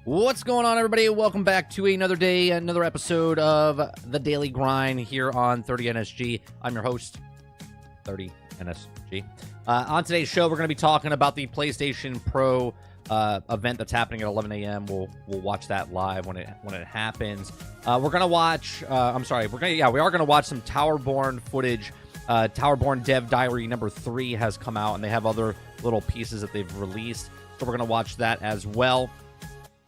What's going on, everybody? Welcome back to another day, another episode of The Daily Grind here on 30NSG. I'm your host, 30NSG. On today's show, we're going to be talking about the PlayStation Pro event that's happening at 11 a.m. We'll watch that live when it happens. We're going to watch. We are going to watch some Towerborne footage. Towerborne Dev Diary number 3 has come out, and they have other little pieces that they've released. So we're going to watch that as well.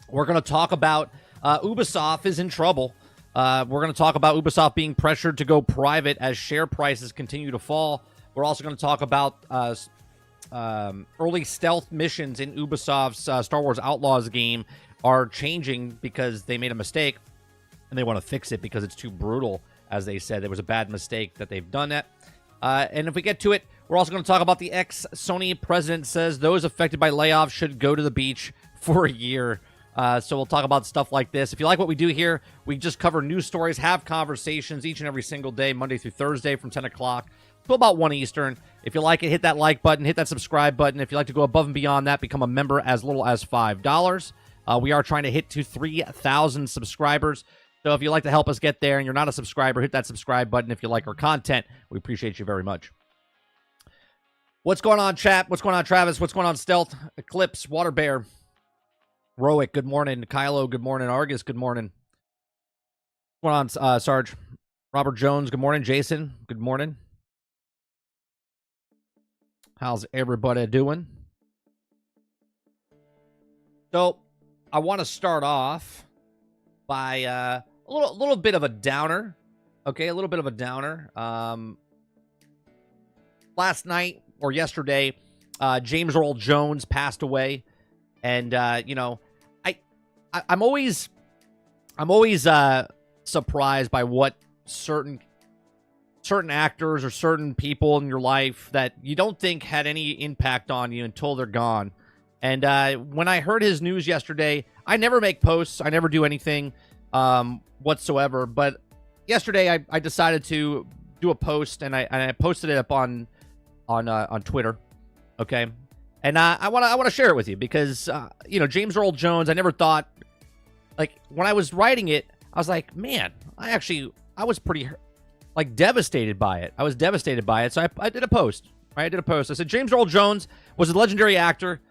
We're going to talk about Ubisoft is in trouble. We're going to talk about Ubisoft being pressured to go private as share prices continue to fall. We're also going to talk about early stealth missions in Ubisoft's Star Wars Outlaws game are changing because they made a mistake, and they want to fix it because it's too brutal, as they said. There was a bad mistake that they've done that. And if we get to it, we're also going to talk about the ex-Sony president says those affected by layoffs should go to the beach for a year. So we'll talk about stuff like this. If you like what we do here, we just cover news stories, have conversations each and every single day, Monday through Thursday from 10 o'clock to about 1 Eastern. If you like it, hit that like button, hit that subscribe button. If you'd like to go above and beyond that, become a member as little as $5. We are trying to hit to 3,000 subscribers. So if you'd like to help us get there and you're not a subscriber, hit that subscribe button. If you like our content, we appreciate you very much. What's going on, chat? What's going on, Travis? What's going on, Stealth? Eclipse, Water Bear. Roic, good morning. Kylo, good morning. Argus, good morning. What's going on, Sarge? Robert Jones, good morning. Jason, good morning. How's everybody doing? So, I want to start off by a little bit of a downer. Okay, a little bit of a downer. Last night or yesterday, James Earl Jones passed away. And, I'm always surprised by what certain actors or certain people in your life that you don't think had any impact on you until they're gone. And when I heard his news yesterday, I never make posts. I never do anything whatsoever. But yesterday I decided to do a post, and I posted it up on Twitter. Okay. And I want to share it with you because, James Earl Jones, I never thought, like, when I was writing it, I was like, man, I was pretty, devastated by it. I was devastated by it. So I did a post, right? I did a post. I said, James Earl Jones was a legendary actor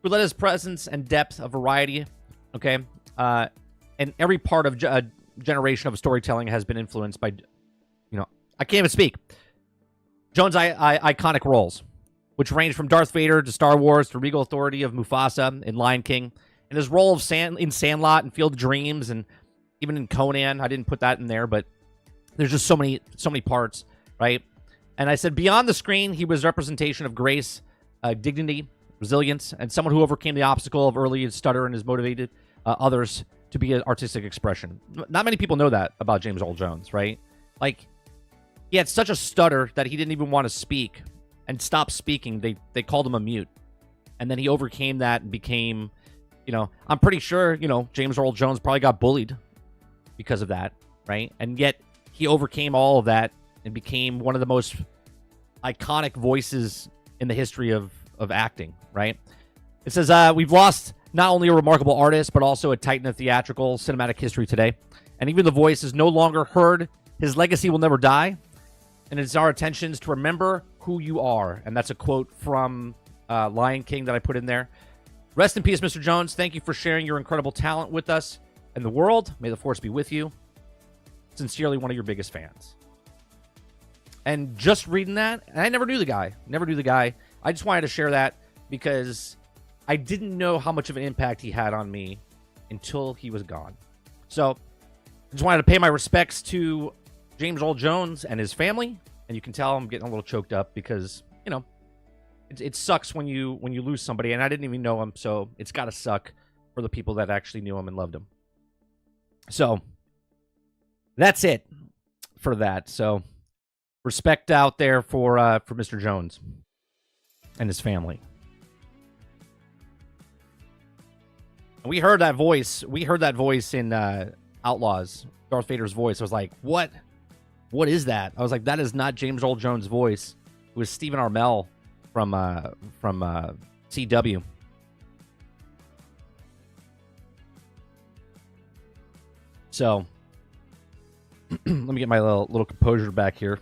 who led his presence and depth of variety, okay? And every part of a generation of storytelling has been influenced by, I can't even speak. Jones' iconic roles, which ranged from Darth Vader to Star Wars to Regal Authority of Mufasa in Lion King, and his role of in Sandlot and Field of Dreams, and even in Conan. I didn't put that in there, but there's just so many parts, right? And I said, beyond the screen, he was representation of grace, dignity, resilience, and someone who overcame the obstacle of early stutter and has motivated others to be an artistic expression. Not many people know that about James Earl Jones, right? Like, he had such a stutter that he didn't even want to speak and stopped speaking. They called him a mute. And then he overcame that and became, I'm pretty sure, James Earl Jones probably got bullied because of that, right? And yet he overcame all of that and became one of the most iconic voices in the history of acting, right? It says, we've lost not only a remarkable artist, but also a titan of theatrical cinematic history today. And even the voice is no longer heard. His legacy will never die. And it's our intentions to remember who you are. And that's a quote from Lion King that I put in there. Rest in peace, Mr. Jones. Thank you for sharing your incredible talent with us and the world. May the force be with you. Sincerely, one of your biggest fans. And just reading that, and I never knew the guy. I just wanted to share that because I didn't know how much of an impact he had on me until he was gone. So I just wanted to pay my respects to James Earl Jones and his family, and you can tell I'm getting a little choked up because, it sucks when you lose somebody, and I didn't even know him, so it's got to suck for the people that actually knew him and loved him. So that's it for that. So respect out there for Mr. Jones and his family. And we heard that voice. We heard that voice in Outlaws, Darth Vader's voice. I was like, what? What is that? I was like, that is not James Earl Jones' voice. It was Stephen Amell from CW. So, let me get my little composure back here.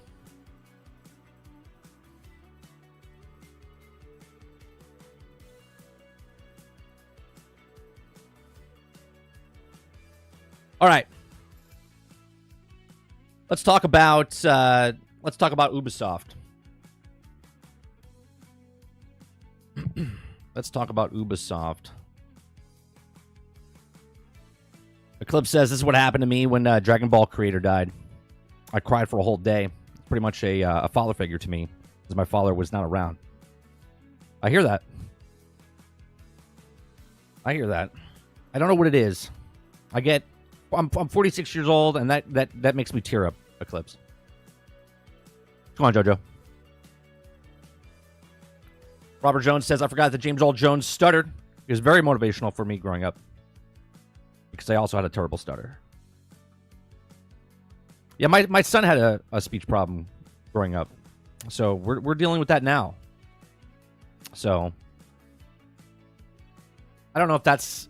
All right. Let's talk about Ubisoft. Let's talk about Ubisoft. Eclipse says, this is what happened to me when Dragon Ball creator died. I cried for a whole day. Pretty much a father figure to me, because my father was not around. I hear that. I hear that. I don't know what it is. I'm 46 years old, and that makes me tear up, Eclipse. Come on, JoJo. Robert Jones says, I forgot that James Earl Jones stuttered. It was very motivational for me growing up, because I also had a terrible stutter. Yeah, my son had a speech problem growing up, so we're dealing with that now. So I don't know if that's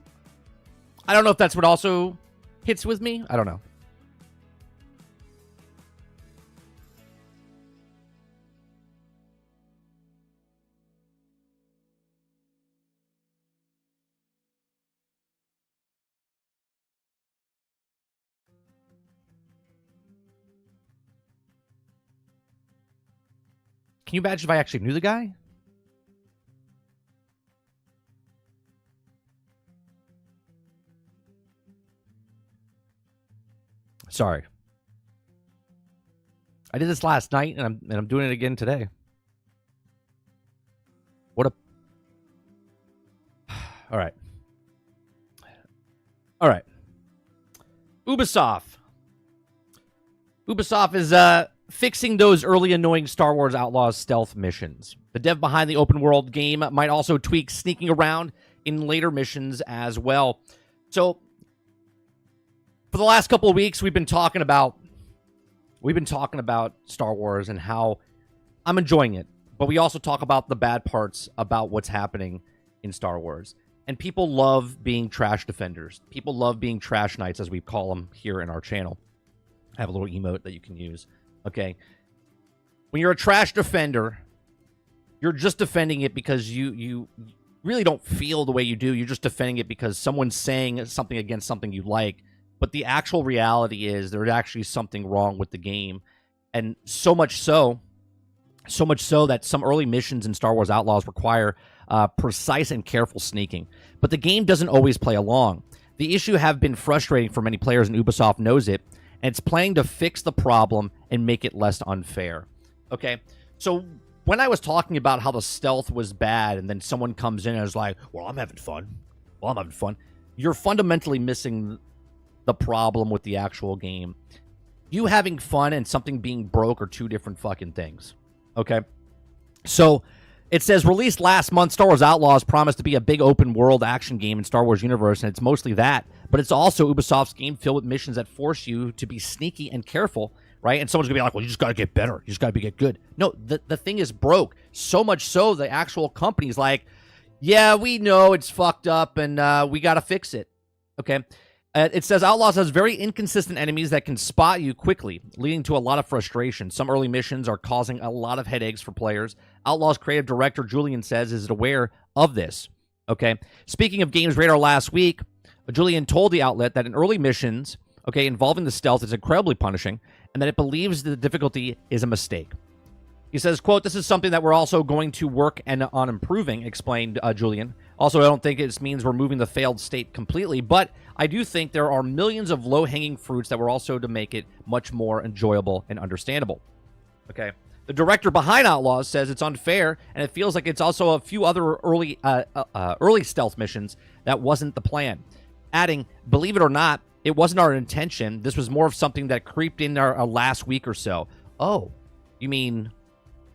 what also hits with me. I don't know. Can you imagine if I actually knew the guy? Sorry. I did this last night, and I'm doing it again today. What a... All right. All right. Ubisoft. Ubisoft is fixing those early annoying Star Wars Outlaws stealth missions. The dev behind the open world game might also tweak sneaking around in later missions as well. So, for the last couple of weeks, we've been talking about Star Wars and how I'm enjoying it, but we also talk about the bad parts about what's happening in Star Wars. And people love being trash defenders. People love being trash knights, as we call them here in our channel. I have a little emote that you can use. Okay. When you're a trash defender, you're just defending it because you really don't feel the way you do. You're just defending it because someone's saying something against something you like. But the actual reality is there's actually something wrong with the game. And so much so that some early missions in Star Wars Outlaws require precise and careful sneaking. But the game doesn't always play along. The issue have been frustrating for many players, and Ubisoft knows it. And it's planning to fix the problem and make it less unfair. Okay, so when I was talking about how the stealth was bad, and then someone comes in and is like, well, I'm having fun. You're fundamentally missing the problem with the actual game. You having fun and something being broke are two different fucking things. Okay? So, it says, released last month, Star Wars Outlaws promised to be a big open-world action game in Star Wars universe, and it's mostly that. But it's also Ubisoft's game filled with missions that force you to be sneaky and careful, right? And someone's going to be like, well, you just got to get better. You just got to get good. No, the thing is broke. So much so, the actual company's like, yeah, we know it's fucked up, and we got to fix it. Okay? It says Outlaws has very inconsistent enemies that can spot you quickly, leading to a lot of frustration. Some early missions are causing a lot of headaches for players. Outlaws creative director Julian says is aware of this. Okay. Speaking of Games Radar last week, Julian told the outlet that in early missions, okay, involving the stealth is incredibly punishing, and that it believes that the difficulty is a mistake. He says, quote, this is something that we're also going to work on improving, explained Julian. Also, I don't think it means we're moving the failed state completely, but I do think there are millions of low-hanging fruits that were also to make it much more enjoyable and understandable. Okay. The director behind Outlaws says it's unfair, and it feels like it's also a few other early stealth missions that wasn't the plan. Adding, believe it or not, it wasn't our intention. This was more of something that creeped in our last week or so. Oh, you mean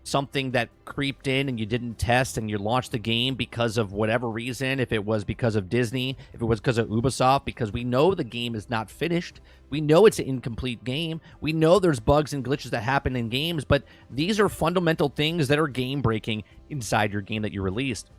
something that creeped in and you didn't test and you launched the game because of whatever reason, if it was because of Disney, if it was because of Ubisoft, because we know the game is not finished. We know it's an incomplete game. We know there's bugs and glitches that happen in games, but these are fundamental things that are game-breaking inside your game that you released.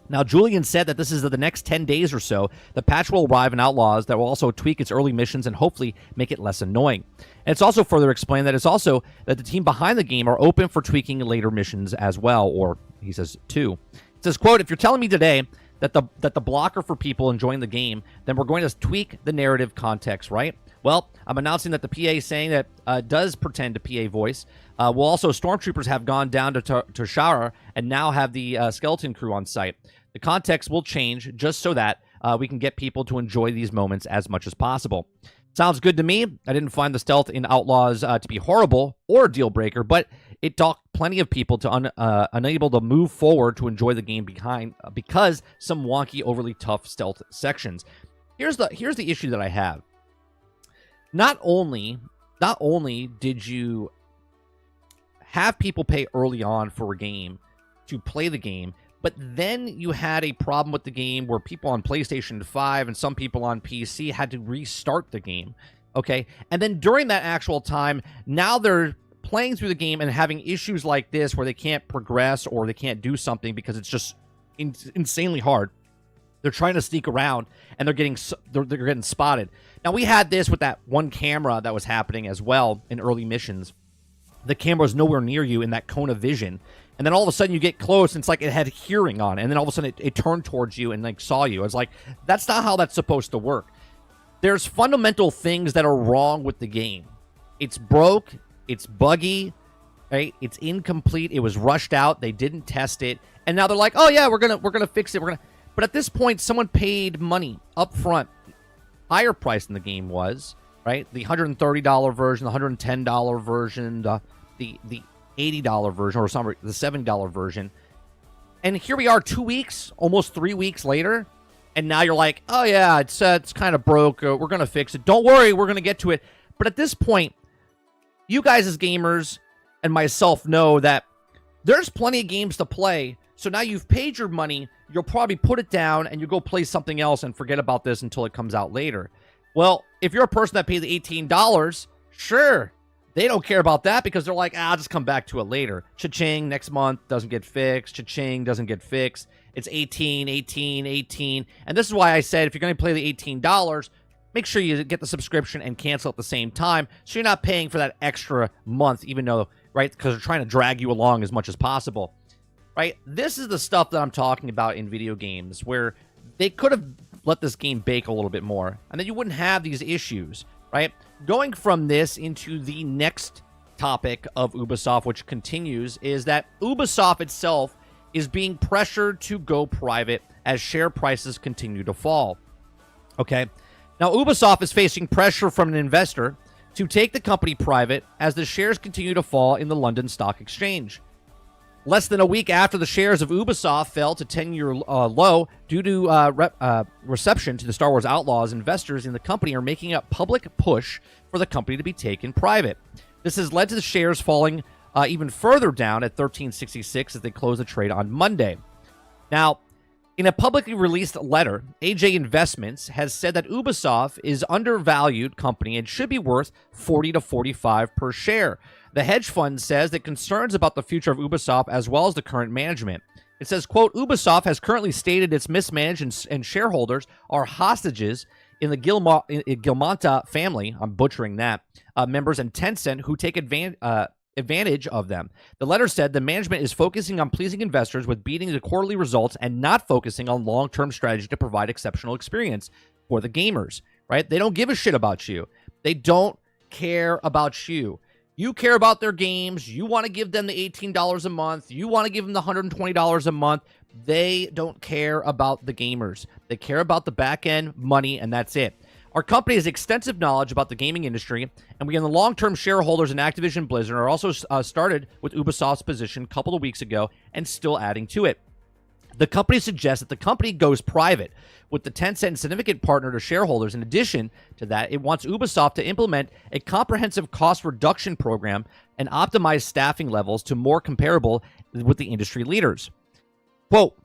Now, Julian said that this is the next 10 days or so. The patch will arrive in Outlaws that will also tweak its early missions and hopefully make it less annoying. And it's also further explained that it's also that the team behind the game are open for tweaking later missions as well, or he says two. It says, quote, if you're telling me today that the blocker for people enjoying the game, then we're going to tweak the narrative context, right? Well, I'm announcing that the PA saying that does pretend to PA voice. Will also, stormtroopers have gone down to Toshara and now have the skeleton crew on site. The context will change just so that we can get people to enjoy these moments as much as possible. Sounds good to me. I didn't find the stealth in Outlaws to be horrible or a deal breaker, but it docked plenty of people to unable to move forward to enjoy the game because some wonky, overly tough stealth sections. Here's the issue that I have. Not only did you have people pay early on for a game to play the game, but then you had a problem with the game where people on PlayStation 5 and some people on PC had to restart the game, okay? And then during that actual time, now they're playing through the game and having issues like this where they can't progress or they can't do something because it's just insanely hard. They're trying to sneak around and they're getting spotted. Now, we had this with that one camera that was happening as well in early missions. The camera was nowhere near you in that cone of vision. And then all of a sudden you get close and it's like it had hearing on. And then all of a sudden it turned towards you and like saw you. It's like, that's not how that's supposed to work. There's fundamental things that are wrong with the game. It's broke. It's buggy. Right? It's incomplete. It was rushed out. They didn't test it. And now they're like, oh yeah, we're gonna fix it. But at this point, someone paid money up front, higher price than the game was, right? The $130 version, the $110 version, the $80 version, or the $70 version. And here we are 2 weeks, almost 3 weeks later, and now you're like, oh yeah, it's kind of broke. We're going to fix it. Don't worry, we're going to get to it. But at this point, you guys as gamers and myself know that there's plenty of games to play. So now you've paid your money, you'll probably put it down and you go play something else and forget about this until it comes out later. Well, if you're a person that paid the $18, sure, they don't care about that because they're like, I'll just come back to it later. Cha-ching, next month doesn't get fixed. Cha-ching, doesn't get fixed. It's 18. And this is why I said if you're going to play the $18, make sure you get the subscription and cancel at the same time so you're not paying for that extra month, even though, right, because they're trying to drag you along as much as possible. Right? This is the stuff that I'm talking about in video games where they could have let this game bake a little bit more and then you wouldn't have these issues, right? Going from this into the next topic of Ubisoft, which continues, is that Ubisoft itself is being pressured to go private as share prices continue to fall. Okay? Now, Ubisoft is facing pressure from an investor to take the company private as the shares continue to fall in the London Stock Exchange. Less than a week after the shares of Ubisoft fell to 10-year low due to reception to the Star Wars Outlaws, investors in the company are making a public push for the company to be taken private. This has led to the shares falling even further down at $13.66 as they close the trade on Monday. Now, in a publicly released letter, AJ Investments has said that Ubisoft is undervalued company and should be worth $40 to $45 per share. The hedge fund says that concerns about the future of Ubisoft as well as the current management. It says, quote, Ubisoft has currently stated it's mismanaged and shareholders are hostages in the Gilmonta family, I'm butchering that, members and Tencent who take advantage of them. The letter said the management is focusing on pleasing investors with beating the quarterly results and not focusing on long-term strategy to provide exceptional experience for the gamers, right? They don't give a shit about you. They don't care about you. You care about their games. You want to give them the $18 a month. You want to give them the $120 a month. They don't care about the gamers. They care about the back-end money, and that's it. Our company has extensive knowledge about the gaming industry, and we, in the long-term shareholders in Activision Blizzard, are also started with Ubisoft's position a couple of weeks ago and still adding to it. The company suggests that the company goes private with the Tencent significant partner to shareholders. In addition to that, it wants Ubisoft to implement a comprehensive cost reduction program and optimize staffing levels to more comparable with the industry leaders. Quote,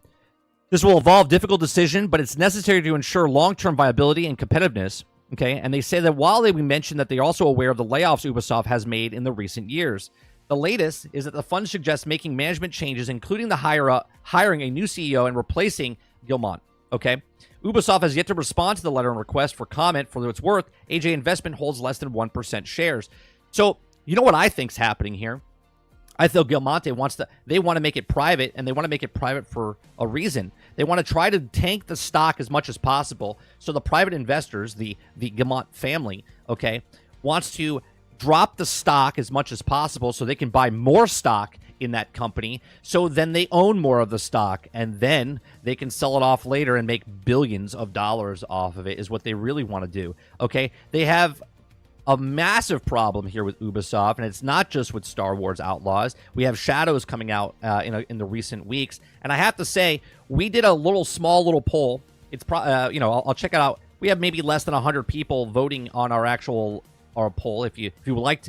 this will involve difficult decision, but it's necessary to ensure long-term viability and competitiveness. Okay, and they say that while we mentioned that they're also aware of the layoffs Ubisoft has made in the recent years. The latest is that the fund suggests making management changes, including the hiring a new CEO and replacing Gilmont. Okay. Ubisoft has yet to respond to the letter and request for comment. For its worth, AJ Investment holds less than 1% shares. So, you know what I think's happening here? I feel Gilmonte they want to make it private, and they want to make it private for a reason. They want to try to tank the stock as much as possible. So the private investors, the Gilmont family, okay, wants to drop the stock as much as possible so they can buy more stock in that company, so then they own more of the stock, and then they can sell it off later and make billions of dollars off of it, is what they really want to do. Okay, they have a massive problem here with Ubisoft, and it's not just with Star Wars Outlaws. We have Shadows coming out in the recent weeks, and I have to say, we did a small little poll. It's I'll check it out. We have maybe less than 100 people voting on our poll. If you would like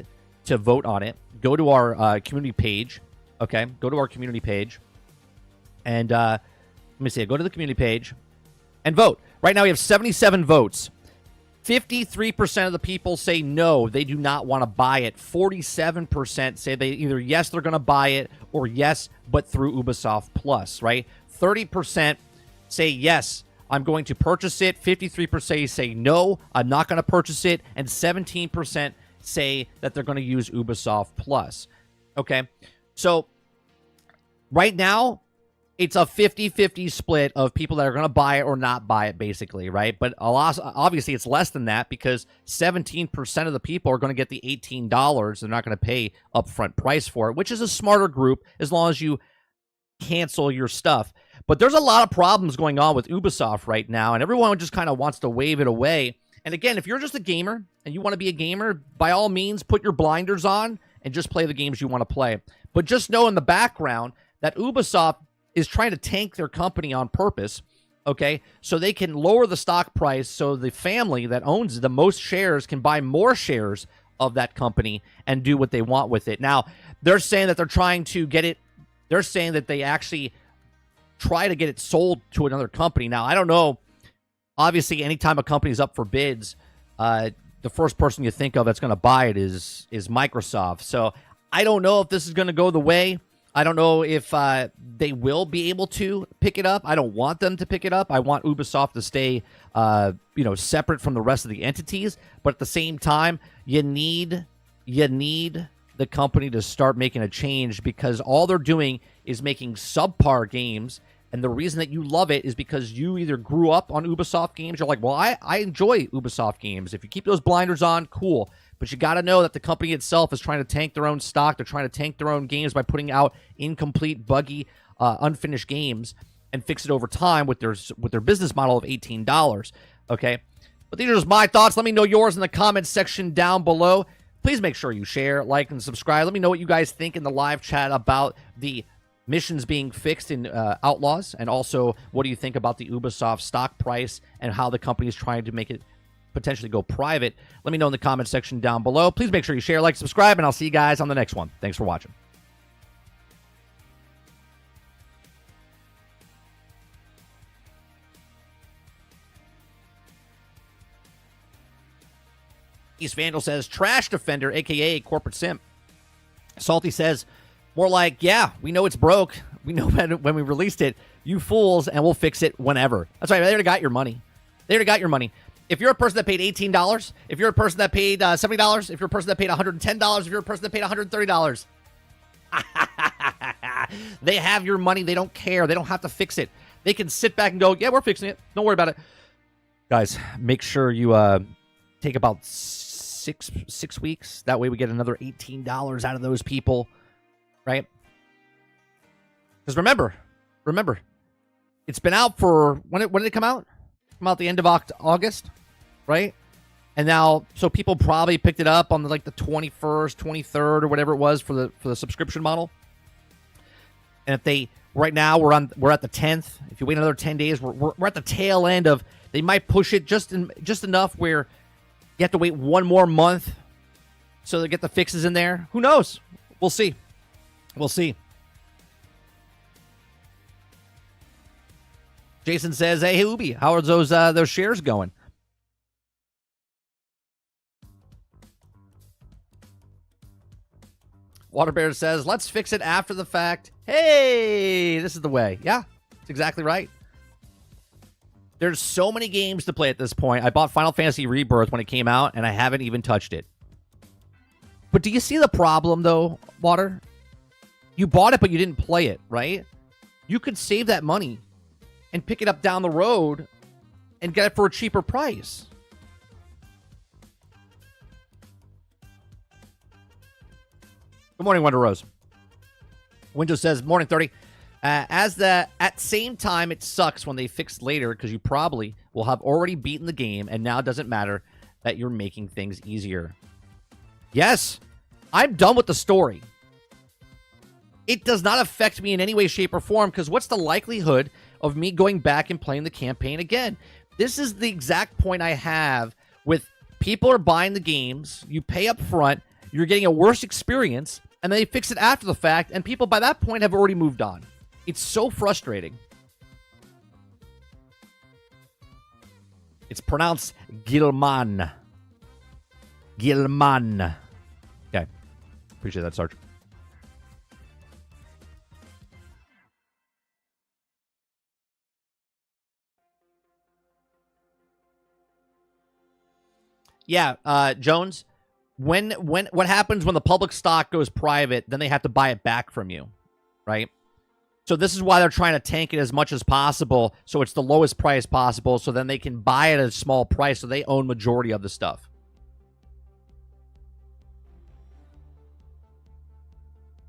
to vote on it, go to our community page. Okay, go to our community page, and let me see. Go to the community page and vote. Right now, we have 77 votes. 53% of the people say no, they do not want to buy it. 47% say they either yes, they're going to buy it, or yes, but through Ubisoft Plus, right? 30% say yes, I'm going to purchase it. 53% say no, I'm not going to purchase it. And 17% say that they're going to use Ubisoft Plus. Okay, so right now, it's a 50-50 split of people that are going to buy it or not buy it, basically, right? But obviously, it's less than that because 17% of the people are going to get the $18. They're not going to pay upfront price for it, which is a smarter group as long as you cancel your stuff. But there's a lot of problems going on with Ubisoft right now, and everyone just kind of wants to wave it away. And again, if you're just a gamer and you want to be a gamer, by all means, put your blinders on and just play the games you want to play. But just know in the background that Ubisoft is trying to tank their company on purpose, okay, so they can lower the stock price so the family that owns the most shares can buy more shares of that company and do what they want with it. Now, they're saying that they're trying to get it, they're saying that they actually try to get it sold to another company. Now, I don't know, obviously, anytime a company is up for bids, the first person you think of that's going to buy it is Microsoft. So I don't know if this is going to go the way. I don't know if they will be able to pick it up. I don't want them to pick it up. I want Ubisoft to stay, separate from the rest of the entities. But at the same time, you need the company to start making a change, because all they're doing is making subpar games. And the reason that you love it is because you either grew up on Ubisoft games. You're like, well, I enjoy Ubisoft games. If you keep those blinders on, cool. But you got to know that the company itself is trying to tank their own stock. They're trying to tank their own games by putting out incomplete, buggy, unfinished games and fix it over time with their business model of $18. Okay? But these are just my thoughts. Let me know yours in the comments section down below. Please make sure you share, like, and subscribe. Let me know what you guys think in the live chat about the missions being fixed in Outlaws, and also what do you think about the Ubisoft stock price and how the company is trying to make it potentially go private. Let me know in the comment section down below. Please make sure you share, like, subscribe, and I'll see you guys on the next one. Thanks for watching. East Vandal says, trash defender, a.k.a. corporate simp. Salty says, more like, yeah, we know it's broke. We know when we released it, you fools, and we'll fix it whenever. That's right. They already got your money. They already got your money. If you're a person that paid $18, if you're a person that paid $70, if you're a person that paid $110, if you're a person that paid $130, they have your money. They don't care. They don't have to fix it. They can sit back and go, yeah, we're fixing it. Don't worry about it. Guys, make sure you take about six weeks. That way we get another $18 out of those people, right? Because remember, it's been out for, when did it come out? Come out the end of August, right? And now, so people probably picked it up on the 21st, 23rd, or whatever it was for the subscription model. And if they, right now we're at the 10th. If you wait another 10 days, we're at the tail end of, they might push it just enough where you have to wait one more month so they get the fixes in there. Who knows? We'll see. We'll see. Jason says, hey, Ubi, how are those shares going? Waterbear says, let's fix it after the fact. Hey, this is the way. Yeah, that's exactly right. There's so many games to play at this point. I bought Final Fantasy Rebirth when it came out, and I haven't even touched it. But do you see the problem, though, Water? You bought it, but you didn't play it, right? You could save that money and pick it up down the road and get it for a cheaper price. Good morning, Wonder Rose. Windows says, morning 30. At same time, it sucks when they fix later because you probably will have already beaten the game and now it doesn't matter that you're making things easier. Yes, I'm done with the story. It does not affect me in any way, shape, or form because what's the likelihood of me going back and playing the campaign again? This is the exact point I have with people are buying the games, you pay up front, you're getting a worse experience, and they fix it after the fact, and people by that point have already moved on. It's so frustrating. It's pronounced Gilman. Gilman. Okay. Appreciate that, Sarge. Yeah, Jones, when what happens when the public stock goes private, then they have to buy it back from you, right? So this is why they're trying to tank it as much as possible, so it's the lowest price possible, so then they can buy it at a small price, so they own majority of the stuff.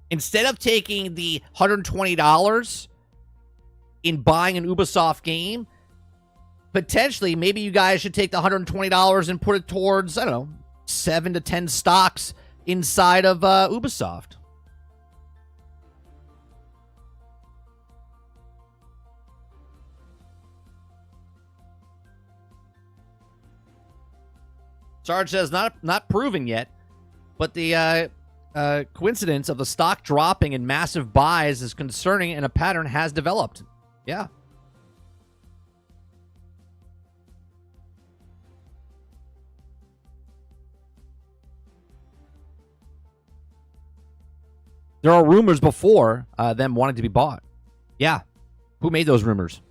Instead of taking the $120 in buying an Ubisoft game, potentially, maybe you guys should take the $120 and put it towards, I don't know, 7 to 10 stocks inside of Ubisoft. Sarge says, not proven yet, but the coincidence of the stock dropping and massive buys is concerning, and a pattern has developed. Yeah. There are rumors before them wanting to be bought. Yeah. Who made those rumors?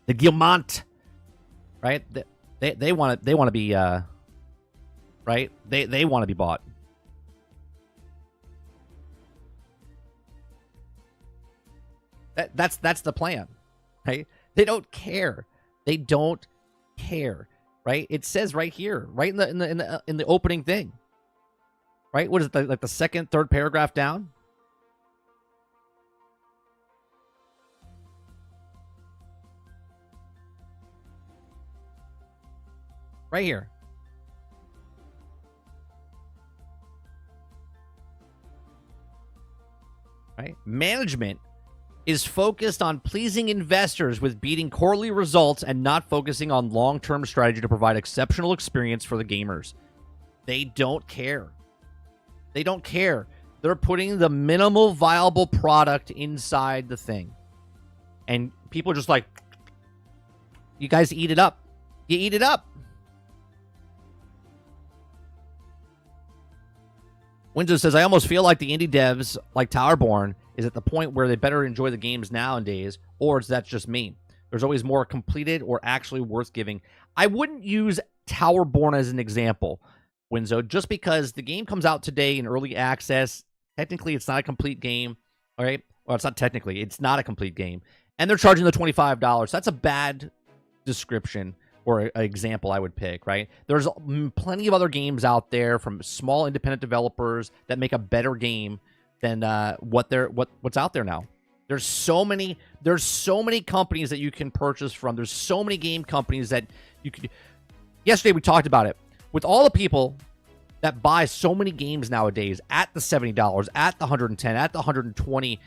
The Guillemot. Right? They want to be right? They want to be bought. That's the plan. Right? They don't care. They don't care. Right? It says right here, right in the opening thing. Right? What is it, like the second, third paragraph down? Right here. Right? Management is focused on pleasing investors with beating quarterly results and not focusing on long-term strategy to provide exceptional experience for the gamers. They don't care. They don't care. They're putting the minimal viable product inside the thing. And people are just like, you guys eat it up. You eat it up. Windsor says, I almost feel like the indie devs, like Towerborne, is at the point where they better enjoy the games nowadays, or is that just me? There's always more completed or actually worth giving. I wouldn't use Towerborne as an example, Winzo, just because the game comes out today in early access. Technically, it's not a complete game, all right? Well, it's not technically. It's not a complete game. And they're charging the $25. That's a bad description or an example I would pick, right? There's plenty of other games out there from small independent developers that make a better game than what's out there now. There's so many companies that you can purchase from. There's so many game companies that you could. Yesterday we talked about it. With all the people that buy so many games nowadays at the $70, at the $110, at the $120,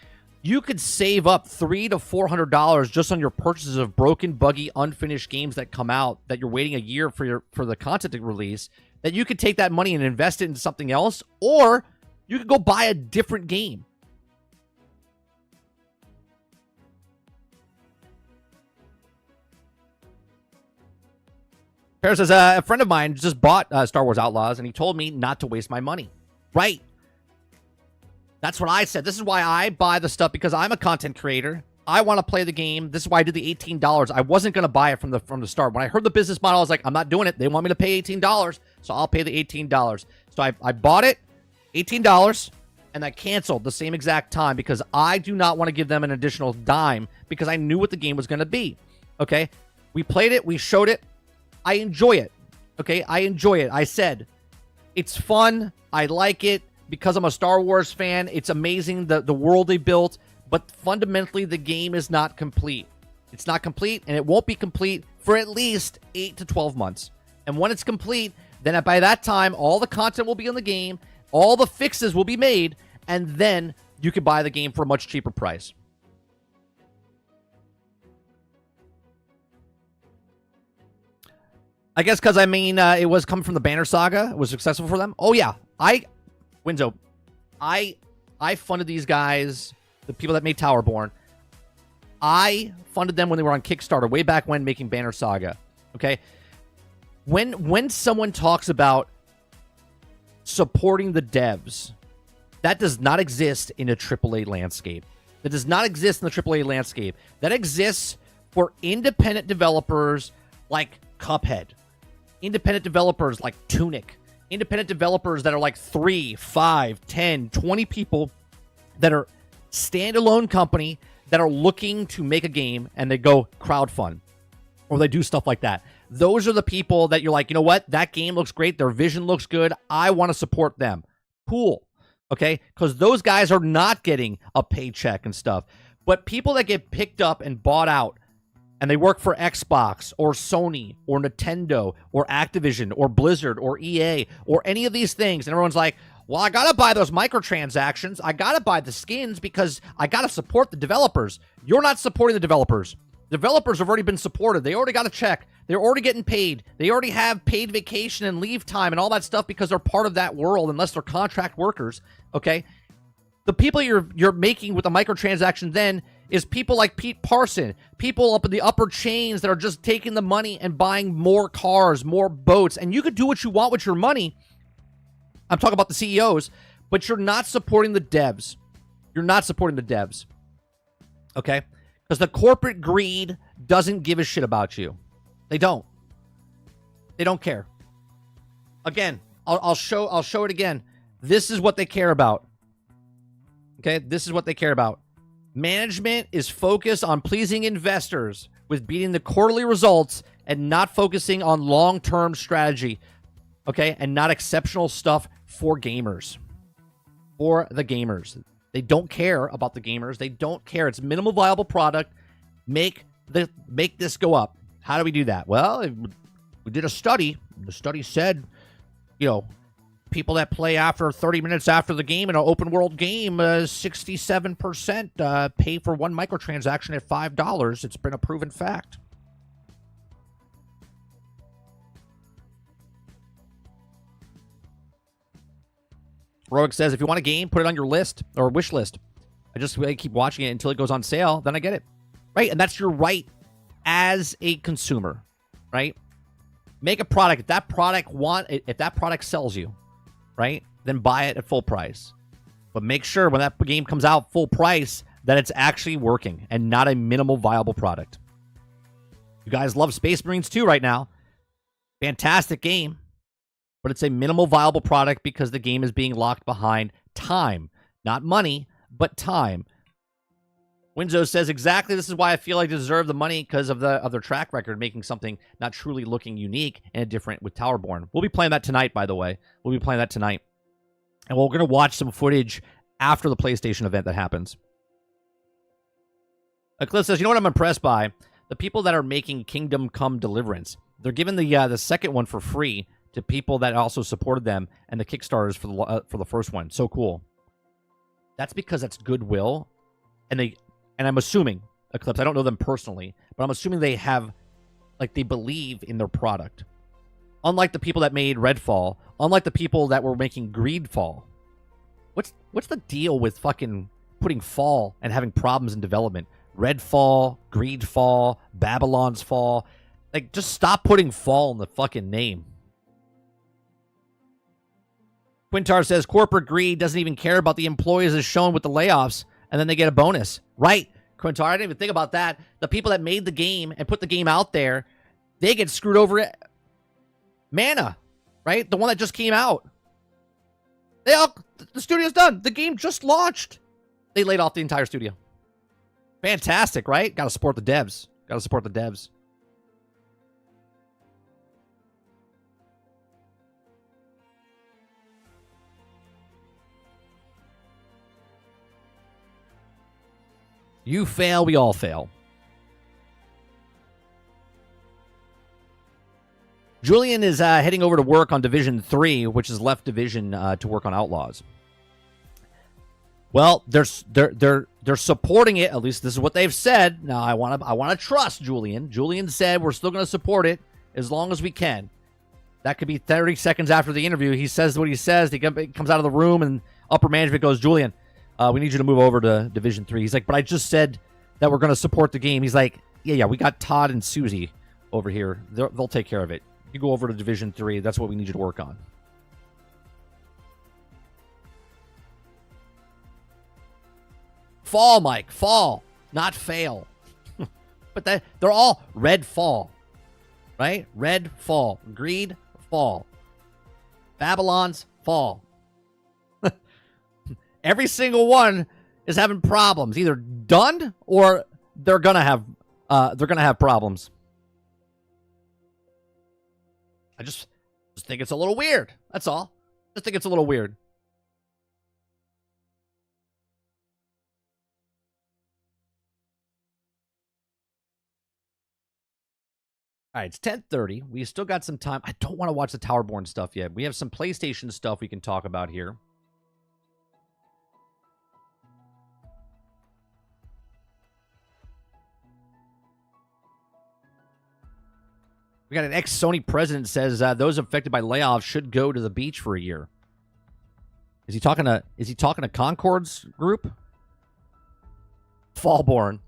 you could save up $300 to $400 just on your purchases of broken, buggy, unfinished games that come out that you're waiting a year for the content to release. That you could take that money and invest it into something else, or you could go buy a different game. Paris says, a friend of mine just bought Star Wars Outlaws, and he told me not to waste my money. Right. That's what I said. This is why I buy the stuff, because I'm a content creator. I want to play the game. This is why I did the $18. I wasn't going to buy it from the start. When I heard the business model, I was like, I'm not doing it. They want me to pay $18, so I'll pay the $18. So I bought it, $18, and I canceled the same exact time because I do not want to give them an additional dime because I knew what the game was going to be. Okay? We played it. We showed it. I enjoy it. Okay? I enjoy it. I said, it's fun. I like it because I'm a Star Wars fan. It's amazing, the world they built. But fundamentally, the game is not complete. It's not complete, and it won't be complete for at least 8 to 12 months. And when it's complete, then by that time, all the content will be in the game, all the fixes will be made, and then you can buy the game for a much cheaper price. I guess because, it was coming from the Banner Saga. It was successful for them. Oh, yeah. Winzo, I funded these guys, the people that made Towerborne. I funded them when they were on Kickstarter, way back when, making Banner Saga. Okay? When someone talks about supporting the devs, that does not exist in a AAA landscape. That does not exist in the AAA landscape. That exists for independent developers like Cuphead. Independent developers like Tunic. Independent developers that are like 3, 5, 10, 20 people that are standalone company that are looking to make a game and they go crowdfund or they do stuff like that. Those are the people that you're like, you know what? That game looks great. Their vision looks good. I want to support them. Cool. Okay? Because those guys are not getting a paycheck and stuff. But people that get picked up and bought out and they work for Xbox or Sony or Nintendo or Activision or Blizzard or EA or any of these things, and everyone's like, well, I got to buy those microtransactions. I got to buy the skins because I got to support the developers. You're not supporting the developers. Developers have already been supported. They already got a check. They're already getting paid. They already have paid vacation and leave time and all that stuff because they're part of that world unless they're contract workers, okay? The people you're making with the microtransactions then is people like Pete Parson, people up in the upper chains that are just taking the money and buying more cars, more boats, and you could do what you want with your money. I'm talking about the CEOs, but you're not supporting the devs. You're not supporting the devs, okay? Because the corporate greed doesn't give a shit about you. They don't. They don't care. Again, I'll show it again. This is what they care about. Okay, this is what they care about. Management is focused on pleasing investors with beating the quarterly results and not focusing on long-term strategy. Okay, and not exceptional stuff for gamers. For the gamers. They don't care about the gamers. They don't care. It's a minimal viable product. Make this go up. How do we do that? Well, we did a study. The study said, people that play after 30 minutes after the game in an open world game, 67% pay for one microtransaction at $5. It's been a proven fact. Rogue says, if you want a game, put it on your list or wish list. I keep watching it until it goes on sale, then I get it. Right? And that's your right as a consumer, right? Make a product. If that product sells you, right, then buy it at full price. But make sure when that game comes out full price that it's actually working and not a minimal viable product. You guys love Space Marines 2 right now. Fantastic game. But it's a minimal viable product because the game is being locked behind time. Not money, but time. Winzo says, exactly, this is why I feel I deserve the money because of their track record, making something not truly looking unique and different with Towerborne. We'll be playing that tonight, by the way. We'll be playing that tonight. And we're going to watch some footage after the PlayStation event that happens. Eclipse says, you know what I'm impressed by? The people that are making Kingdom Come Deliverance. They're giving the second one for free to people that also supported them and the Kickstarters for the first one. So cool. That's because that's goodwill. And I'm assuming, Eclipse, I don't know them personally, but I'm assuming they have, they believe in their product. Unlike the people that made Redfall, unlike the people that were making Greedfall. What's the deal with fucking putting Fall and having problems in development? Redfall, Greedfall, Babylon's Fall. Just stop putting Fall in the fucking name. Quintar says corporate greed doesn't even care about the employees as shown with the layoffs, and then they get a bonus. Right, Quintar, I didn't even think about that. The people that made the game and put the game out there, they get screwed over it. Mana, right? The one that just came out. The studio's done. The game just launched. They laid off the entire studio. Fantastic, right? Got to support the devs. Got to support the devs. You fail, we all fail. Julian is heading over to work on Division 3, which is left Division to work on Outlaws. Well, they're supporting it. At least this is what they've said. Now I want to trust Julian. Julian said we're still going to support it as long as we can. That could be 30 seconds after the interview. He says what he says. He comes out of the room and upper management goes, Julian, we need you to move over to Division 3. He's like, but I just said that we're going to support the game. He's like, yeah, we got Todd and Susie over here. They'll take care of it. You go over to Division 3. That's what we need you to work on. Fall, Mike. Fall, not fail. But they're all red fall, right? Red fall. Greed, fall. Babylon's fall. Every single one is having problems. Either done or they're gonna have problems. I just think it's a little weird. That's all. I think it's a little weird. All right, it's 10:30. We still got some time. I don't want to watch the Towerborne stuff yet. We have some PlayStation stuff we can talk about here. We got an ex-Sony president says those affected by layoffs should go to the beach for a year. Is he talking to Concord's group? Fallborn.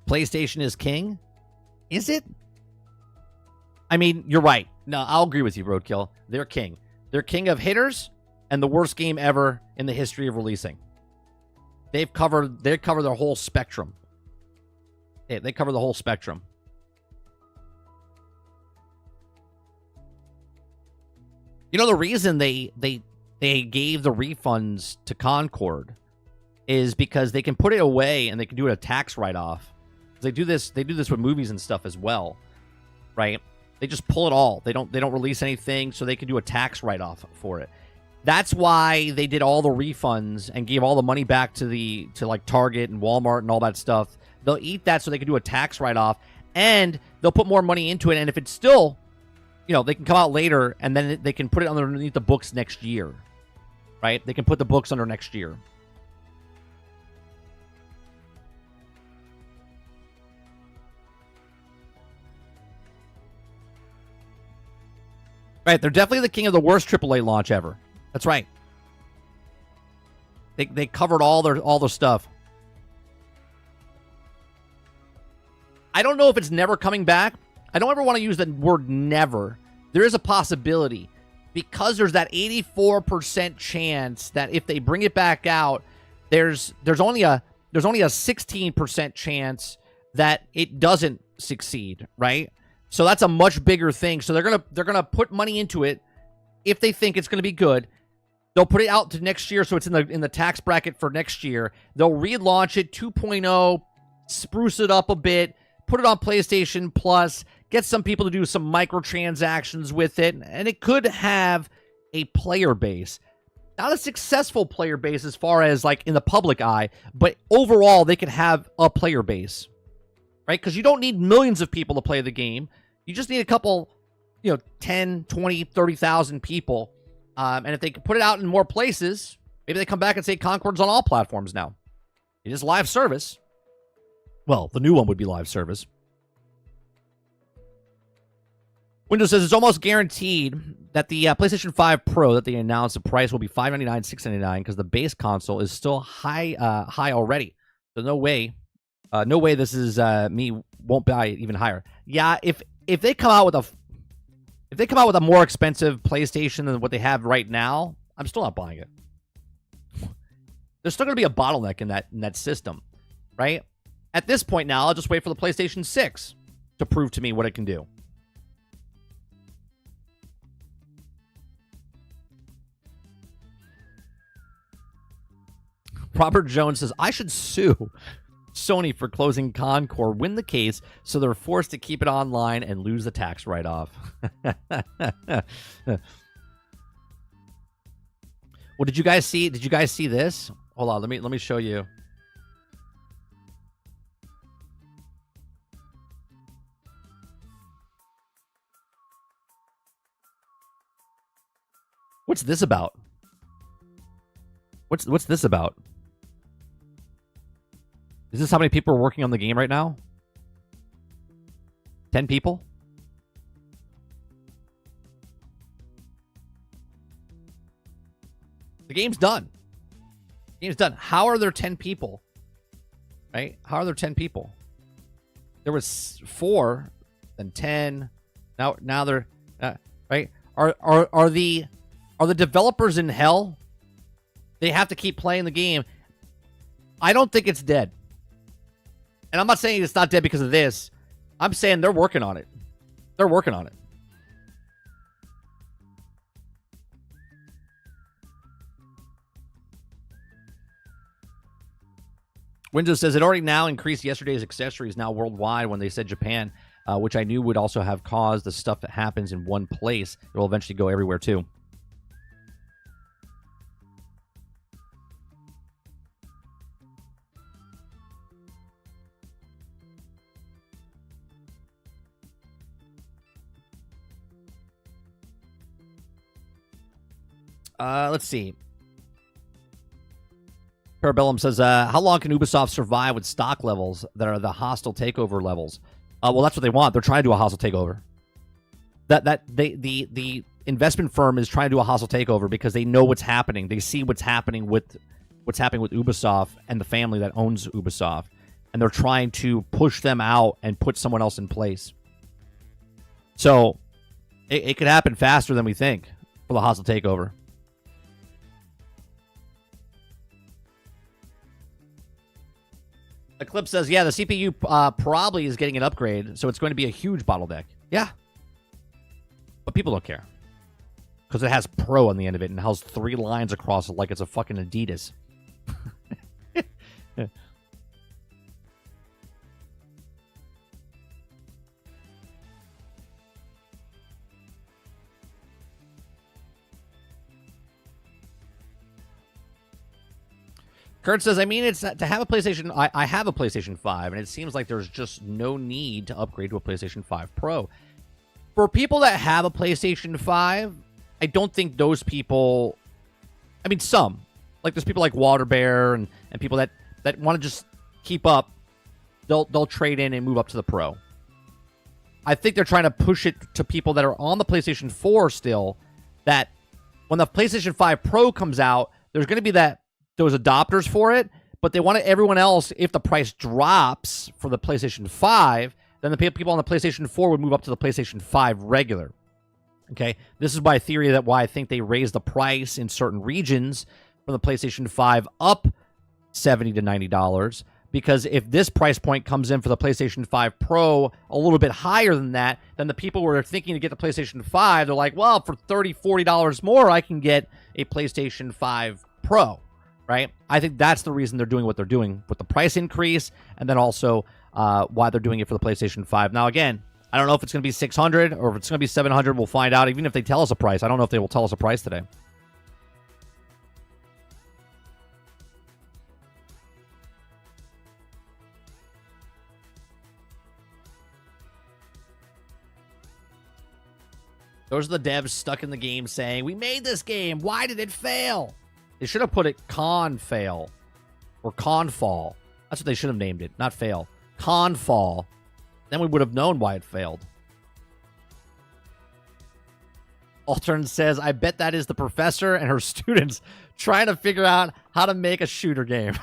PlayStation is king? Is it? I mean, you're right. No, I'll agree with you, Roadkill. They're king. They're king of hitters and the worst game ever in the history of releasing. They cover their whole spectrum. They cover the whole spectrum. You know, the reason they gave the refunds to Concord is because they can put it away and they can do a tax write-off. They do this with movies and stuff as well, right? They just pull it all. They don't release anything, so they can do a tax write-off for it. That's why they did all the refunds and gave all the money back to like Target and Walmart and all that stuff. They'll eat that so they can do a tax write-off, and they'll put more money into it. And if it's still, they can come out later and then they can put it underneath the books next year, right? They can put the books under next year. Right, they're definitely the king of the worst AAA launch ever. That's right. They covered all their stuff. I don't know if it's never coming back. I don't ever want to use the word never. There is a possibility because there's that 84% chance that if they bring it back out, there's only a 16% chance that it doesn't succeed, right? So that's a much bigger thing. So they're gonna put money into it if they think it's gonna be good. They'll put it out to next year, so it's in the tax bracket for next year. They'll relaunch it 2.0, spruce it up a bit, put it on PlayStation Plus, get some people to do some microtransactions with it, and it could have a player base. Not a successful player base as far as like in the public eye, but overall they could have a player base, right? Because you don't need millions of people to play the game. You just need a couple, 10, 20, 30,000 people. And if they can put it out in more places, maybe they come back and say Concord's on all platforms now. It is live service. Well, the new one would be live service. Windows says it's almost guaranteed that the PlayStation 5 Pro that they announced, the price will be $599, $699 because the base console is still high already. So no way No way this is me won't buy it even higher. Yeah, if they come out with a more expensive PlayStation than what they have right now, I'm still not buying it. There's still going to be a bottleneck in that system, right? At this point now, I'll just wait for the PlayStation 6 to prove to me what it can do. Robert Jones says, I should sue Sony for closing Concord, win the case, so they're forced to keep it online and lose the tax write-off. Well, did you guys see this? Hold on, let me show you. What's this about? What's this about? Is this how many people are working on the game right now? 10 people? The game's done. The game's done. How are there 10 people? Right? How are there 10 people? There was 4, then 10. Now they're right? Are the developers in hell? They have to keep playing the game. I don't think it's dead. And I'm not saying it's not dead because of this. I'm saying they're working on it. They're working on it. Windows says it already now increased yesterday's accessories now worldwide when they said Japan, which I knew would also have caused the stuff that happens in one place. It will eventually go everywhere too. Let's see. Parabellum says, how long can Ubisoft survive with stock levels that are the hostile takeover levels? Well, that's what they want. They're trying to do a hostile takeover. The investment firm is trying to do a hostile takeover because they know what's happening. They see what's happening with Ubisoft and the family that owns Ubisoft, and they're trying to push them out and put someone else in place. So it could happen faster than we think for the hostile takeover. Eclipse says, yeah, the CPU probably is getting an upgrade, so it's going to be a huge bottleneck. Yeah. But people don't care. Because it has Pro on the end of it and has 3 lines across it like it's a fucking Adidas. Kurt says, I mean, it's to have a PlayStation. I have a PlayStation 5, and it seems like there's just no need to upgrade to a PlayStation 5 Pro. For people that have a PlayStation 5, I don't think those people. I mean, some. Like, there's people like Waterbear and people that want to just keep up. They'll trade in and move up to the Pro. I think they're trying to push it to people that are on the PlayStation 4 still, that when the PlayStation 5 Pro comes out, there's going to be those adopters for it, but they want everyone else, if the price drops for the PlayStation 5, then the people on the PlayStation 4 would move up to the PlayStation 5 regular. Okay? This is my theory that why I think they raised the price in certain regions from the PlayStation 5 up $70 to $90, because if this price point comes in for the PlayStation 5 Pro a little bit higher than that, then the people who are thinking to get the PlayStation 5, they're like, well, for $30, $40 more, I can get a PlayStation 5 Pro. Right? I think that's the reason they're doing what they're doing with the price increase, and then also why they're doing it for the PlayStation 5. Now, again, I don't know if it's going to be $600 or if it's going to be $700. We'll find out, even if they tell us a price. I don't know if they will tell us a price today. Those are the devs stuck in the game saying, we made this game. Why did it fail? They should have put it Con-Fail or Con-Fall. That's what they should have named it, not fail. Con-Fall. Then we would have known why it failed. Altern says, I bet that is the professor and her students trying to figure out how to make a shooter game.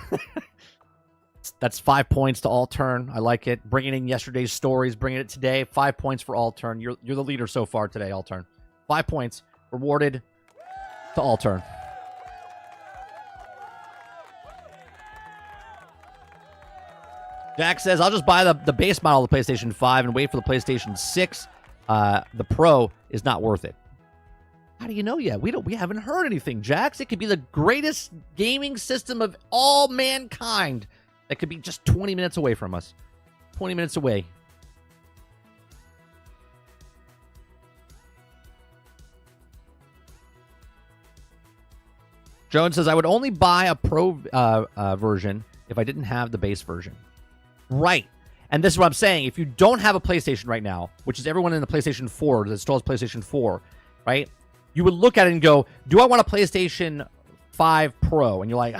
That's 5 points to all turn. I like it. Bringing in yesterday's stories, bringing it today. 5 points for all turn. You're the leader so far today, all turn. 5 points rewarded to all turn. Jack says, I'll just buy the base model of the PlayStation 5 and wait for the PlayStation 6. The Pro is not worth it. How do you know yet? We haven't heard anything, Jax. It could be the greatest gaming system of all mankind. That could be just 20 minutes away from us. 20 minutes away. Jones says, I would only buy a Pro version if I didn't have the base version. Right. And this is what I'm saying. If you don't have a PlayStation right now, which is everyone in the PlayStation 4 that still has PlayStation 4, right? You would look at it and go, do I want a PlayStation 5 Pro? And you're like,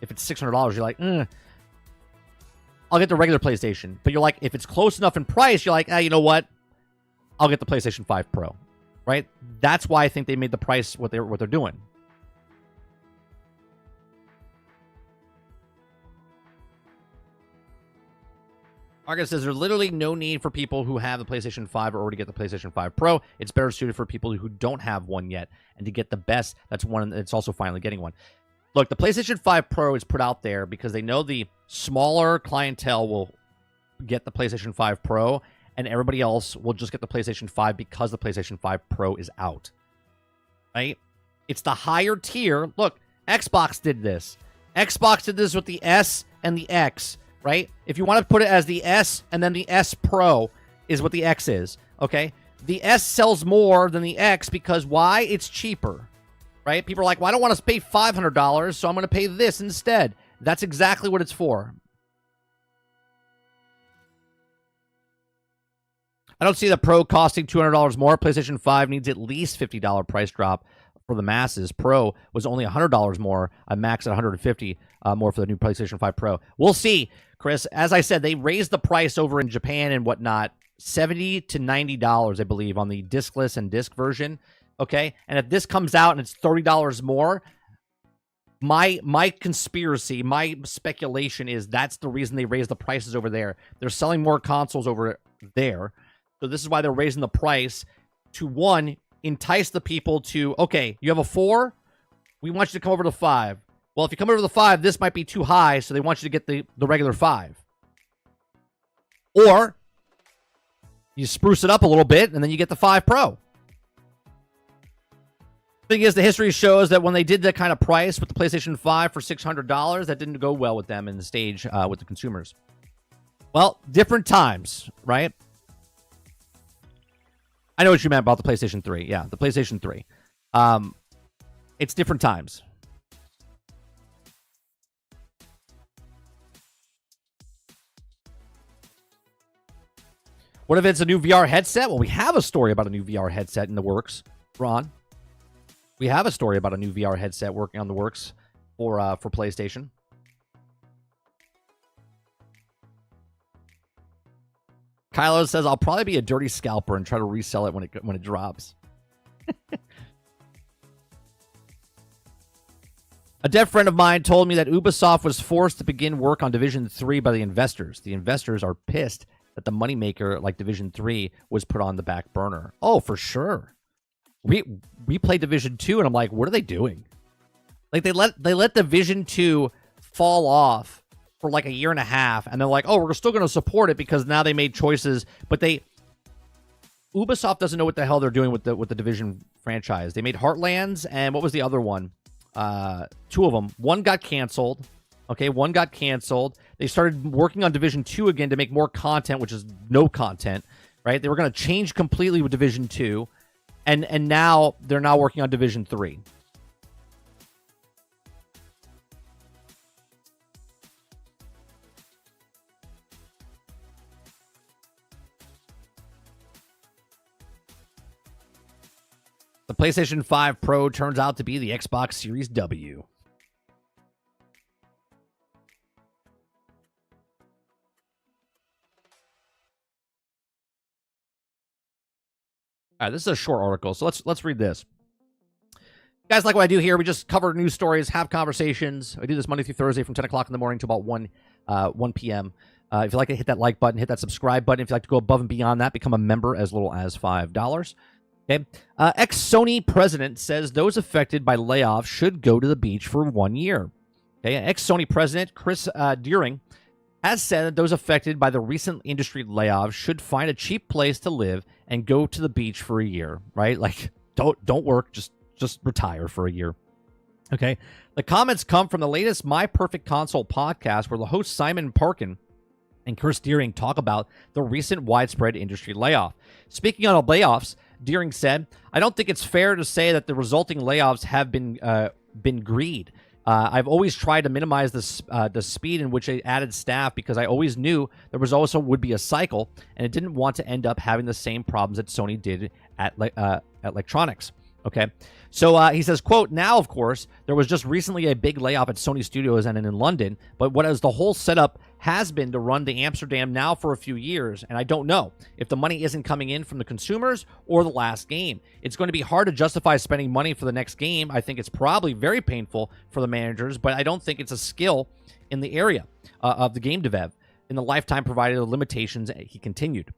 if it's $600, you're like, I'll get the regular PlayStation. But you're like, if it's close enough in price, you're like, you know what? I'll get the PlayStation 5 Pro, right? That's why I think they made the price what they're doing. Marcus says there's literally no need for people who have the PlayStation 5 or already get the PlayStation 5 Pro. It's better suited for people who don't have one yet. And to get the best, that's one that's also finally getting one. Look, the PlayStation 5 Pro is put out there because they know the smaller clientele will get the PlayStation 5 Pro, and everybody else will just get the PlayStation 5 because the PlayStation 5 Pro is out. Right? It's the higher tier. Look, Xbox did this. Xbox did this with the S and the X. Right? If you want to put it as the S and then the S Pro is what the X is, okay? The S sells more than the X because why? It's cheaper, right? People are like, well, I don't want to pay $500, so I'm going to pay this instead. That's exactly what it's for. I don't see the Pro costing $200 more. PlayStation 5 needs at least $50 price drop for the masses. Pro was only $100 more. I max at $150 more for the new PlayStation 5 Pro. We'll see, Chris. As I said, they raised the price over in Japan and whatnot, $70 to $90, I believe, on the discless and disc version. Okay, and if this comes out and it's $30 more, my conspiracy, my speculation is that's the reason they raised the prices over there. They're selling more consoles over there, so this is why they're raising the price to, one, entice the people to, okay, you have a 4, we want you to come over to 5. Well, if you come over to the 5, this might be too high, so they want you to get the regular 5. Or you spruce it up a little bit, and then you get the 5 Pro. Thing is, the history shows that when they did that kind of price with the PlayStation 5 for $600, that didn't go well with them in the stage with the consumers. Well, different times, right? I know what you meant about the PlayStation 3. Yeah, the PlayStation 3. It's different times. What if it's a new VR headset? Well, we have a story about a new VR headset in the works, Ron. We have a story about a new VR headset working on the works for PlayStation. Kylo says, I'll probably be a dirty scalper and try to resell it when it drops. A dead friend of mine told me that Ubisoft was forced to begin work on Division 3 by the investors. The investors are pissed that the moneymaker like Division 3 was put on the back burner. Oh, for sure. We played Division 2 and I'm like, what are they doing? Like they let Division 2 fall off for like a year and a half, and they're like, oh, we're still going to support it because now they made choices, but Ubisoft doesn't know what the hell they're doing with the Division franchise. They made Heartlands, and what was the other one? 2 of them. One got canceled. Okay, one got canceled. They started working on Division 2 again to make more content, which is no content, right? They were going to change completely with Division 2, and now they're now working on Division 3. The PlayStation 5 Pro turns out to be the Xbox Series W. All right, this is a short article, so let's read this. You guys like what I do here? We just cover news stories, have conversations. I do this Monday through Thursday from 10 o'clock in the morning to about 1 1 p.m. If you like to hit that like button, hit that subscribe button. If you'd like to go above and beyond that, become a member as little as $5. Okay. Ex-Sony president says those affected by layoffs should go to the beach for 1 year. Okay. Ex-Sony president Chris Deering has said that those affected by the recent industry layoffs should find a cheap place to live and go to the beach for a year. Right? Like, don't work, just retire for a year. Okay. The comments come from the latest My Perfect Console podcast, where the host Simon Parkin and Chris Deering talk about the recent widespread industry layoff. Speaking on layoffs, Deering said, "I don't think it's fair to say that the resulting layoffs have been greed. I've always tried to minimize the speed in which I added staff because I always knew there was also would be a cycle, and it didn't want to end up having the same problems that Sony did at Electronics." Okay, so he says, quote, "Now, of course, there was just recently a big layoff at Sony Studios and in London, but what is the whole setup has been to run the Amsterdam now for a few years, and I don't know if the money isn't coming in from the consumers or the last game. It's going to be hard to justify spending money for the next game. I think it's probably very painful for the managers, but I don't think it's a skill in the area of the game dev in the lifetime provided the limitations," he continued.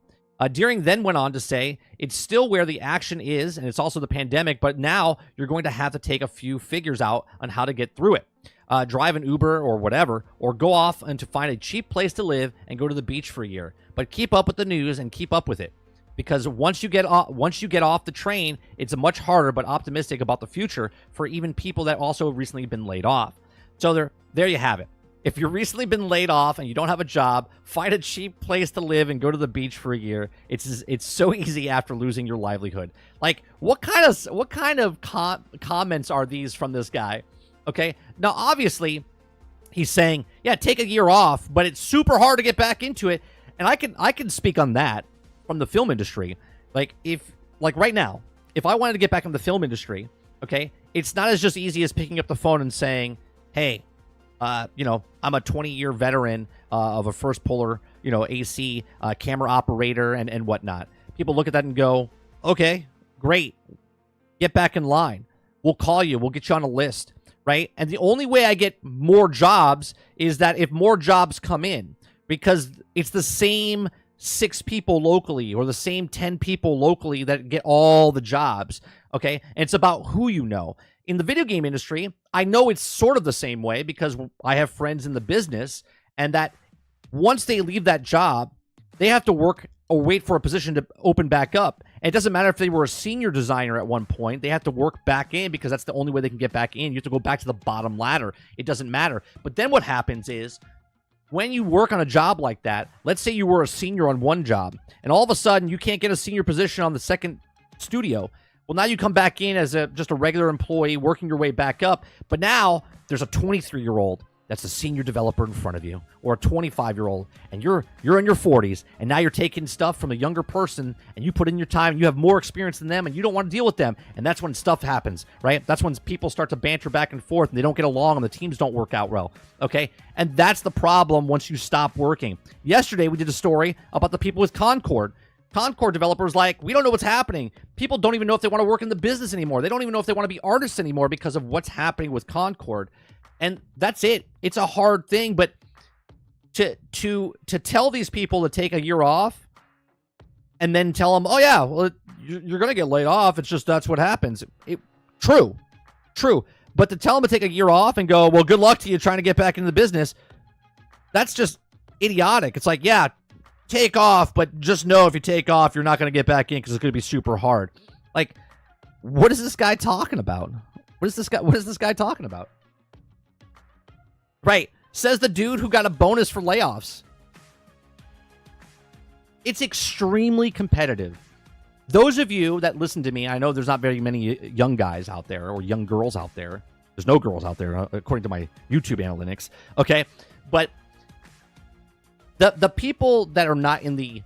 Deering then went on to say, "It's still where the action is, and it's also the pandemic, but now you're going to have to take a few figures out on how to get through it. Drive an Uber or whatever, or go off and to find a cheap place to live and go to the beach for a year. But keep up with the news and keep up with it. Because once you get off the train, it's much harder, but optimistic about the future for even people that also recently been laid off." So there you have it. If you've recently been laid off and you don't have a job, find a cheap place to live and go to the beach for a year. It's so easy after losing your livelihood. Like, what kind of comments are these from this guy? Okay, now obviously he's saying, yeah, take a year off, but it's super hard to get back into it. And I can speak on that from the film industry. Like right now, if I wanted to get back in the film industry, okay, it's not as just easy as picking up the phone and saying, "Hey, I'm a 20-year veteran of a first puller, AC camera operator and whatnot." People look at that and go, "Okay, great. Get back in line. We'll call you. We'll get you on a list," right? And the only way I get more jobs is that if more jobs come in, because it's the same 6 people locally or the same 10 people locally that get all the jobs, okay? And it's about who you know. In the video game industry, I know it's sort of the same way because I have friends in the business, and that once they leave that job, they have to work or wait for a position to open back up. And it doesn't matter if they were a senior designer at one point. They have to work back in because that's the only way they can get back in. You have to go back to the bottom ladder. It doesn't matter. But then what happens is, when you work on a job like that, let's say you were a senior on one job, and all of a sudden you can't get a senior position on the second studio. Well, now you come back in as just a regular employee, working your way back up. But now there's a 23-year-old that's a senior developer in front of you, or a 25-year-old, and you're in your 40s, and now you're taking stuff from a younger person, and you put in your time, and you have more experience than them, and you don't want to deal with them. And that's when stuff happens, right? That's when people start to banter back and forth, and they don't get along, and the teams don't work out well, okay? And that's the problem once you stop working. Yesterday, we did a story about the people with Concord. Concord developers we don't know what's happening. People don't even know if they want to work in the business anymore. They don't even know if they want to be artists anymore because of what's happening with Concord. And that's it. It's a hard thing, but to tell these people to take a year off and then tell them, "Oh yeah, well, you're going to get laid off. It's just that's what happens." True. But to tell them to take a year off and go, "Well, good luck to you trying to get back into the business," that's just idiotic. It's like, yeah, take off, but just know if you take off, you're not going to get back in because it's going to be super hard. Like, what is this guy talking about? What is this guy talking about? Right. Says the dude who got a bonus for layoffs. It's extremely competitive. Those of you that listen to me, I know there's not very many young guys out there or young girls out there. There's no girls out there, according to my YouTube analytics. Okay. But the people that are not in the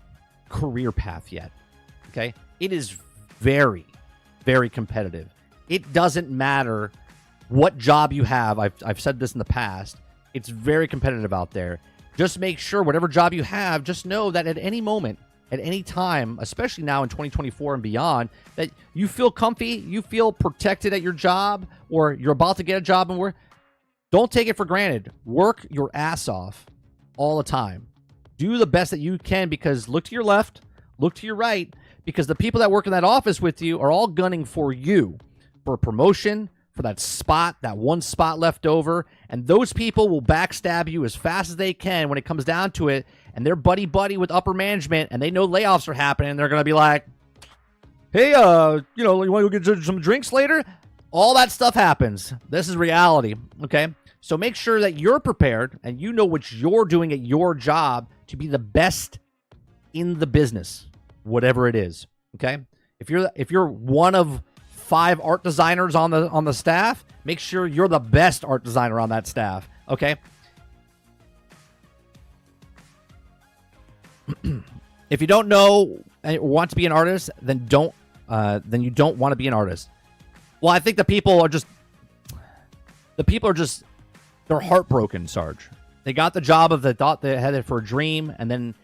career path yet, okay, it is very, very competitive. It doesn't matter what job you have. I've said this in the past. It's very competitive out there. Just make sure whatever job you have, just know that at any moment, at any time, especially now in 2024 and beyond, that you feel comfy, you feel protected at your job, or you're about to get a job and work. Don't take it for granted. Work your ass off. all the time. Do the best that you can, because look to your left, look to your right, because the people that work in that office with you are all gunning for you, for a promotion, for that spot, that one spot left over, and those people will backstab you as fast as they can when it comes down to it, and they're buddy-buddy with upper management, and they know layoffs are happening, and they're going to be like, hey, you want to go get some drinks later? All that stuff happens. This is reality, okay? So make sure that you're prepared and you know what you're doing at your job to be the best in the business, whatever it is, okay? If you're one of 5 art designers on the staff, make sure you're the best art designer on that staff, okay? If you don't know and want to be an artist, then you don't want to be an artist. Well, I think the people are just they're heartbroken, Sarge. They got the job of the thought they had it for a dream, and then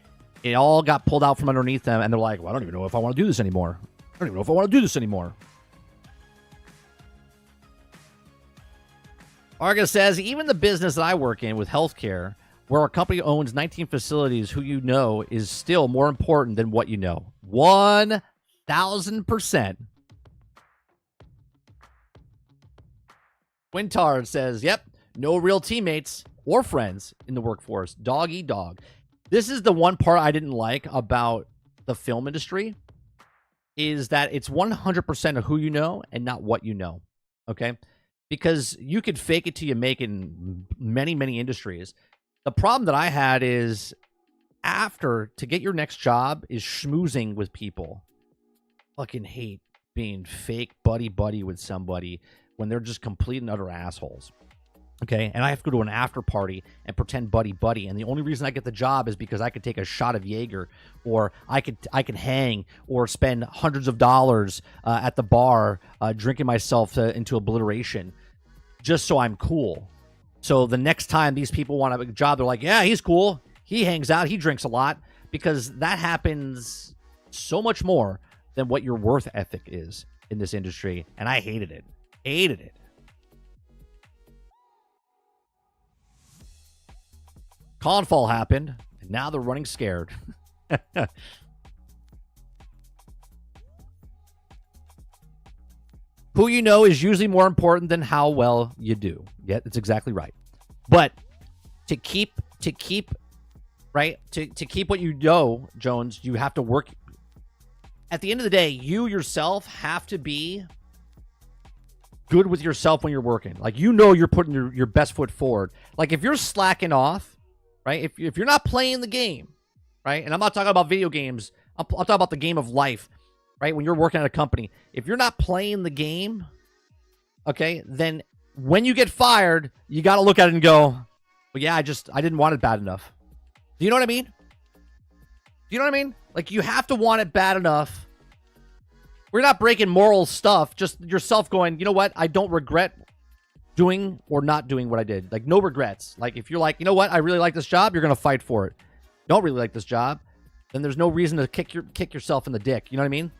it all got pulled out from underneath them, and they're like, well, I don't even know if I want to do this anymore. Argus says, even the business that I work in with healthcare, where our company owns 19 facilities, who you know is still more important than what you know. 1,000%. Quintard says, yep, no real teammates or friends in the workforce. Dog eat dog. This is the one part I didn't like about the film industry, is that it's 100% of who you know and not what you know, okay? Because you could fake it till you make it in many, many industries. The problem that I had is to get your next job is schmoozing with people. Fucking hate being fake buddy-buddy with somebody when they're just complete and utter assholes. Okay, and I have to go to an after party and pretend buddy-buddy, and the only reason I get the job is because I could take a shot of Jaeger, or I can hang, or spend hundreds of dollars at the bar drinking myself into obliteration, just so I'm cool. So the next time these people want a job, they're like, yeah, he's cool. He hangs out. He drinks a lot. Because that happens so much more than what your worth ethic is in this industry. And I hated it. Hated it. Confall happened, and now they're running scared. Who you know is usually more important than how well you do. Yeah, that's exactly right. But to keep right, to keep what you know, Jones, you have to work. At the end of the day, you yourself have to be good with yourself when you're working. Like, you know, you're putting your best foot forward. Like, if you're slacking off, right? If you're not playing the game, right? And I'm not talking about video games. I'm talking about the game of life, right? When you're working at a company, if you're not playing the game, okay, then when you get fired, you got to look at it and go, well, yeah, I didn't want it bad enough. Do you know what I mean? Do you know what I mean? Like, you have to want it bad enough. We're not breaking moral stuff. Just yourself going, you know what? I don't regret doing or not doing what I did. Like, no regrets. Like, if you're like, you know what? I really like this job. You're going to fight for it. Don't really like this job, then there's no reason to kick yourself in the dick. You know what I mean?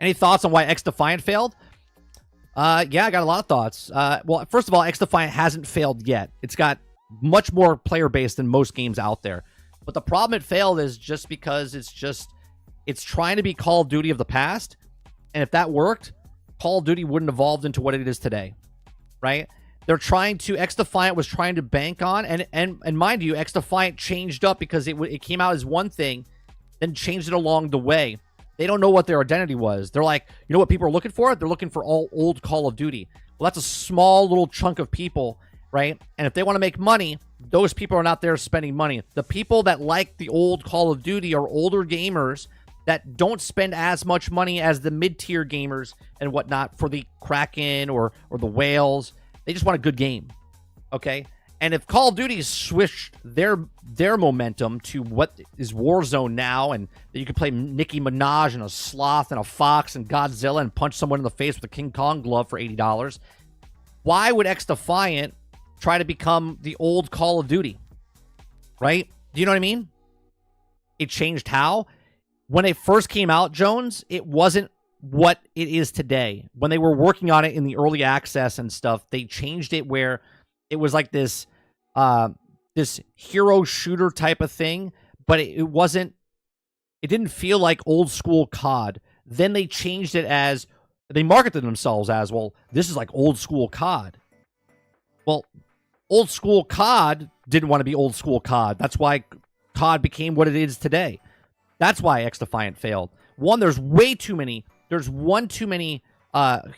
Any thoughts on why X Defiant failed? Yeah, I got a lot of thoughts. Well, first of all, X Defiant hasn't failed yet. It's got much more player base than most games out there. But the problem it failed is just because it's trying to be Call of Duty of the past. And if that worked, Call of Duty wouldn't evolved into what it is today, right? X Defiant was trying to bank on, and mind you, X Defiant changed up because it came out as one thing, then changed it along the way. They don't know what their identity was. They're like, you know what people are looking for? They're looking for all old Call of Duty. Well, that's a small little chunk of people, right? And if they want to make money, those people are not there spending money. The people that like the old Call of Duty are older gamers that don't spend as much money as the mid-tier gamers and whatnot for the Kraken or the Whales. They just want a good game, okay? And if Call of Duty switched their momentum to what is Warzone now, and that you can play Nicki Minaj and a sloth and a fox and Godzilla and punch someone in the face with a King Kong glove for $80, why would X Defiant try to become the old Call of Duty, right? Do you know what I mean? It changed how? When it first came out, Jones, it wasn't what it is today. When they were working on it in the early access and stuff, they changed it where it was like this this hero shooter type of thing, but it wasn't. It didn't feel like old school COD. Then they changed it as they marketed themselves as, well, this is like old school COD. Well, old school COD didn't want to be old school COD. That's why COD became what it is today. That's why X Defiant failed. One, there's way too many. There's one too many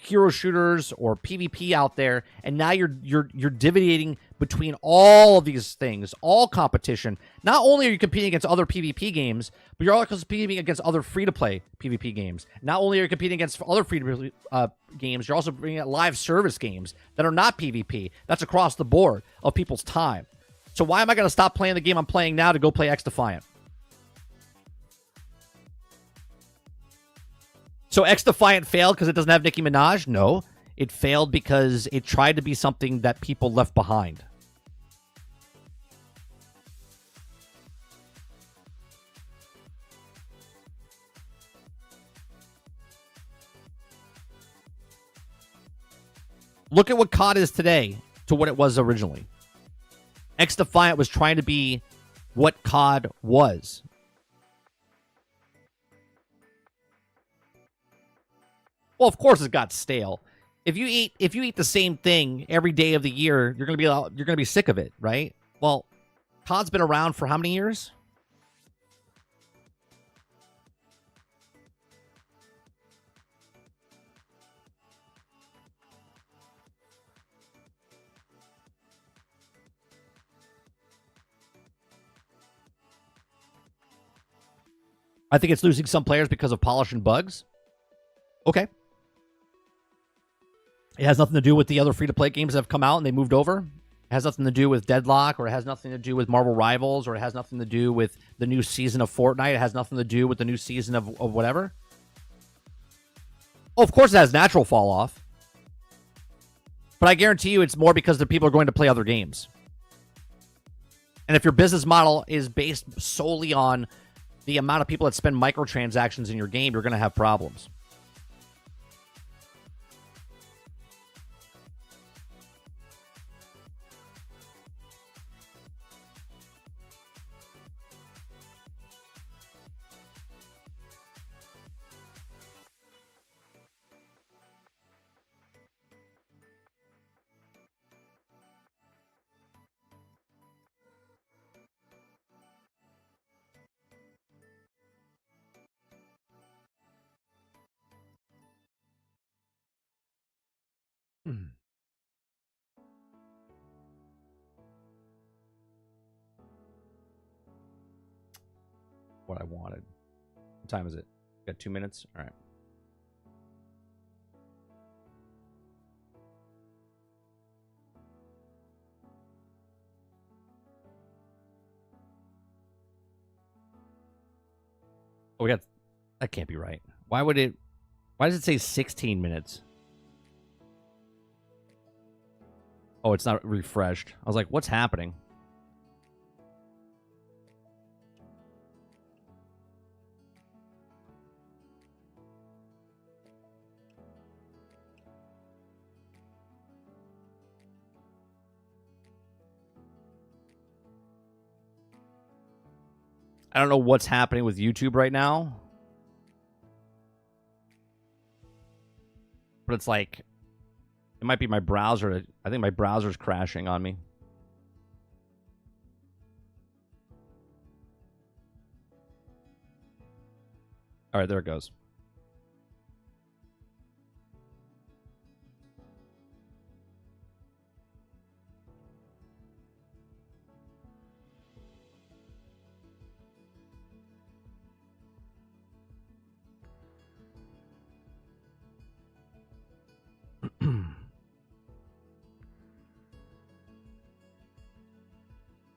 hero shooters or PvP out there, and now you're dividing between all of these things, all competition. Not only are you competing against other PvP games, but you're also competing against other free-to-play PvP games. Not only are you competing against other free-to-play games, you're also bringing out live service games that are not PvP. That's across the board of people's time. So why am I going to stop playing the game I'm playing now to go play X Defiant? So X Defiant failed because it doesn't have Nicki Minaj? No. It failed because it tried to be something that people left behind. Look at what COD is today to what it was originally. X Defiant was trying to be what COD was. Well, of course it got stale. If you eat the same thing every day of the year, you're gonna be sick of it, right? Well, COD's been around for how many years? I think it's losing some players because of polish and bugs. Okay. It has nothing to do with the other free-to-play games that have come out and they moved over. It has nothing to do with Deadlock, or it has nothing to do with Marvel Rivals, or it has nothing to do with the new season of Fortnite. It has nothing to do with the new season of whatever. Oh, of course it has natural fall off. But I guarantee you it's more because the people are going to play other games. And if your business model is based solely on the amount of people that spend microtransactions in your game, you're going to have problems. What I wanted. What time is it? Got 2 minutes? All right. Oh, we got... That can't be right. Why does it say 16 minutes? Oh, it's not refreshed. I was like, what's happening? I don't know what's happening with YouTube right now. But it's like, it might be my browser. I think my browser's crashing on me. All right, there it goes.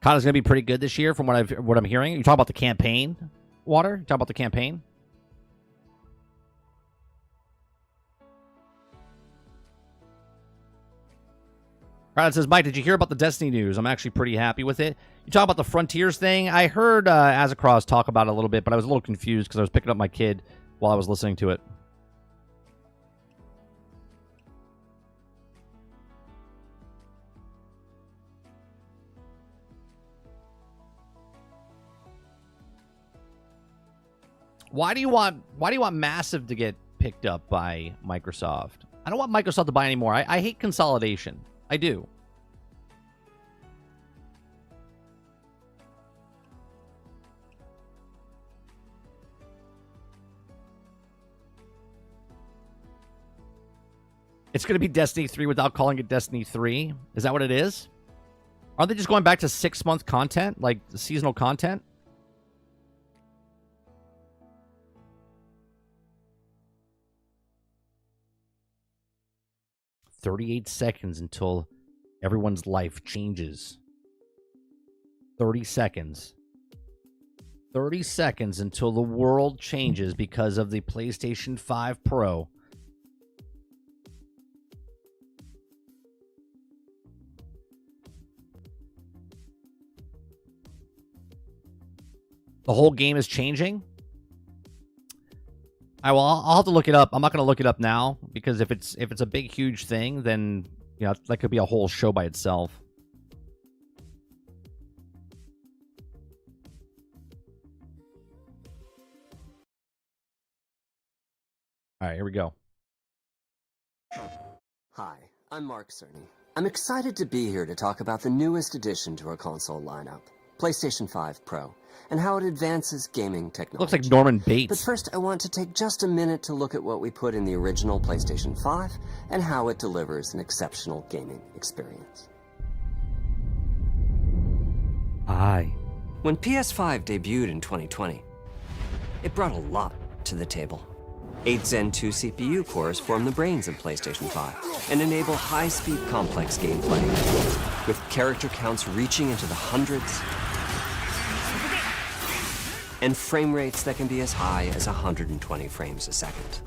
COD is going to be pretty good this year from what I'm hearing. You talk about the campaign, Water? You talk about the campaign? All right, it says, Mike, did you hear about the Destiny news? I'm actually pretty happy with it. You talk about the Frontiers thing. I heard Azakross talk about it a little bit, but I was a little confused because I was picking up my kid while I was listening to it. Why do you want Massive to get picked up by Microsoft? I don't want Microsoft to buy anymore. I hate consolidation. I do. It's going to be Destiny 3 without calling it Destiny 3. Is that what it is? Are they just going back to 6-month content, like the seasonal content? "38 seconds until everyone's life changes." 30 seconds. 30 seconds until the world changes because of the PlayStation 5 Pro. The whole game is changing? I'll have to look it up. I'm not going to look it up now because if it's a big, huge thing, then that could be a whole show by itself. All right, here we go. Hi, I'm Mark Cerny. I'm excited to be here to talk about the newest addition to our console lineup, PlayStation 5 Pro, and how it advances gaming technology. Looks like Norman Bates. But first, I want to take just a minute to look at what we put in the original PlayStation 5 and how it delivers an exceptional gaming experience. Aye. When PS5 debuted in 2020, it brought a lot to the table. 8 Zen 2 CPU cores form the brains of PlayStation 5 and enable high-speed complex gameplay, with character counts reaching into the hundreds and frame rates that can be as high as 120 frames a second.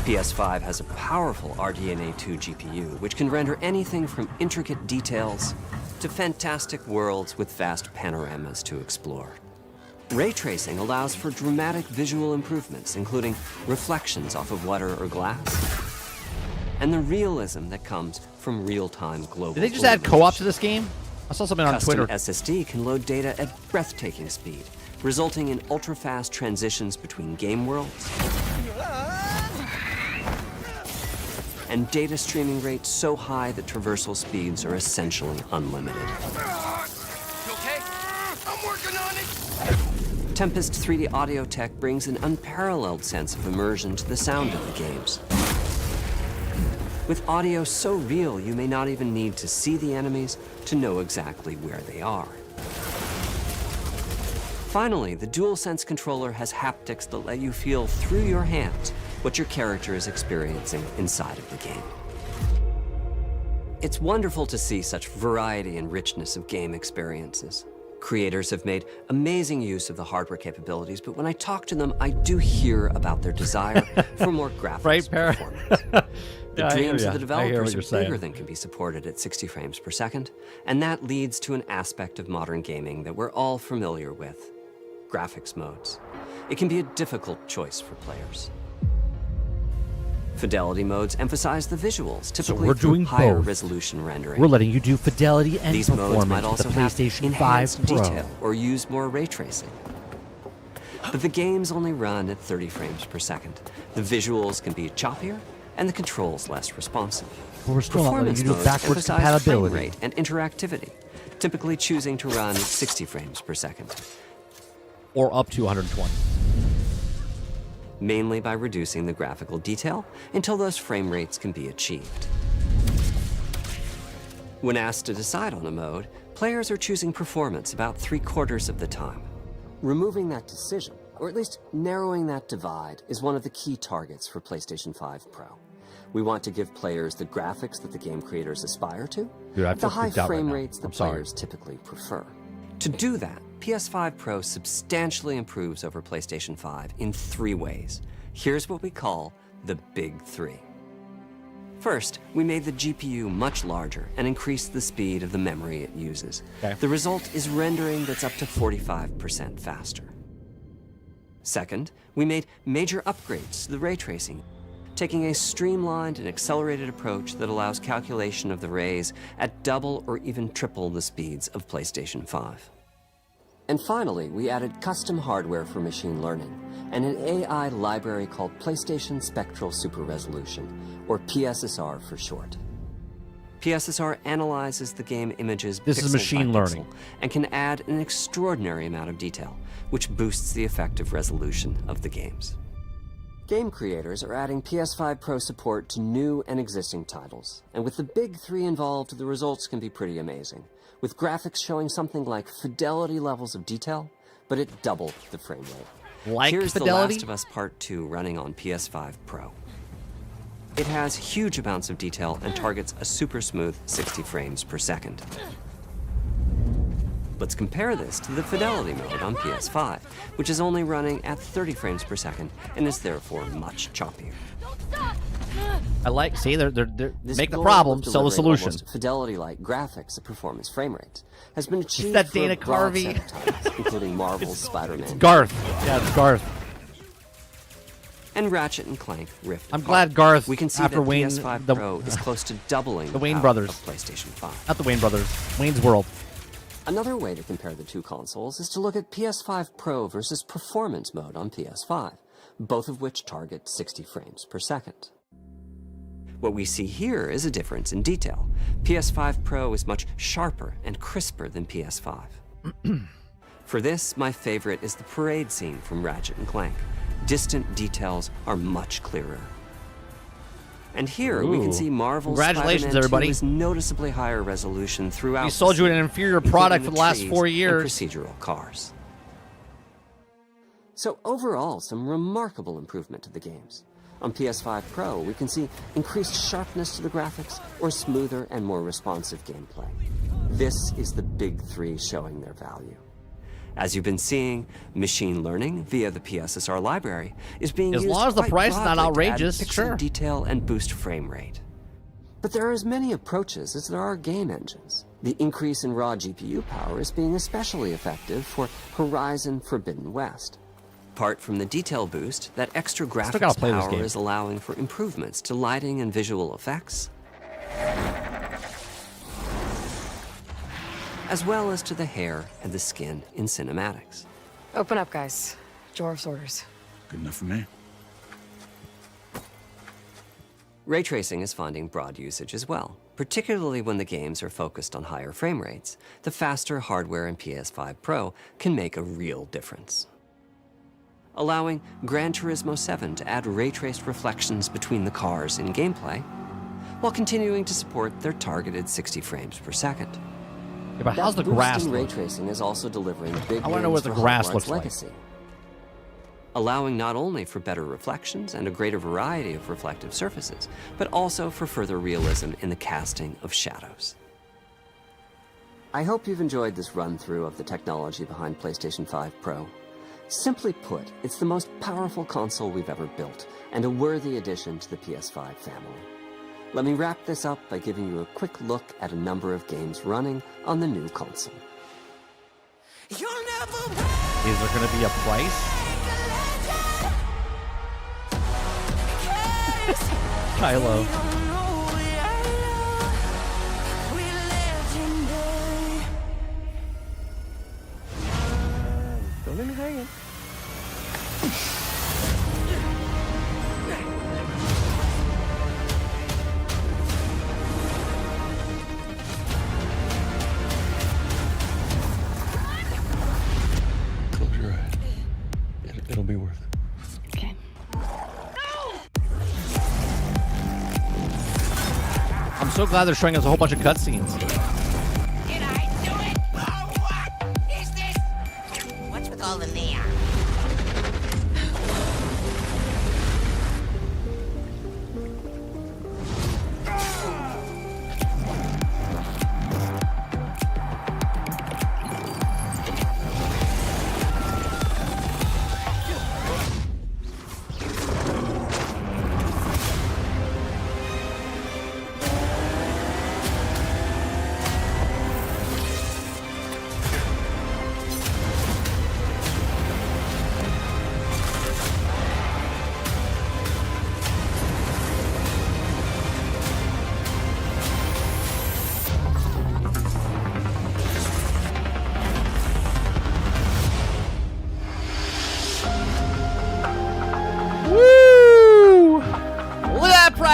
PS5 has a powerful RDNA 2 GPU, which can render anything from intricate details to fantastic worlds with vast panoramas to explore. Ray tracing allows for dramatic visual improvements, including reflections off of water or glass, and the realism that comes from real-time global. Did they just add co-op to this game? I saw something on Twitter. Custom SSD can load data at breathtaking speed, resulting in ultra-fast transitions between game worlds and data streaming rates so high that traversal speeds are essentially unlimited. You okay? I'm working on it! Tempest 3D audio tech brings an unparalleled sense of immersion to the sound of the games. With audio so real, you may not even need to see the enemies to know exactly where they are. Finally, the DualSense controller has haptics that let you feel through your hands what your character is experiencing inside of the game. It's wonderful to see such variety and richness of game experiences. Creators have made amazing use of the hardware capabilities, but when I talk to them, I do hear about their desire for more graphics performance. The dreams of the developers are bigger than can be supported at 60 frames per second, and that leads to an aspect of modern gaming that we're all familiar with: graphics modes. It can be a difficult choice for players. Fidelity modes emphasize the visuals, typically through higher resolution rendering. We're letting you do fidelity and These modes might performance also with the have PlayStation 5 enhanced Pro. detail or use more ray tracing. But the games only run at 30 frames per second. The visuals can be choppier and the controls less responsive. But we're still not letting you do modes backwards emphasize frame compatibility. rate and interactivity, typically choosing to run at 60 frames per second. Or up to 120. Mainly by reducing the graphical detail until those frame rates can be achieved. When asked to decide on a mode, players are choosing performance about 3/4 of the time. Removing that decision, or at least narrowing that divide, is one of the key targets for PlayStation 5 Pro. We want to give players the graphics that the game creators aspire to, Dude, I feel the high freaked out frame right now. rates that I'm sorry. players typically prefer. To do that, PS5 Pro substantially improves over PlayStation 5 in 3 ways. Here's what we call the Big 3. First, we made the GPU much larger and increased the speed of the memory it uses. Okay. The result is rendering that's up to 45% faster. Second, we made major upgrades to the ray tracing, taking a streamlined and accelerated approach that allows calculation of the rays at double or even triple the speeds of PlayStation 5. And finally, we added custom hardware for machine learning and an AI library called PlayStation Spectral Super Resolution, or PSSR for short. PSSR analyzes the game images This is pixel machine by learning. pixel and can add an extraordinary amount of detail, which boosts the effective resolution of the games. Game creators are adding PS5 Pro support to new and existing titles, and with the big three involved, the results can be pretty amazing, with graphics showing something like fidelity levels of detail, but at double the frame rate. Like Here's fidelity? The Last of Us Part 2 running on PS5 Pro. It has huge amounts of detail and targets a super smooth 60 frames per second. Let's compare this to the fidelity mode on PS5, which is only running at 30 frames per second and is therefore much choppier. I like, see, they're This make the goal problem, of sell the delivering solution. almost fidelity-like graphics at performance frame rates has been achieved that for Dana a broad Carvey? set of titles, including Marvel's Spider-Man Garth. Yeah, it's Garth. and Ratchet & Clank Rift I'm Apart. glad Garth, We can see after that Wayne, PS5 the- Pro is close to doubling the Wayne power brothers. of PlayStation 5. Not the Wayne brothers. Wayne's World. Another way to compare the two consoles is to look at PS5 Pro versus Performance mode on PS5, both of which target 60 frames per second. What we see here is a difference in detail. PS5 Pro is much sharper and crisper than PS5. For this, my favorite is the parade scene from Ratchet & Clank. Distant details are much clearer. And here we can Ooh. see Marvel's Congratulations, Spider-Man 2 everybody. is noticeably higher resolution throughout. We sold the you an scene, inferior including product for the last trees 4 and years. procedural cars. So overall, some remarkable improvement to the games. On PS5 Pro, we can see increased sharpness to the graphics or smoother and more responsive gameplay. This is the big three showing their value. As you've been seeing, machine learning via the PSSR library is being As used long as the quite price is not broadly to add outrageous, pixel sure. detail and boost frame rate. But there are as many approaches as there are game engines. The increase in raw GPU power is being especially effective for Horizon Forbidden West. Apart from the detail boost, that extra gotta graphics play this power game. is allowing for improvements to lighting and visual effects, as well as to the hair and the skin in cinematics. Open up, guys. Jorv's orders. Good enough for me. Ray tracing is finding broad usage as well, particularly when the games are focused on higher frame rates. The faster hardware in PS5 Pro can make a real difference. Allowing Gran Turismo 7 to add ray-traced reflections between the cars in gameplay, while continuing to support their targeted 60 frames per second. Yeah, but how's the That boost grass in ray look? tracing is also delivering big I wanna know wins what the for grass Hogwarts looks like. Legacy, allowing not only for better reflections and a greater variety of reflective surfaces, but also for further realism in the casting of shadows. I hope you've enjoyed this run-through of the technology behind PlayStation 5 Pro. Simply put, it's the most powerful console we've ever built, and a worthy addition to the PS5 family. Let me wrap this up by giving you a quick look at a number of games running on the new console. Is there going to be a price? Kylo. Don't let me hang it. Close your eyes. It'll be worth it. Okay. I'm so glad they're showing us a whole bunch of cutscenes. Did I do it? Oh, what is this? What's with all the neon?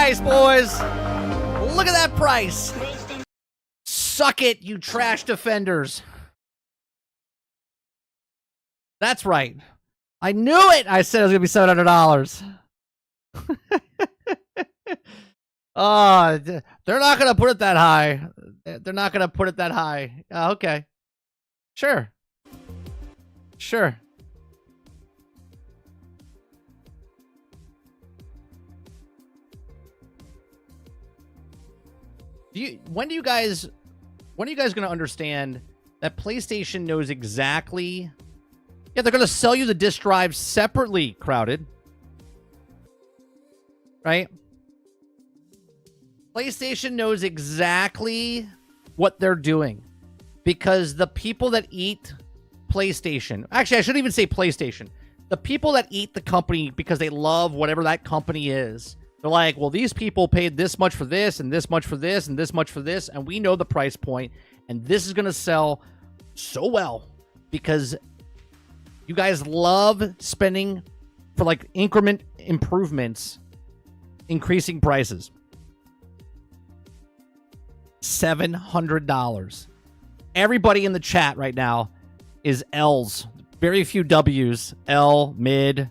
price, boys. Look at that price. Suck it, you trash defenders. That's right. I knew it. I said it was going to be $700. Oh, they're not going to put it that high. They're not going to put it that high. Okay. Sure. Sure. When are you guys going to understand that PlayStation knows exactly? Yeah, they're going to sell you the disc drive separately, Crowded. Right? PlayStation knows exactly what they're doing because the people that eat PlayStation, actually, I shouldn't even say PlayStation. The people that eat the company because they love whatever that company is, they're like, well, these people paid this much for this and this much for this and this much for this, and we know the price point, and this is going to sell so well because you guys love spending for like increment improvements, increasing prices. $700. Everybody in the chat right now is L's. Very few W's. L, mid.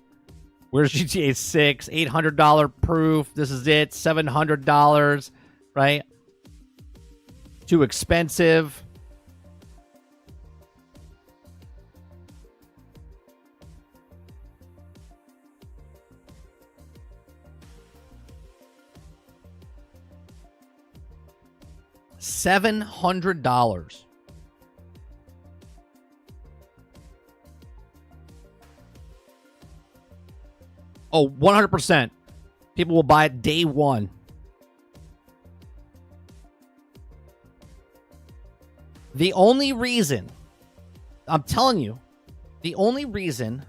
Where's GTA 6? $800 proof. This is it. $700. Right? Too expensive. $700. Oh, 100%. People will buy it day one. The only reason, I'm telling you, the only reason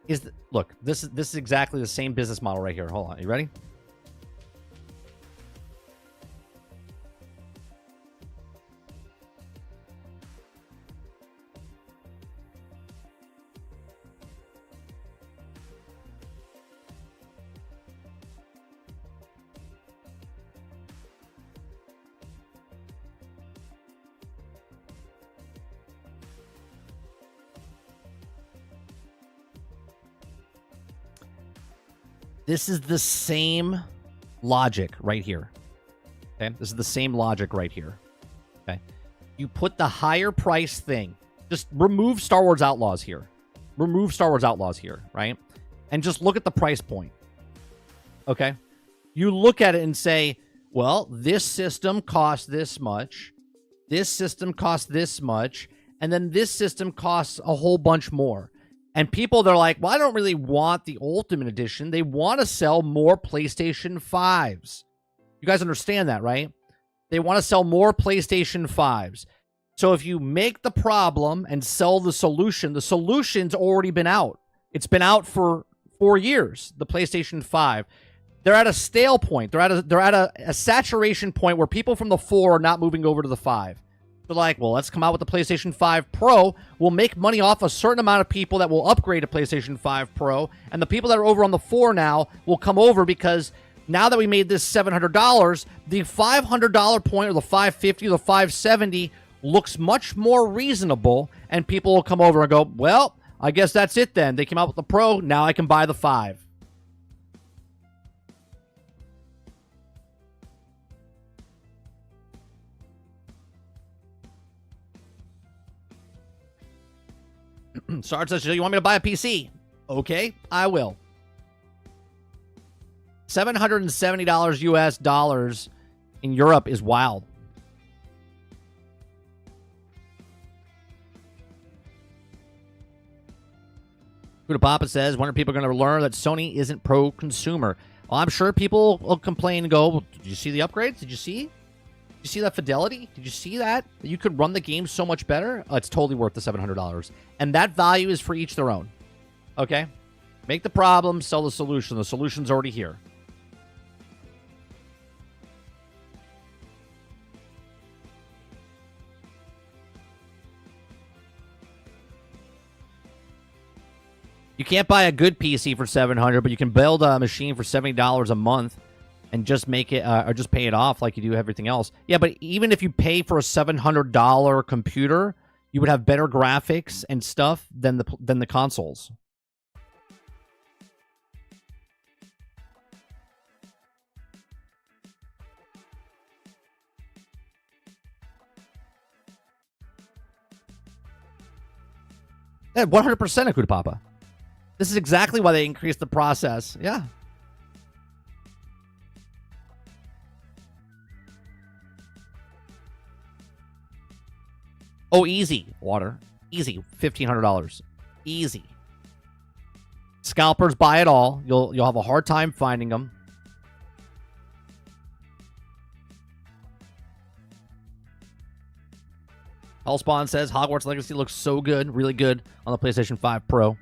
is that, look, this is exactly the same business model right here. Hold on. You ready? This is the same logic right here. Okay? This is the same logic right here. Okay? You put the higher price thing. Just remove Star Wars Outlaws here. Remove Star Wars Outlaws here, right? And just look at the price point. Okay? You look at it and say, well, this system costs this much. This system costs this much. And then this system costs a whole bunch more. And people, they're like, well, I don't really want the Ultimate Edition. They want to sell more PlayStation 5s. You guys understand that, right? They want to sell more PlayStation 5s. So if you make the problem and sell the solution's already been out. It's been out for 4 years, the PlayStation 5. They're at a stale point. They're at a saturation point where people from the 4 are not moving over to the 5. They're like, well, let's come out with the PlayStation 5 Pro. We'll make money off a certain amount of people that will upgrade to PlayStation 5 Pro. And the people that are over on the 4 now will come over because now that we made this $700, the $500 point or the $550 or the $570 looks much more reasonable. And people will come over and go, well, I guess that's it then. They came out with the Pro. Now I can buy the 5. Sarge says, you want me to buy a PC? Okay, I will. $770 US dollars in Europe is wild. Kuda Papa says, when are people going to learn that Sony isn't pro-consumer? Well, I'm sure people will complain and go, well, did you see the upgrades? Did you see? You see that fidelity? Did you see that? You could run the game so much better? Oh, it's totally worth the $700. And that value is for each their own. Okay? Make the problem, sell the solution. The solution's already here. You can't buy a good PC for $700, but you can build a machine for $70 a month. and just make it or just pay it off like you do everything else. Yeah, but even if you pay for a $700 computer, you would have better graphics and stuff than the consoles. Yeah, 100% Akuta Papa. This is exactly why they increased the process. Yeah. Oh, easy. Water. Easy. $1,500. Easy. Scalpers buy it all. You'll have a hard time finding them. Hellspawn says Hogwarts Legacy looks so good, really good on the PlayStation 5 Pro.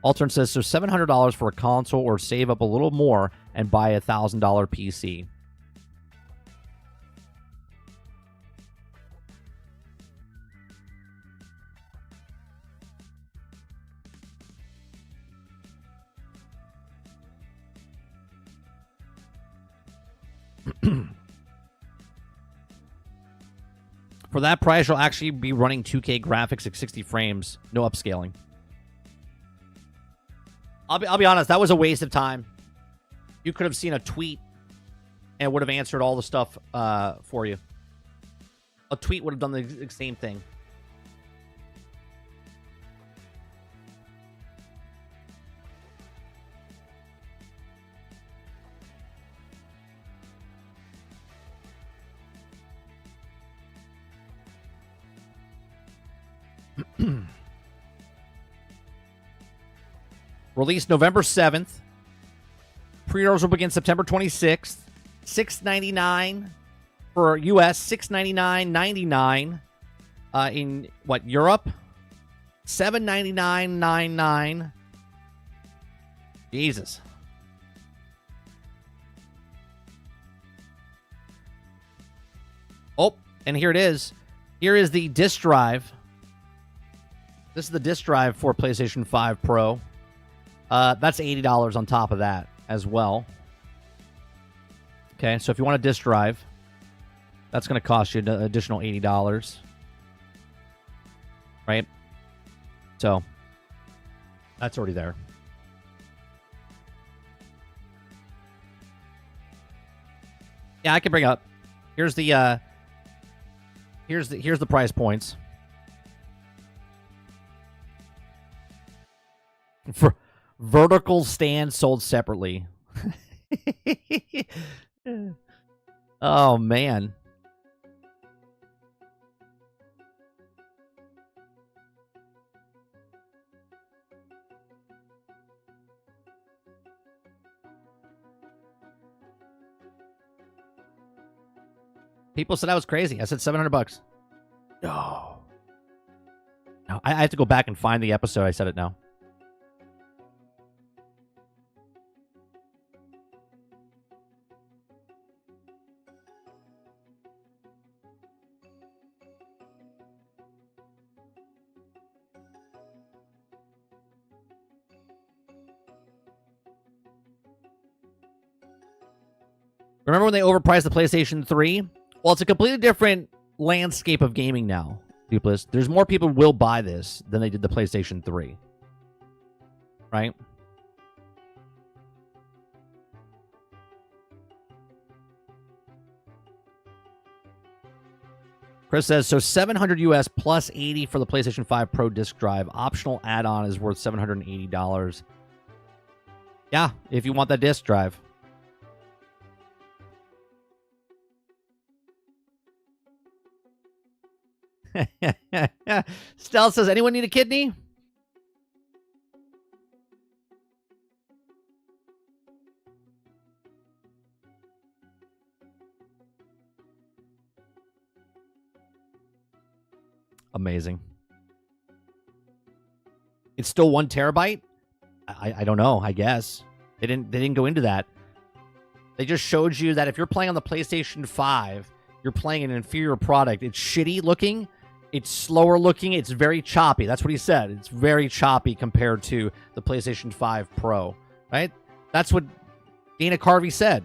Altern says so $700 for a console, or save up a little more and buy a $1,000 PC. For that price, you'll actually be running 2K graphics at 60 frames, no upscaling. I'll be honest, that was a waste of time. You could have seen a tweet and would have answered all the stuff for you. A tweet would have done the same thing. Released November 7th. Pre-orders will begin September 26th. $699 for US, $699.99 in what, Europe? $799.99. Jesus. Oh, and here it is. Here is the disc drive. This is the disc drive for PlayStation 5 Pro. That's $80 on top of that as well. Okay, so if you want a disc drive, that's going to cost you an additional $80. Right? So, that's already there. Yeah, I can bring up. Here's the price points. For vertical stand sold separately. Oh, man. People said I was crazy. I said $700. No. No, I have to go back and find the episode I said it now. Remember when they overpriced the PlayStation 3? Well, it's a completely different landscape of gaming now, Dupless. There's more people will buy this than they did the PlayStation 3. Right? Chris says, so $700 US plus $80 for the PlayStation 5 Pro disc drive. Optional add-on is worth $780. Yeah, if you want that disc drive. Stell says, anyone need a kidney? Amazing. It's still 1 terabyte? I don't know, I guess. They didn't go into that. They just showed you that if you're playing on the PlayStation 5, you're playing an inferior product. It's shitty looking. It's slower looking. It's very choppy. That's what he said. It's very choppy compared to the PlayStation 5 Pro, right? That's what Dana Carvey said.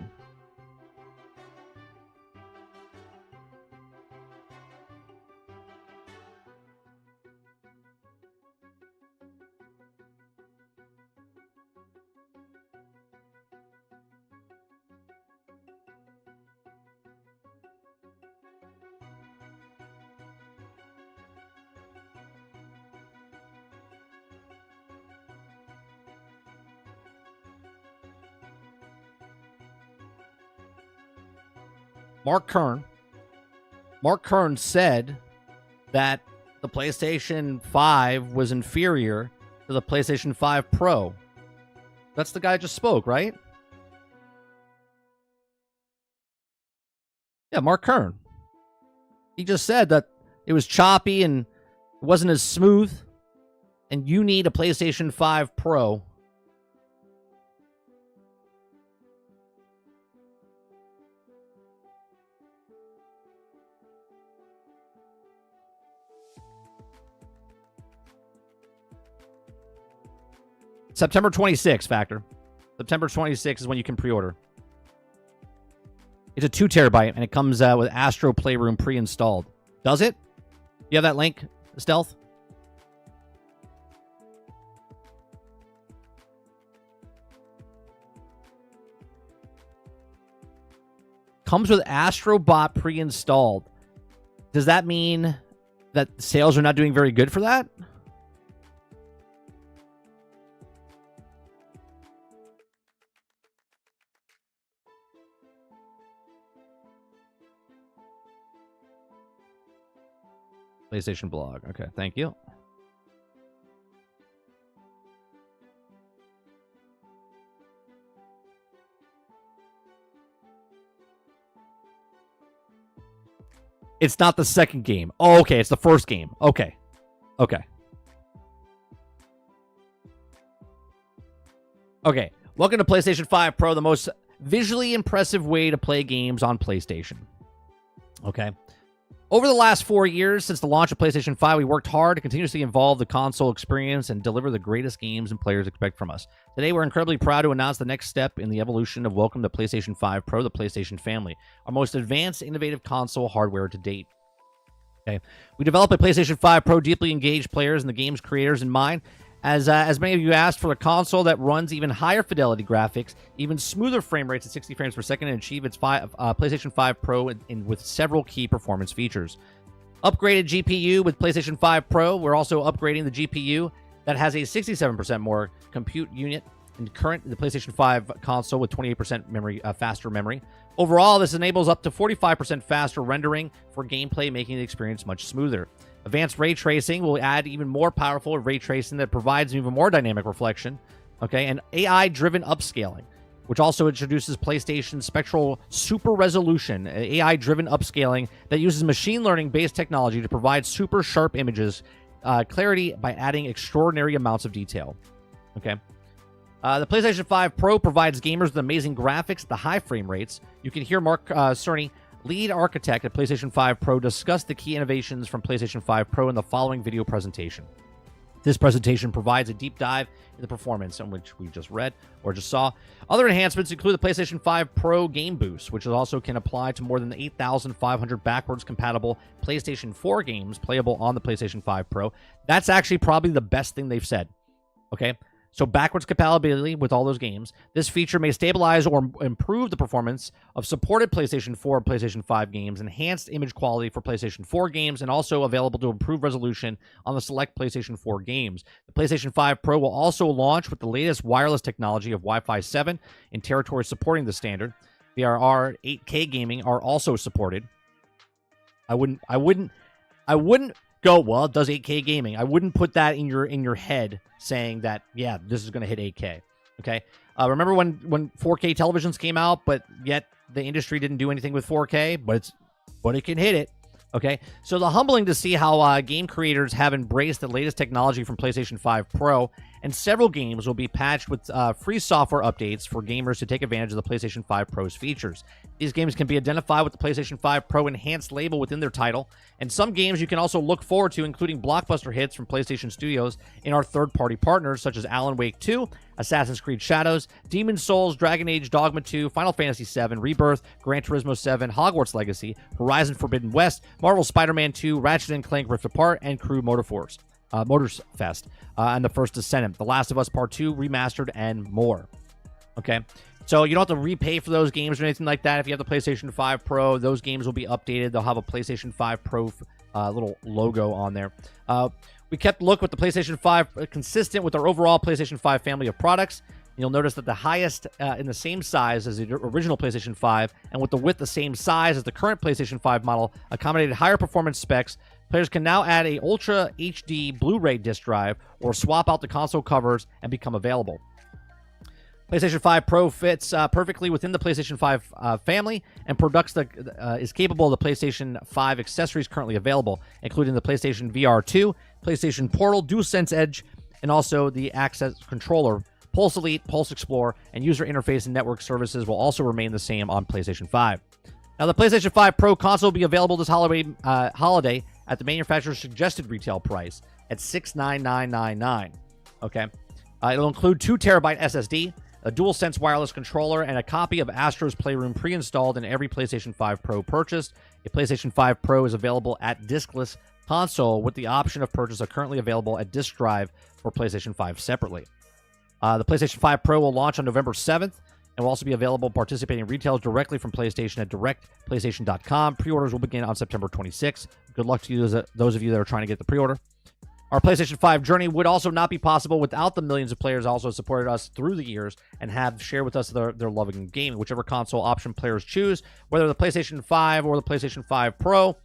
Mark Kern said that the PlayStation 5 was inferior to the PlayStation 5 Pro. That's the guy that just spoke, right? Yeah, Mark Kern. He just said that it was choppy and it wasn't as smooth, and you need a PlayStation 5 Pro. September 26th, Factor. September 26th is when you can pre-order. It's a 2 terabyte, and it comes with Astro Playroom pre-installed. Does it? You have that link, Stealth? Comes with Astrobot pre-installed. Does that mean that sales are not doing very good for that? PlayStation blog. Okay, thank you. It's not the second game. Oh, okay, it's the first game. Okay. Okay. Okay. Welcome to PlayStation 5 Pro, the most visually impressive way to play games on PlayStation. Okay. Over the last 4 years since the launch of PlayStation 5, we worked hard to continuously evolve the console experience and deliver the greatest games and players expect from us. Today, we're incredibly proud to announce the next step in the evolution of Welcome to PlayStation 5 Pro, the PlayStation family, our most advanced, innovative console hardware to date. Okay, we developed a PlayStation 5 Pro deeply engaged players and the game's creators in mind. As many of you asked for a console that runs even higher fidelity graphics, even smoother frame rates at 60 frames per second, and achieve its PlayStation 5 Pro with several key performance features. Upgraded GPU with PlayStation 5 Pro. We're also upgrading the GPU that has a 67% more compute unit in the PlayStation 5 console with 28% memory, faster memory. Overall, this enables up to 45% faster rendering for gameplay, making the experience much smoother. Advanced ray tracing will add even more powerful ray tracing that provides even more dynamic reflection. Okay, and AI-driven upscaling, which also introduces PlayStation's Spectral Super Resolution, AI-driven upscaling that uses machine learning-based technology to provide super sharp images clarity by adding extraordinary amounts of detail. Okay. The PlayStation 5 Pro provides gamers with amazing graphics at the high frame rates. You can hear Mark Cerny, lead architect at PlayStation 5 Pro, discuss the key innovations from PlayStation 5 Pro in the following video presentation. This presentation provides a deep dive in the performance, on which we just read or just saw. Other enhancements include the PlayStation 5 Pro Game Boost, which also can apply to more than 8,500 backwards compatible PlayStation 4 games playable on the PlayStation 5 Pro. That's actually probably the best thing they've said. Okay? So backwards compatibility with all those games. This feature may stabilize or improve the performance of supported PlayStation 4 and PlayStation 5 games, enhanced image quality for PlayStation 4 games, and also available to improve resolution on the select PlayStation 4 games. The PlayStation 5 Pro will also launch with the latest wireless technology of Wi-Fi 7 in territories supporting the standard. VRR 8K gaming are also supported. I wouldn't go, well, it does 8K gaming. I wouldn't put that in your head saying that, yeah, this is going to hit 8K. Okay? Remember when 4K televisions came out, but yet the industry didn't do anything with 4K, but it can hit it. Okay? So the humbling to see how game creators have embraced the latest technology from PlayStation 5 Pro, and several games will be patched with free software updates for gamers to take advantage of the PlayStation 5 Pro's features. These games can be identified with the PlayStation 5 Pro Enhanced label within their title, and some games you can also look forward to, including blockbuster hits from PlayStation Studios in our third-party partners, such as Alan Wake 2, Assassin's Creed Shadows, Demon's Souls, Dragon Age Dogma 2, Final Fantasy VII, Rebirth, Gran Turismo 7, Hogwarts Legacy, Horizon Forbidden West, Marvel Spider-Man 2, Ratchet & Clank Rift Apart, and Crew Motorfest, and the First Descendant, The Last of Us Part 2 Remastered, and more. Okay? So you don't have to repay for those games or anything like that. If you have the PlayStation 5 Pro, those games will be updated. They'll have a PlayStation 5 Pro little logo on there. We kept look with the PlayStation 5 consistent with our overall PlayStation 5 family of products. You'll notice that the highest in the same size as the original PlayStation 5 and with the width the same size as the current PlayStation 5 model accommodated higher performance specs. Players can now add a Ultra HD Blu-ray disc drive or swap out the console covers and become available. PlayStation 5 Pro fits perfectly within the PlayStation 5 family and is capable of the PlayStation 5 accessories currently available, including the PlayStation VR 2, PlayStation Portal, DualSense Edge, and also the Access Controller. Pulse Elite, Pulse Explorer, and user interface and network services will also remain the same on PlayStation 5. Now, the PlayStation 5 Pro console will be available this holiday at the manufacturer's suggested retail price at $699.99. Okay, it'll include 2 terabyte SSD, a DualSense wireless controller, and a copy of Astro's Playroom pre-installed in every PlayStation 5 Pro purchased. A PlayStation 5 Pro is available at diskless console with the option of purchase currently available at disk drive for PlayStation 5 separately. The PlayStation 5 Pro will launch on November 7th and will also be available participating retailers directly from PlayStation at directplaystation.com. Pre-orders will begin on September 26th. Good luck to you, those of you that are trying to get the pre-order. Our PlayStation 5 journey would also not be possible without the millions of players also supported us through the years and have shared with us their love of gaming. Whichever console option players choose, whether the PlayStation 5 or the PlayStation 5 Pro,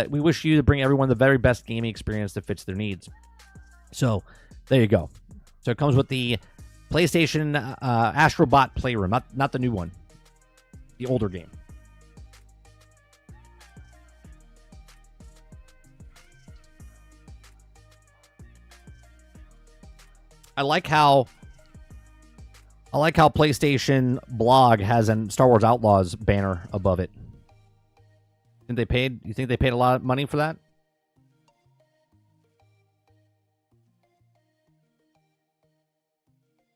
we wish you to bring everyone the very best gaming experience that fits their needs. So, there you go. So it comes with the PlayStation Astrobot Playroom, not the new one, the older game. I like how PlayStation Blog has a Star Wars Outlaws banner above it. You think they paid a lot of money for that?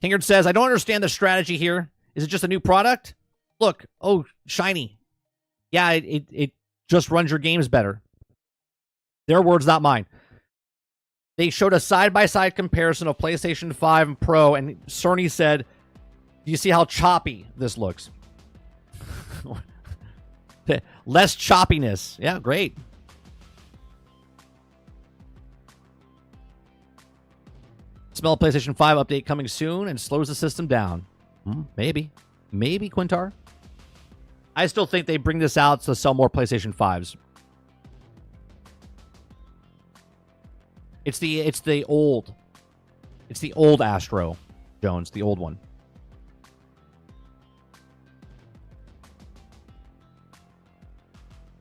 Kingard says, I don't understand the strategy here. Is it just a new product? Look, oh, shiny. Yeah, it just runs your games better. Their words, not mine. They showed a side-by-side comparison of PlayStation 5 and Pro, and Cerny said, do you see how choppy this looks? Less choppiness. Yeah, great. Smell PlayStation 5 update coming soon and slows the system down. Maybe, Quintar. I still think they bring this out to sell more PlayStation 5s. It's the old Astro, Jones, the old one.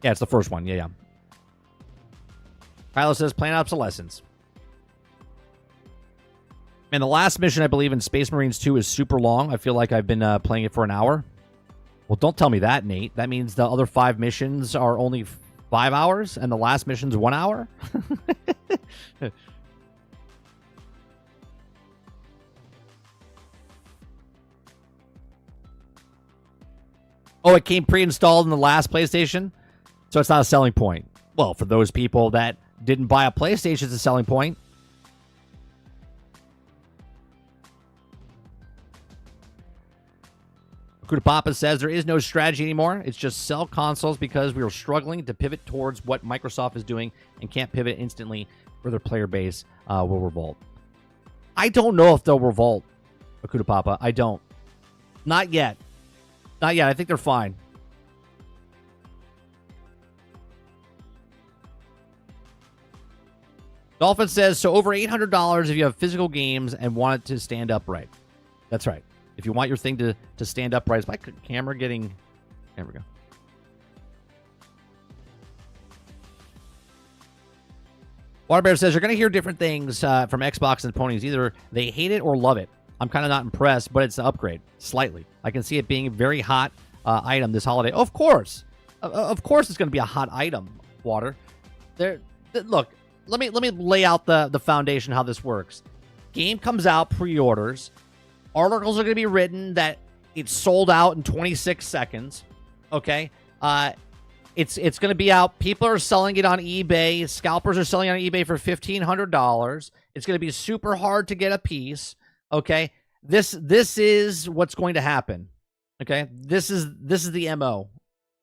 Yeah, it's the first one. Yeah. Kylo says, plan obsolescence. And the last mission, I believe, in Space Marines 2 is super long. I feel like I've been playing it for an hour. Well, don't tell me that, Nate. That means the other 5 missions are only 5 hours, and the last mission's 1 hour? Oh, it came pre-installed in the last PlayStation? So it's not a selling point. Well, for those people that didn't buy a PlayStation, it's a selling point. Kuda Papa says there is no strategy anymore. It's just sell consoles because we are struggling to pivot towards what Microsoft is doing and can't pivot instantly for their player base will revolt. I don't know if they'll revolt, Kuda Papa. I don't. Not yet. Not yet. I think they're fine. Dolphin says, so over $800 if you have physical games and want it to stand upright. That's right. If you want your thing to stand upright, is my camera getting... There we go. Waterbear says, you're going to hear different things from Xbox and ponies. Either they hate it or love it. I'm kind of not impressed, but it's an upgrade. Slightly. I can see it being a very hot item this holiday. Of course. Of course it's going to be a hot item, Water. Look, let me lay out the foundation how this works. Game comes out, pre-orders. Articles are going to be written that it's sold out in 26 seconds. Okay? It's going to be out. People are selling it on eBay. Scalpers are selling it on eBay for $1,500. It's going to be super hard to get a piece. Okay? This is what's going to happen. Okay? This is the MO.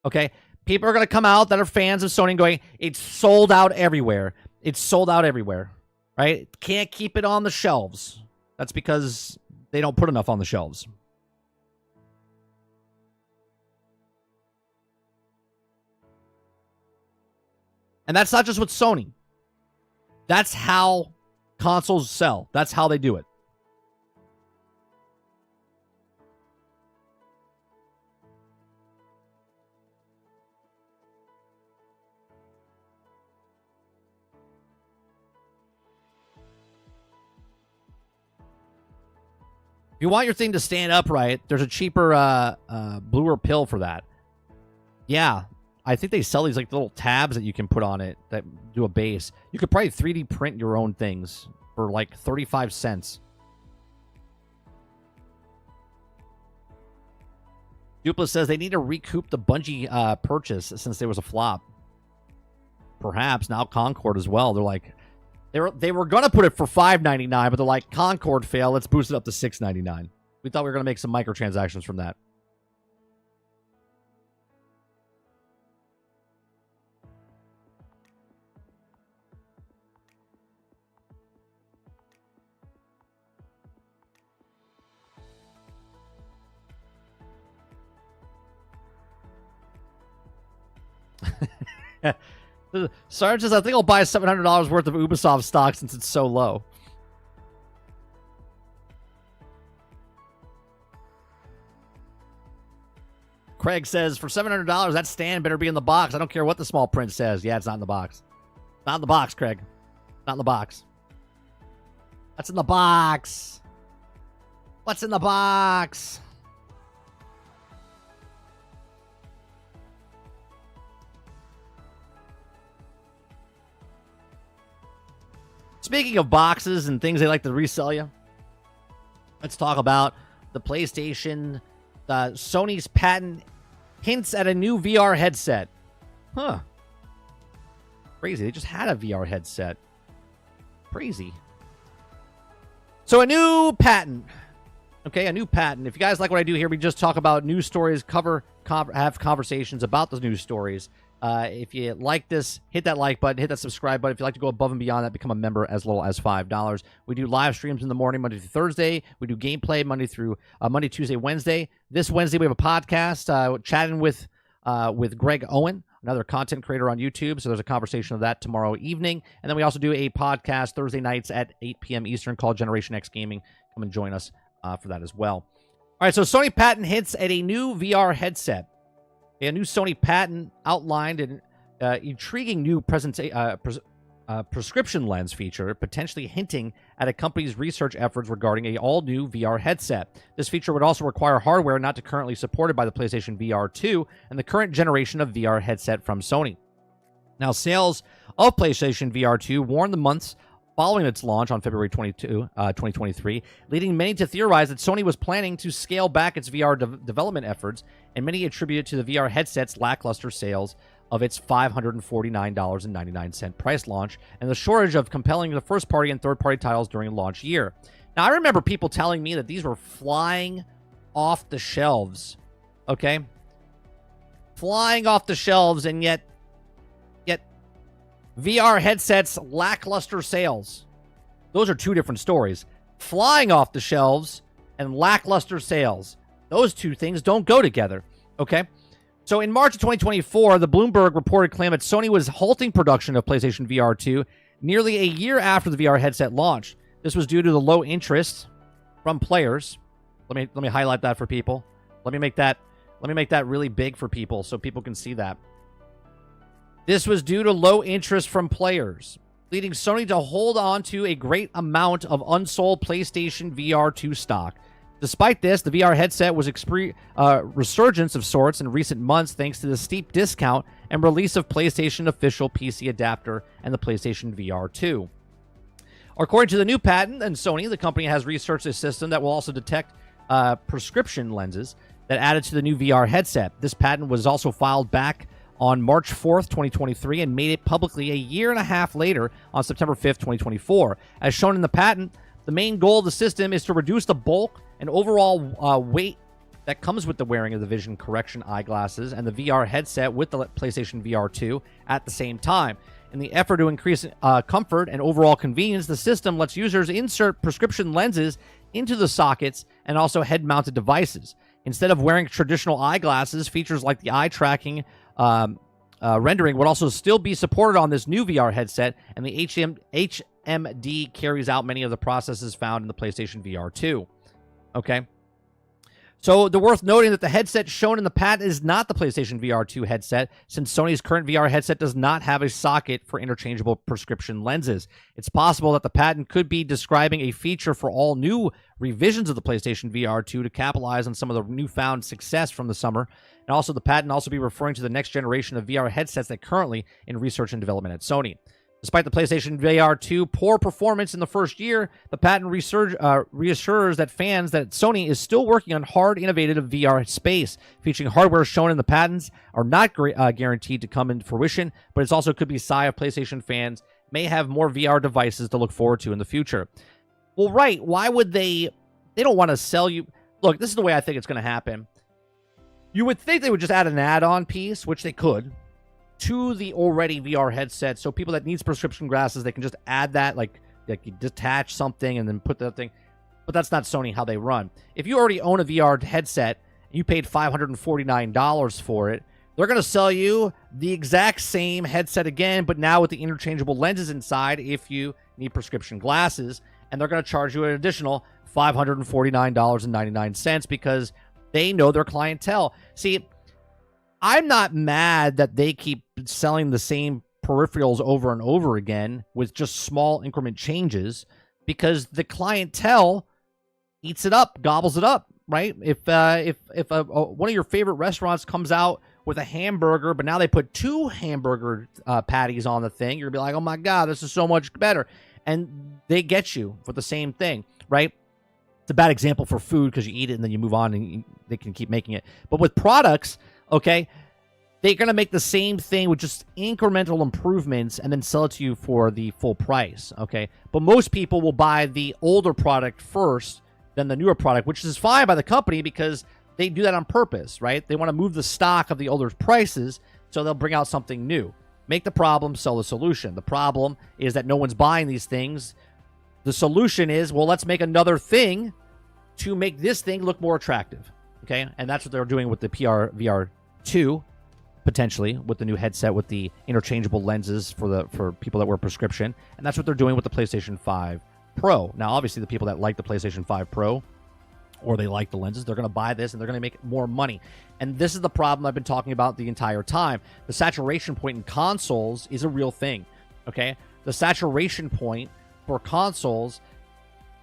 Okay? People are going to come out that are fans of Sony and going, it's sold out everywhere. It's sold out everywhere. Right? Can't keep it on the shelves. That's because they don't put enough on the shelves. And that's not just with Sony. That's how consoles sell. That's how they do it. If you want your thing to stand upright, there's a cheaper, bluer pill for that. Yeah, I think they sell these like little tabs that you can put on it that do a base. You could probably 3D print your own things for like 35 cents. Dupla says they need to recoup the Bungie purchase since there was a flop. Perhaps now Concord as well. They're like, they were gonna put it for $5.99, but they're like, Concord fail. Let's boost it up to $6.99. We thought we were gonna make some microtransactions from that. Sarge says, I think I'll buy $700 worth of Ubisoft stock since it's so low. Craig says, for $700, that stand better be in the box. I don't care what the small print says. Yeah, it's not in the box. Not in the box, Craig. Not in the box. What's in the box? What's in the box? Speaking of boxes and things they like to resell you, let's talk about the PlayStation. Sony's patent hints at a new VR headset. Huh. Crazy. They just had a VR headset. Crazy. So a new patent. Okay, a new patent. If you guys like what I do here, we just talk about news stories, have conversations about those news stories. If you like this, hit that like button, hit that subscribe button. If you'd like to go above and beyond that, become a member as little as $5. We do live streams in the morning, Monday through Thursday. We do gameplay Monday, Tuesday, Wednesday. This Wednesday, we have a podcast chatting with Greg Owen, another content creator on YouTube. So there's a conversation of that tomorrow evening. And then we also do a podcast Thursday nights at 8 p.m. Eastern called Generation X Gaming. Come and join us for that as well. All right, so Sony patent hints at a new VR headset. A new Sony patent outlined an intriguing new prescription lens feature, potentially hinting at a company's research efforts regarding an all-new VR headset. This feature would also require hardware not currently supported by the PlayStation VR 2 and the current generation of VR headset from Sony. Now, sales of PlayStation VR 2 warned the months following its launch on February 22, 2023, leading many to theorize that Sony was planning to scale back its VR development efforts, and many attribute it to the VR headset's lackluster sales of its $549.99 price launch and the shortage of compelling the first-party and third-party titles during launch year. Now, I remember people telling me that these were flying off the shelves, okay? Flying off the shelves, and yet VR headsets, lackluster sales. Those are two different stories. Flying off the shelves and lackluster sales. Those two things don't go together, okay? So in March of 2024, the Bloomberg reported claim that Sony was halting production of PlayStation VR 2 nearly a year after the VR headset launched. This was due to the low interest from players. Let me highlight that for people. Let me make that really big for people so people can see that. This was due to low interest from players, leading Sony to hold on to a great amount of unsold PlayStation VR 2 stock. Despite this, the VR headset was resurgence of sorts in recent months thanks to the steep discount and release of PlayStation official PC adapter and the PlayStation VR 2. According to the new patent and Sony, the company has researched a system that will also detect prescription lenses that added to the new VR headset. This patent was also filed back on March 4th, 2023, and made it publicly a year and a half later on September 5th, 2024. As shown in the patent, the main goal of the system is to reduce the bulk and overall weight that comes with the wearing of the vision correction eyeglasses and the VR headset with the PlayStation VR 2 at the same time. In the effort to increase comfort and overall convenience, the system lets users insert prescription lenses into the sockets and also head-mounted devices. Instead of wearing traditional eyeglasses, features like the eye tracking rendering would also still be supported on this new VR headset, and the HMD carries out many of the processes found in the PlayStation VR 2. Okay. So, the worth noting that the headset shown in the patent is not the PlayStation VR 2 headset, since Sony's current VR headset does not have a socket for interchangeable prescription lenses. It's possible that the patent could be describing a feature for all new revisions of the PlayStation VR 2 to capitalize on some of the newfound success from the summer. And also, the patent also be referring to the next generation of VR headsets that are currently in research and development at Sony. Despite the PlayStation VR 2 poor performance in the first year, the patent reassures that fans that Sony is still working on hard, innovative VR space. Featuring hardware shown in the patents are not guaranteed to come into fruition, but it also could be a sign of PlayStation fans may have more VR devices to look forward to in the future. Well, right, why would they don't want to sell you... Look, this is the way I think it's going to happen. You would think they would just add an add-on piece, which they could, to the already VR headset, so people that needs prescription glasses, they can just add that, like you detach something and then put that thing. But that's not Sony how they run. If you already own a VR headset, you paid $549 for it, they're going to sell you the exact same headset again, but now with the interchangeable lenses inside if you need prescription glasses, and they're going to charge you an additional $549.99 because they know their clientele. See, I'm not mad that they keep selling the same peripherals over and over again with just small increment changes, because the clientele eats it up, gobbles it up, right? If one of your favorite restaurants comes out with a hamburger, but now they put 2 hamburger patties on the thing, you're gonna be like, oh my God, this is so much better. And they get you for the same thing, right? It's a bad example for food because you eat it and then you move on and they can keep making it. But with products, okay, they're going to make the same thing with just incremental improvements and then sell it to you for the full price, okay? But most people will buy the older product first, then the newer product, which is fine by the company because they do that on purpose, right? They want to move the stock of the older prices, so they'll bring out something new. Make the problem, sell the solution. The problem is that no one's buying these things. The solution is, well, let's make another thing to make this thing look more attractive, okay? And that's what they're doing with the VR 2, potentially, with the new headset with the interchangeable lenses for people that wear prescription. And that's what they're doing with the PlayStation 5 Pro. Now, obviously, the people that like the PlayStation 5 Pro or they like the lenses, they're going to buy this and they're going to make more money. And this is the problem I've been talking about the entire time. The saturation point in consoles is a real thing, okay? The saturation point for consoles,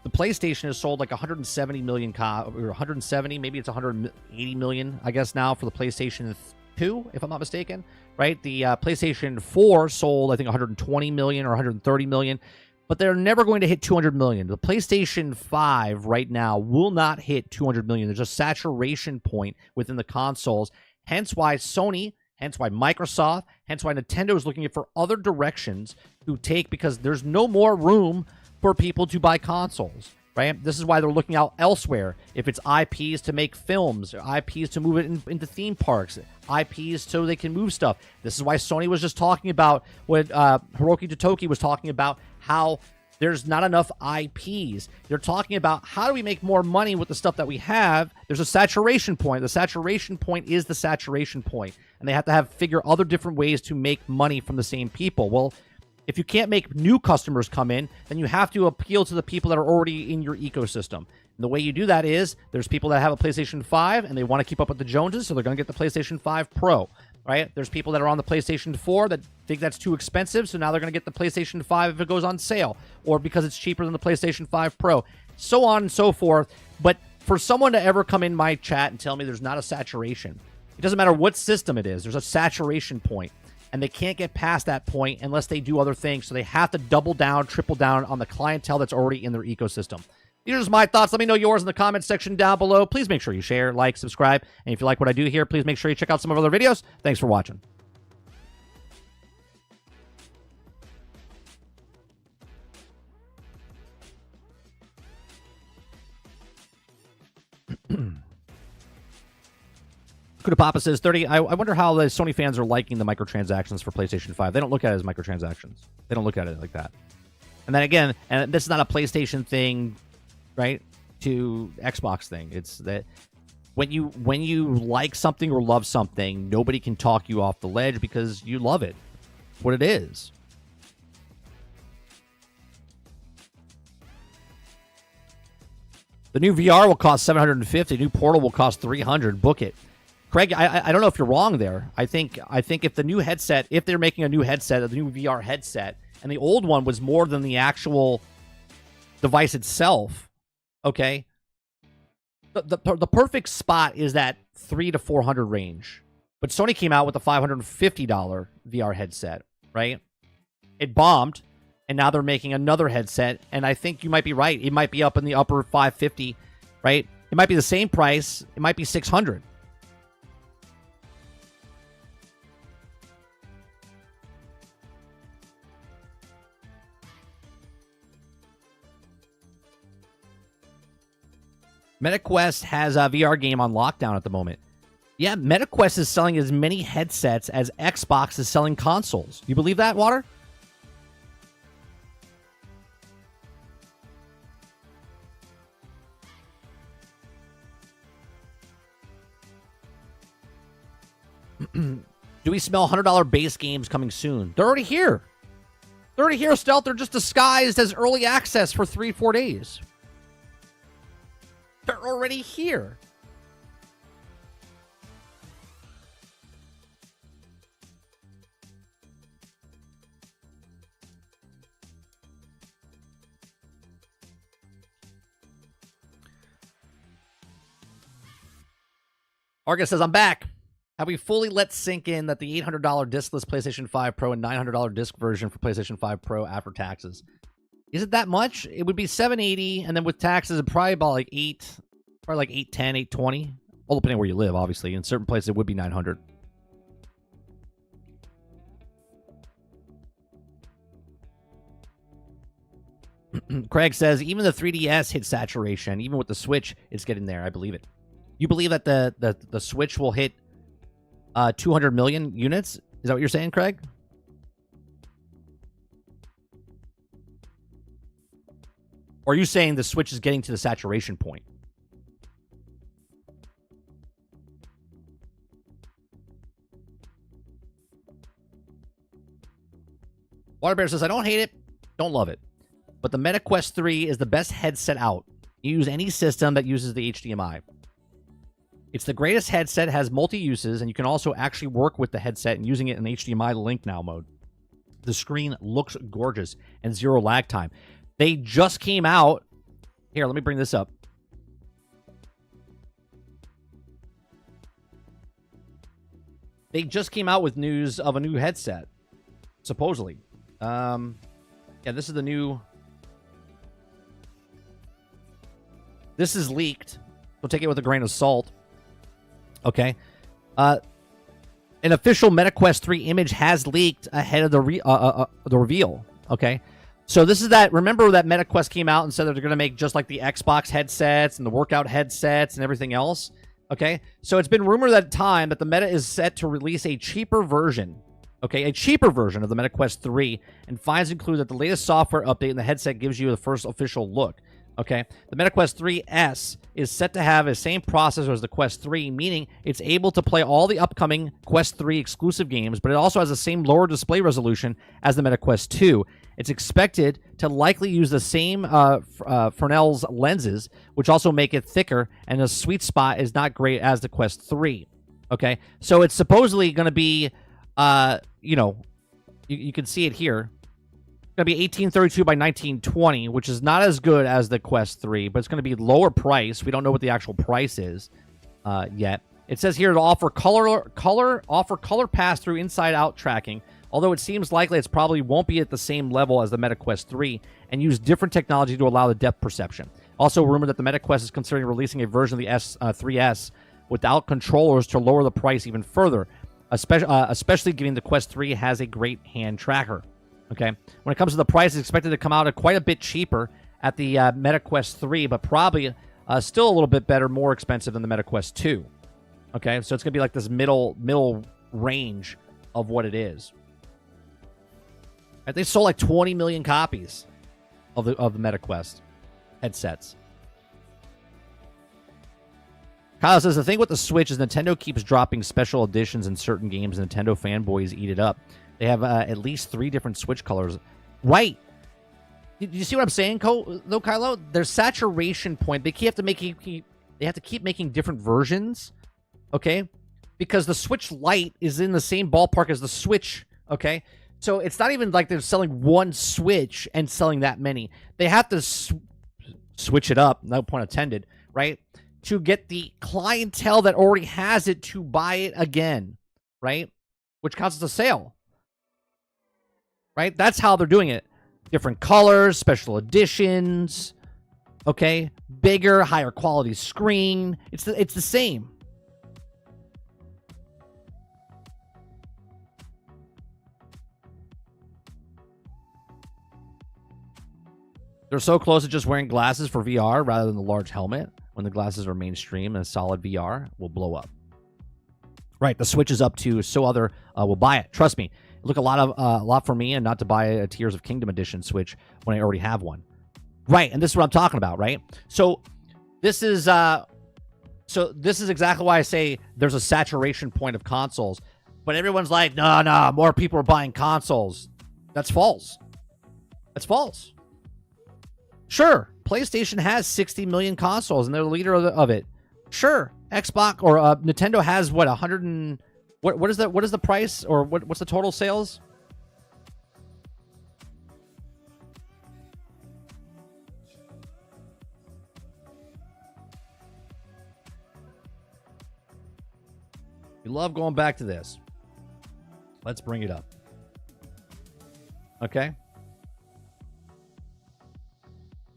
the PlayStation has sold like 170 million, or 170, maybe it's 180 million, I guess now, for the PlayStation 2, if I'm not mistaken, right? The PlayStation 4 sold, I think, 120 million or 130 million, but they're never going to hit 200 million. The PlayStation 5 right now will not hit 200 million. There's a saturation point within the consoles, hence why Sony, hence why Microsoft, hence why Nintendo is looking for other directions to take, because there's no more room for people to buy consoles, right? This is why they're looking out elsewhere. If it's IPs to make films, IPs to move it into theme parks, IPs so they can move stuff. This is why Sony was just talking about what Hiroki Totoki was talking about, how there's not enough IPs. They're talking about how do we make more money with the stuff that we have. There's a saturation point. The saturation point is the saturation point, and they have to figure other different ways to make money from the same people. Well, if you can't make new customers come in, then you have to appeal to the people that are already in your ecosystem. And the way you do that is there's people that have a PlayStation 5 and they want to keep up with the Joneses, so they're going to get the PlayStation 5 Pro, right? There's people that are on the PlayStation 4 that think that's too expensive, so now they're going to get the PlayStation 5 if it goes on sale, or because it's cheaper than the PlayStation 5 Pro, so on and so forth. But for someone to ever come in my chat and tell me there's not a saturation, it doesn't matter what system it is, there's a saturation point. And they can't get past that point unless they do other things. So they have to double down, triple down on the clientele that's already in their ecosystem. These are just my thoughts. Let me know yours in the comments section down below. Please make sure you share, like, subscribe. And if you like what I do here, please make sure you check out some of our other videos. Thanks for watching. Kudapapa says 30. I wonder how the Sony fans are liking the microtransactions for PlayStation 5. They don't look at it as microtransactions. They don't look at it like that. And then again, and this is not a PlayStation thing, right? To Xbox thing. It's that when you like something or love something, nobody can talk you off the ledge because you love it. It's what it is. The new VR will cost $750. New Portal will cost $300. Book it. Craig, I don't know if you're wrong there. I think if the new headset, if they're making a new headset, the new VR headset, and the old one was more than the actual device itself, okay, the perfect spot is that $300 to $400 range. But Sony came out with a $550 VR headset, right? It bombed, and now they're making another headset, and I think you might be right. It might be up in the upper $550, right? It might be the same price. It might be $600. MetaQuest has a VR game on lockdown at the moment. Yeah, MetaQuest is selling as many headsets as Xbox is selling consoles. You believe that, Water? Do we smell $100 base games coming soon? They're already here. They're already here, Stealth. They're just disguised as early access for 3-4 days. They're already here. Argus says, I'm back. Have we fully let sink in that the $800 discless PlayStation 5 Pro and $900 disc version for PlayStation 5 Pro after taxes? Is it that much? It would be $780, and then with taxes, it'd probably about like $810, $820. All depending where you live, obviously. In certain places, it would be $900. Craig says, even the 3DS hit saturation. Even with the Switch, it's getting there. I believe it. You believe that the Switch will hit 200 million units? Is that what you're saying, Craig? Or are you saying the Switch is getting to the saturation point? Waterbear says, I don't hate it, don't love it. But the Meta Quest 3 is the best headset out. You use any system that uses the HDMI. It's the greatest headset, has multi-uses, and you can also actually work with the headset and using it in HDMI link now mode. The screen looks gorgeous and zero lag time. They just came out. Here, let me bring this up. They just came out with news of a new headset, supposedly. Yeah, this is the new. This is leaked, so take it with a grain of salt. Okay. An official MetaQuest 3 image has leaked ahead of the reveal. Okay. So this is that. Remember that MetaQuest came out and said that they're going to make just like the Xbox headsets and the workout headsets and everything else. Okay. So it's been rumored at the time that the Meta is set to release a cheaper version. Okay. A cheaper version of the MetaQuest 3, and finds include that the latest software update in the headset gives you the first official look. Okay, the MetaQuest 3S is set to have the same processor as the Quest 3, meaning it's able to play all the upcoming Quest 3 exclusive games, but it also has the same lower display resolution as the MetaQuest 2. It's expected to likely use the same Fresnel's lenses, which also make it thicker, and the sweet spot is not great as the Quest 3. Okay, so it's supposedly going to be, you can see it here. Going to be 1832 by 1920, which is not as good as the Quest 3, but it's going to be lower price. We don't know what the actual price is yet. It says here to offer color pass-through inside-out tracking, although it seems likely it probably won't be at the same level as the MetaQuest 3, and use different technology to allow the depth perception. Also rumored that the MetaQuest is considering releasing a version of the 3S without controllers to lower the price even further, especially given the Quest 3 has a great hand tracker. Okay, when it comes to the price, it's expected to come out at quite a bit cheaper at the MetaQuest 3, but probably still a little bit better, more expensive than the MetaQuest 2. Okay, so it's gonna be like this middle range of what it is. They sold like 20 million copies of the MetaQuest headsets. Kyle says the thing with the Switch is Nintendo keeps dropping special editions in certain games, and Nintendo fanboys eat it up. They have at least 3 different Switch colors. Right. You see what I'm saying, though, Kylo? There's saturation point. They have to keep making different versions, okay? Because the Switch Lite is in the same ballpark as the Switch, okay? So it's not even like they're selling one Switch and selling that many. They have to switch it up, no pun intended, right? To get the clientele that already has it to buy it again, right? Which counts as a sale, right? That's how they're doing it. Different colors, special editions, okay? Bigger, higher quality screen. It's the same. They're so close to just wearing glasses for VR rather than the large helmet. When the glasses are mainstream and solid VR, will blow up. Right, the Switch is up to so other will buy it. Trust me. Look, a lot for me and not to buy a Tears of Kingdom edition Switch when I already have one. Right, and this is what I'm talking about, right? So this is exactly why I say there's a saturation point of consoles. But everyone's like, no, more people are buying consoles. That's false. That's false. Sure, PlayStation has 60 million consoles, and they're the leader of it. Sure, Xbox or Nintendo has what 100 and what is that? What is the price or what's the total sales? We love going back to this. Let's bring it up. Okay.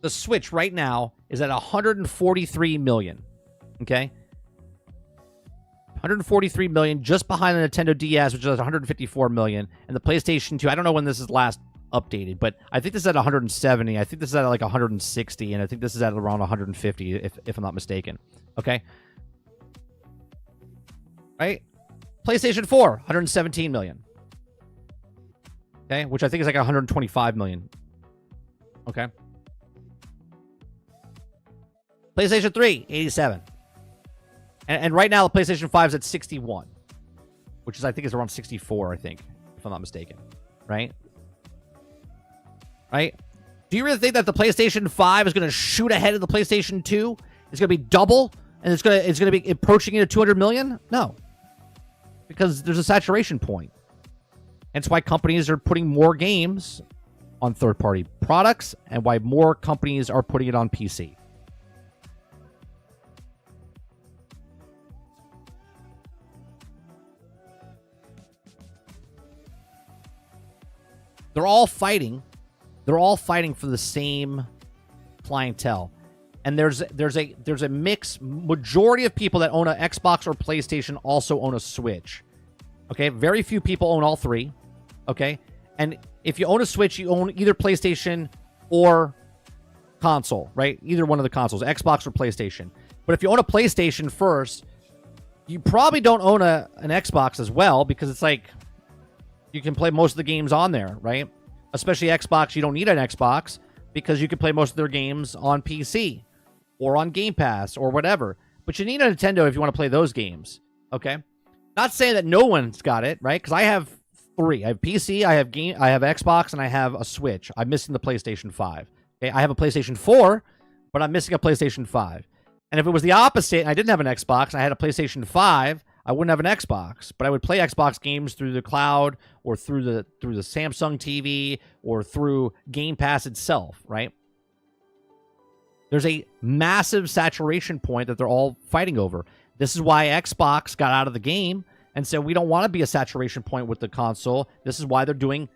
The Switch right now is at 143 million. Okay. 143 million, just behind the Nintendo DS, which is at 154 million, and the PlayStation 2. I don't know when this is last updated, but I think this is at 170. I think this is at like 160, and I think this is at around 150, if I'm not mistaken. Okay. Right? PlayStation 4, 117 million. Okay, which I think is like 125 million. Okay. PlayStation 3, 87. And right now, the PlayStation 5 is at 61, which is, I think, is around 64, I think, if I'm not mistaken. Right? Right? Do you really think that the PlayStation 5 is going to shoot ahead of the PlayStation 2? It's going to be double, and it's going to be approaching into 200 million? No. Because there's a saturation point. Hence why companies are putting more games on third-party products, and why more companies are putting it on PC. They're all fighting for the same clientele. And there's a mix. Majority of people that own an Xbox or PlayStation also own a Switch. Okay, very few people own all three. Okay, and if you own a Switch, you own either PlayStation or console, right? Either one of the consoles, Xbox or PlayStation. But if you own a PlayStation first, you probably don't own an Xbox as well, because it's like you can play most of the games on there, right? Especially Xbox, you don't need an Xbox because you can play most of their games on PC or on Game Pass or whatever. But you need a Nintendo if you want to play those games, okay? Not saying that no one's got it, right? Because I have three. I have PC, I have Xbox, and I have a Switch. I'm missing the PlayStation 5. Okay, I have a PlayStation 4, but I'm missing a PlayStation 5. And if it was the opposite, and I didn't have an Xbox, and I had a PlayStation 5, I wouldn't have an Xbox, but I would play Xbox games through the cloud or through the Samsung TV or through Game Pass itself, right? There's a massive saturation point that they're all fighting over. This is why Xbox got out of the game and said, we don't want to be a saturation point with the console. This is why they're doing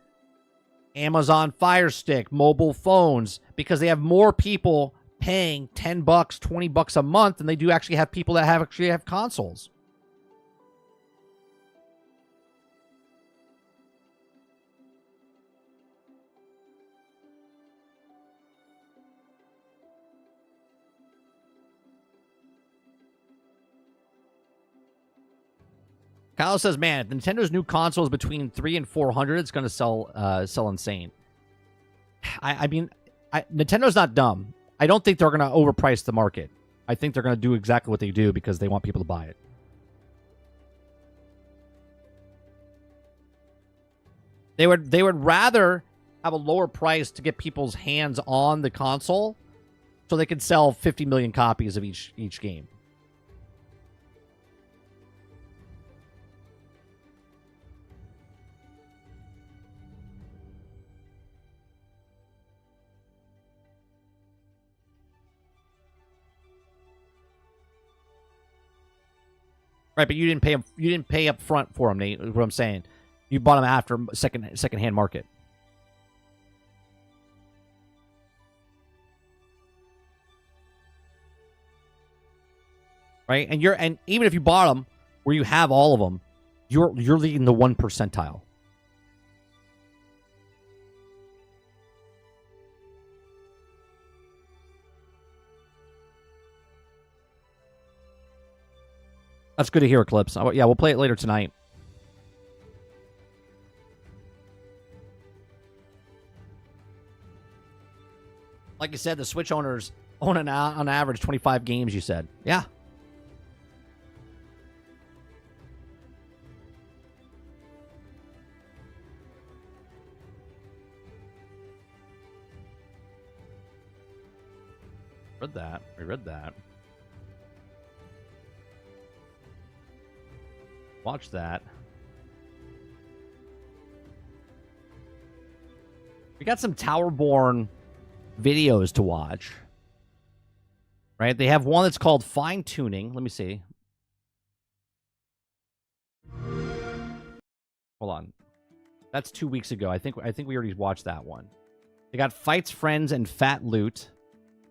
Amazon Fire Stick, mobile phones, because they have more people paying $10, $20 a month than they do actually have people that have consoles. Kyle says, man, if Nintendo's new console is between 300 and 400, it's going to sell insane. I mean, Nintendo's not dumb. I don't think they're going to overprice the market. I think they're going to do exactly what they do because they want people to buy it. They would rather have a lower price to get people's hands on the console so they can sell 50 million copies of each game. Right, but you didn't pay up front for them, Nate, is what I'm saying. You bought them after second-hand market. Right? And even if you bought them where you have all of them, you're leading the 1 percentile. That's good to hear, Eclipse. Yeah, we'll play it later tonight. Like you said, the Switch owners own on average 25 games, you said. Yeah. Read that. We read that. Watch that. We got some Towerborne videos to watch. Right? They have one that's called Fine Tuning. Let me see. Hold on. That's 2 weeks ago. I think we already watched that one. They got Fights, Friends, and Fat Loot,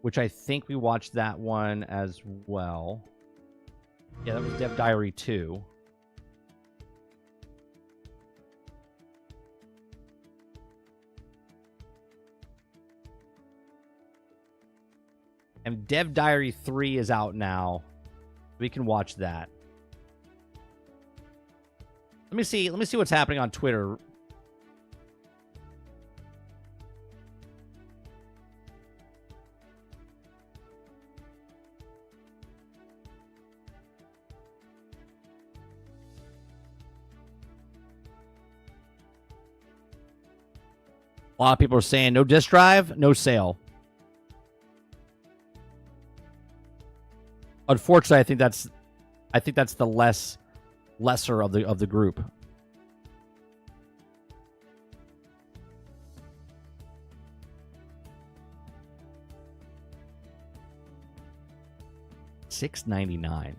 which I think we watched that one as well. Yeah, that was Dev Diary 2. And Dev Diary 3 is out now. We can watch that. Let me see what's happening on Twitter. A lot of people are saying no disk drive, no sale. Unfortunately, I think that's the lesser of the group. $6.99.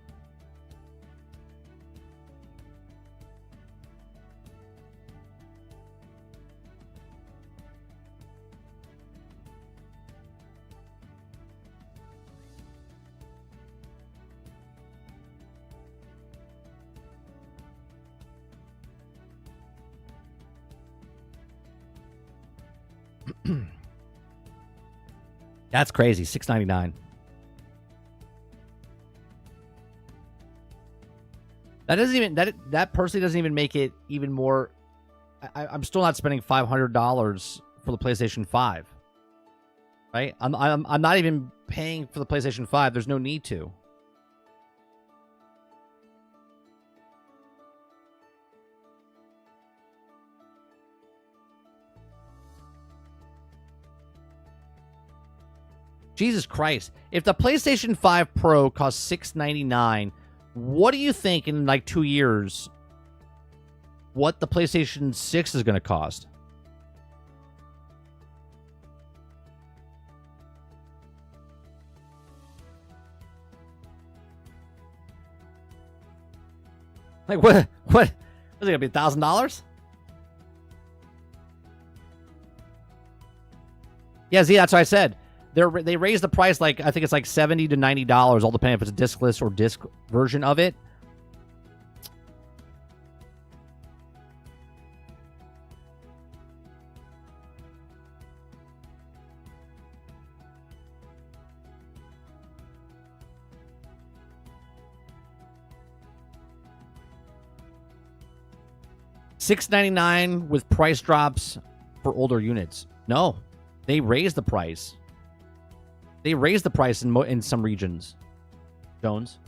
That's crazy. $6.99. That doesn't even that personally doesn't even make it even more. I'm still not spending $500 for the PlayStation 5. Right? I'm not even paying for the PlayStation 5. There's no need to. Jesus Christ. If the PlayStation 5 Pro costs $699, what do you think in like 2 years what the PlayStation 6 is going to cost? Like what is it going to be, $1,000? Yeah, Z, that's what I said. They raised the price, like, I think it's like $70 to $90, all depending if it's a discless or disc version of it. $699 with price drops for older units. No, they raised the price. They raised the price in some regions. Jones.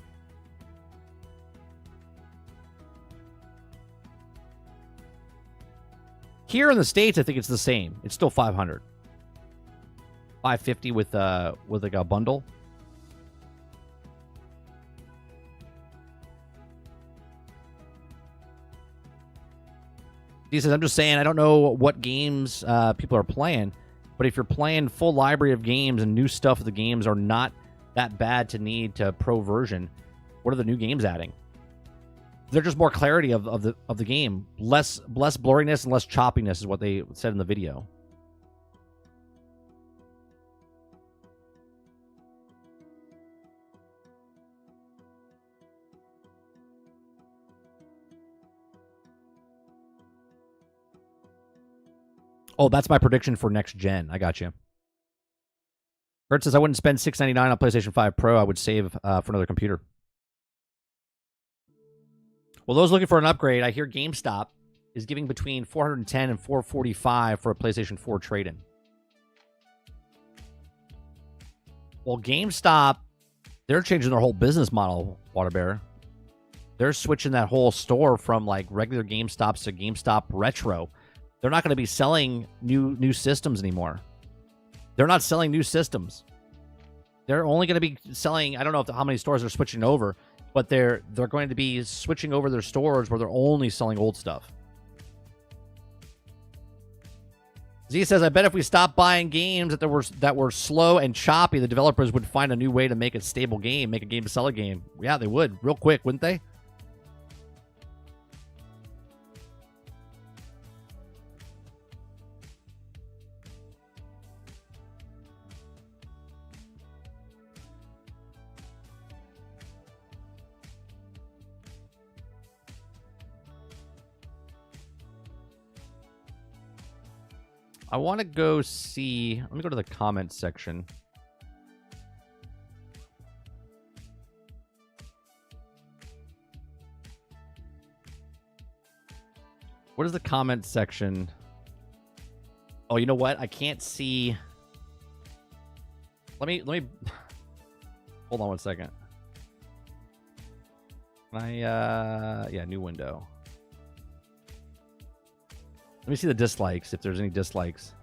Here in the States, I think it's the same. It's still $500. $550 with like a bundle. He says, I'm just saying, I don't know what games people are playing, but if you're playing full library of games and new stuff, the games are not that bad to need to pro version. What are the new games adding? They're just more clarity of the game. Less blurriness and less choppiness is what they said in the video. Oh, that's my prediction for next gen. I got you. Bert says, I wouldn't spend $699 on PlayStation 5 Pro. I would save for another computer. Well, those looking for an upgrade, I hear GameStop is giving between $410 and $445 for a PlayStation 4 trade-in. Well, GameStop, they're changing their whole business model, Waterbear. They're switching that whole store from like regular GameStops to GameStop Retro. They're not going to be selling new systems anymore. They're not selling new systems. They're only going to be selling, I don't know how many stores they're switching over, but they're going to be switching over their stores where they're only selling old stuff. Z says, I bet if we stopped buying games that were slow and choppy, the developers would find a new way to make a stable game, make a game to sell a game. Yeah, they would. Real quick, wouldn't they? I want to go see... Let me go to the comments section. What is the comments section? Oh, you know what? I can't see... Let me... Hold on one second. Can I... Yeah, new window. Let me see the dislikes, if there's any dislikes.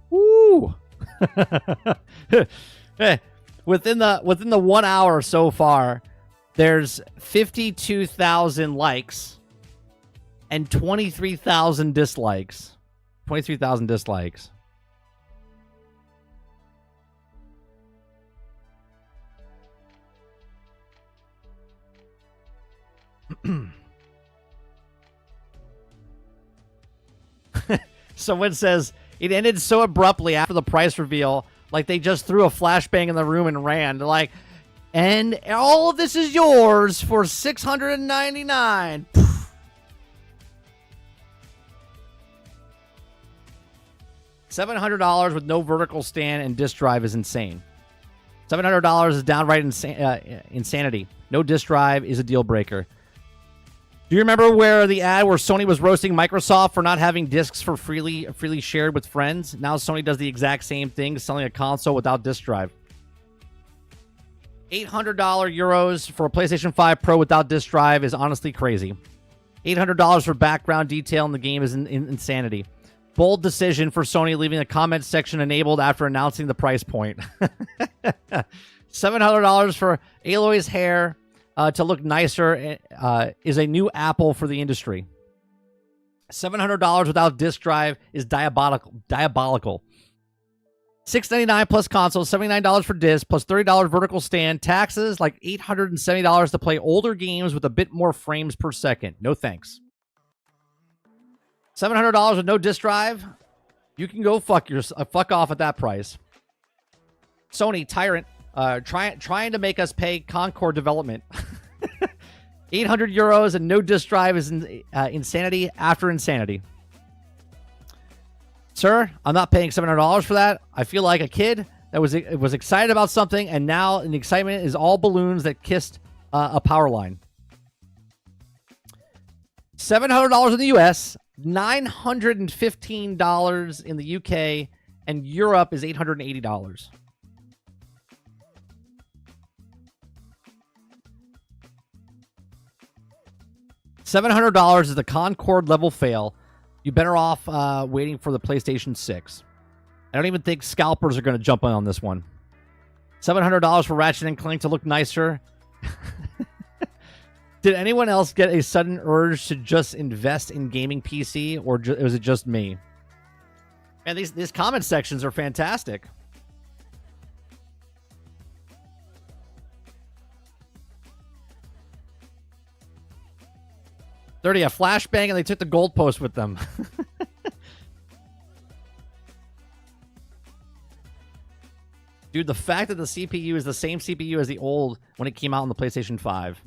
Woo! Hey, within the 1 hour so far, there's 52,000 likes and 23,000 dislikes. 23,000 dislikes. Someone says it ended so abruptly after the price reveal, like they just threw a flashbang in the room and ran. They're like, and all of this is yours for $699. $700 with no vertical stand and disk drive is insane. $700 is downright insanity. No disk drive is a deal breaker. Do you remember where the ad where Sony was roasting Microsoft for not having discs for freely shared with friends? Now Sony does the exact same thing, selling a console without disk drive. $800 euros for a PlayStation 5 Pro without disk drive is honestly crazy. $800 for background detail in the game is insanity. Bold decision for Sony leaving the comments section enabled after announcing the price point. $700 for Aloy's hair to look nicer is a new Apple for the industry. $700 without disk drive is diabolical. $699 plus console, $79 for disc, plus $30 vertical stand, taxes like $870 to play older games with a bit more frames per second. No thanks. $700 with no disk drive, you can go fuck off at that price. Sony tyrant, trying to make us pay Concord development. 800 euros and no disk drive is insanity after insanity. Sir, I'm not paying $700 for that. I feel like a kid that was excited about something, and now the excitement is all balloons that kissed a power line. $700 in the US, $915 in the UK, and Europe is $880. $700 is the Concord level fail. You're better off waiting for the PlayStation 6. I don't even think scalpers are going to jump on this one. $700 for Ratchet and Clank to look nicer. Did anyone else get a sudden urge to just invest in gaming PC, or was it just me? Man, these comment sections are fantastic. Dirty, a flashbang, and they took the goalpost with them. Dude, the fact that the CPU is the same CPU as the old when it came out on the PlayStation 5.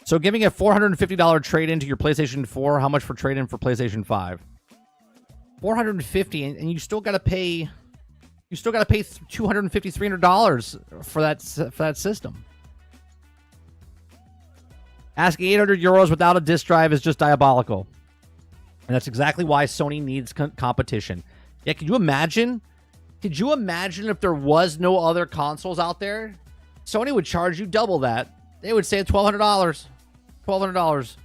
So giving a $450 trade-in to your PlayStation 4, how much for trade-in for PlayStation 5? $450, and you still got to pay... You still got to pay $250, $300 for that system. Asking €800 without a disc drive is just diabolical. And that's exactly why Sony needs competition. Yeah, could you imagine? Could you imagine if there was no other consoles out there? Sony would charge you double that. They would say $1,200. $1,200.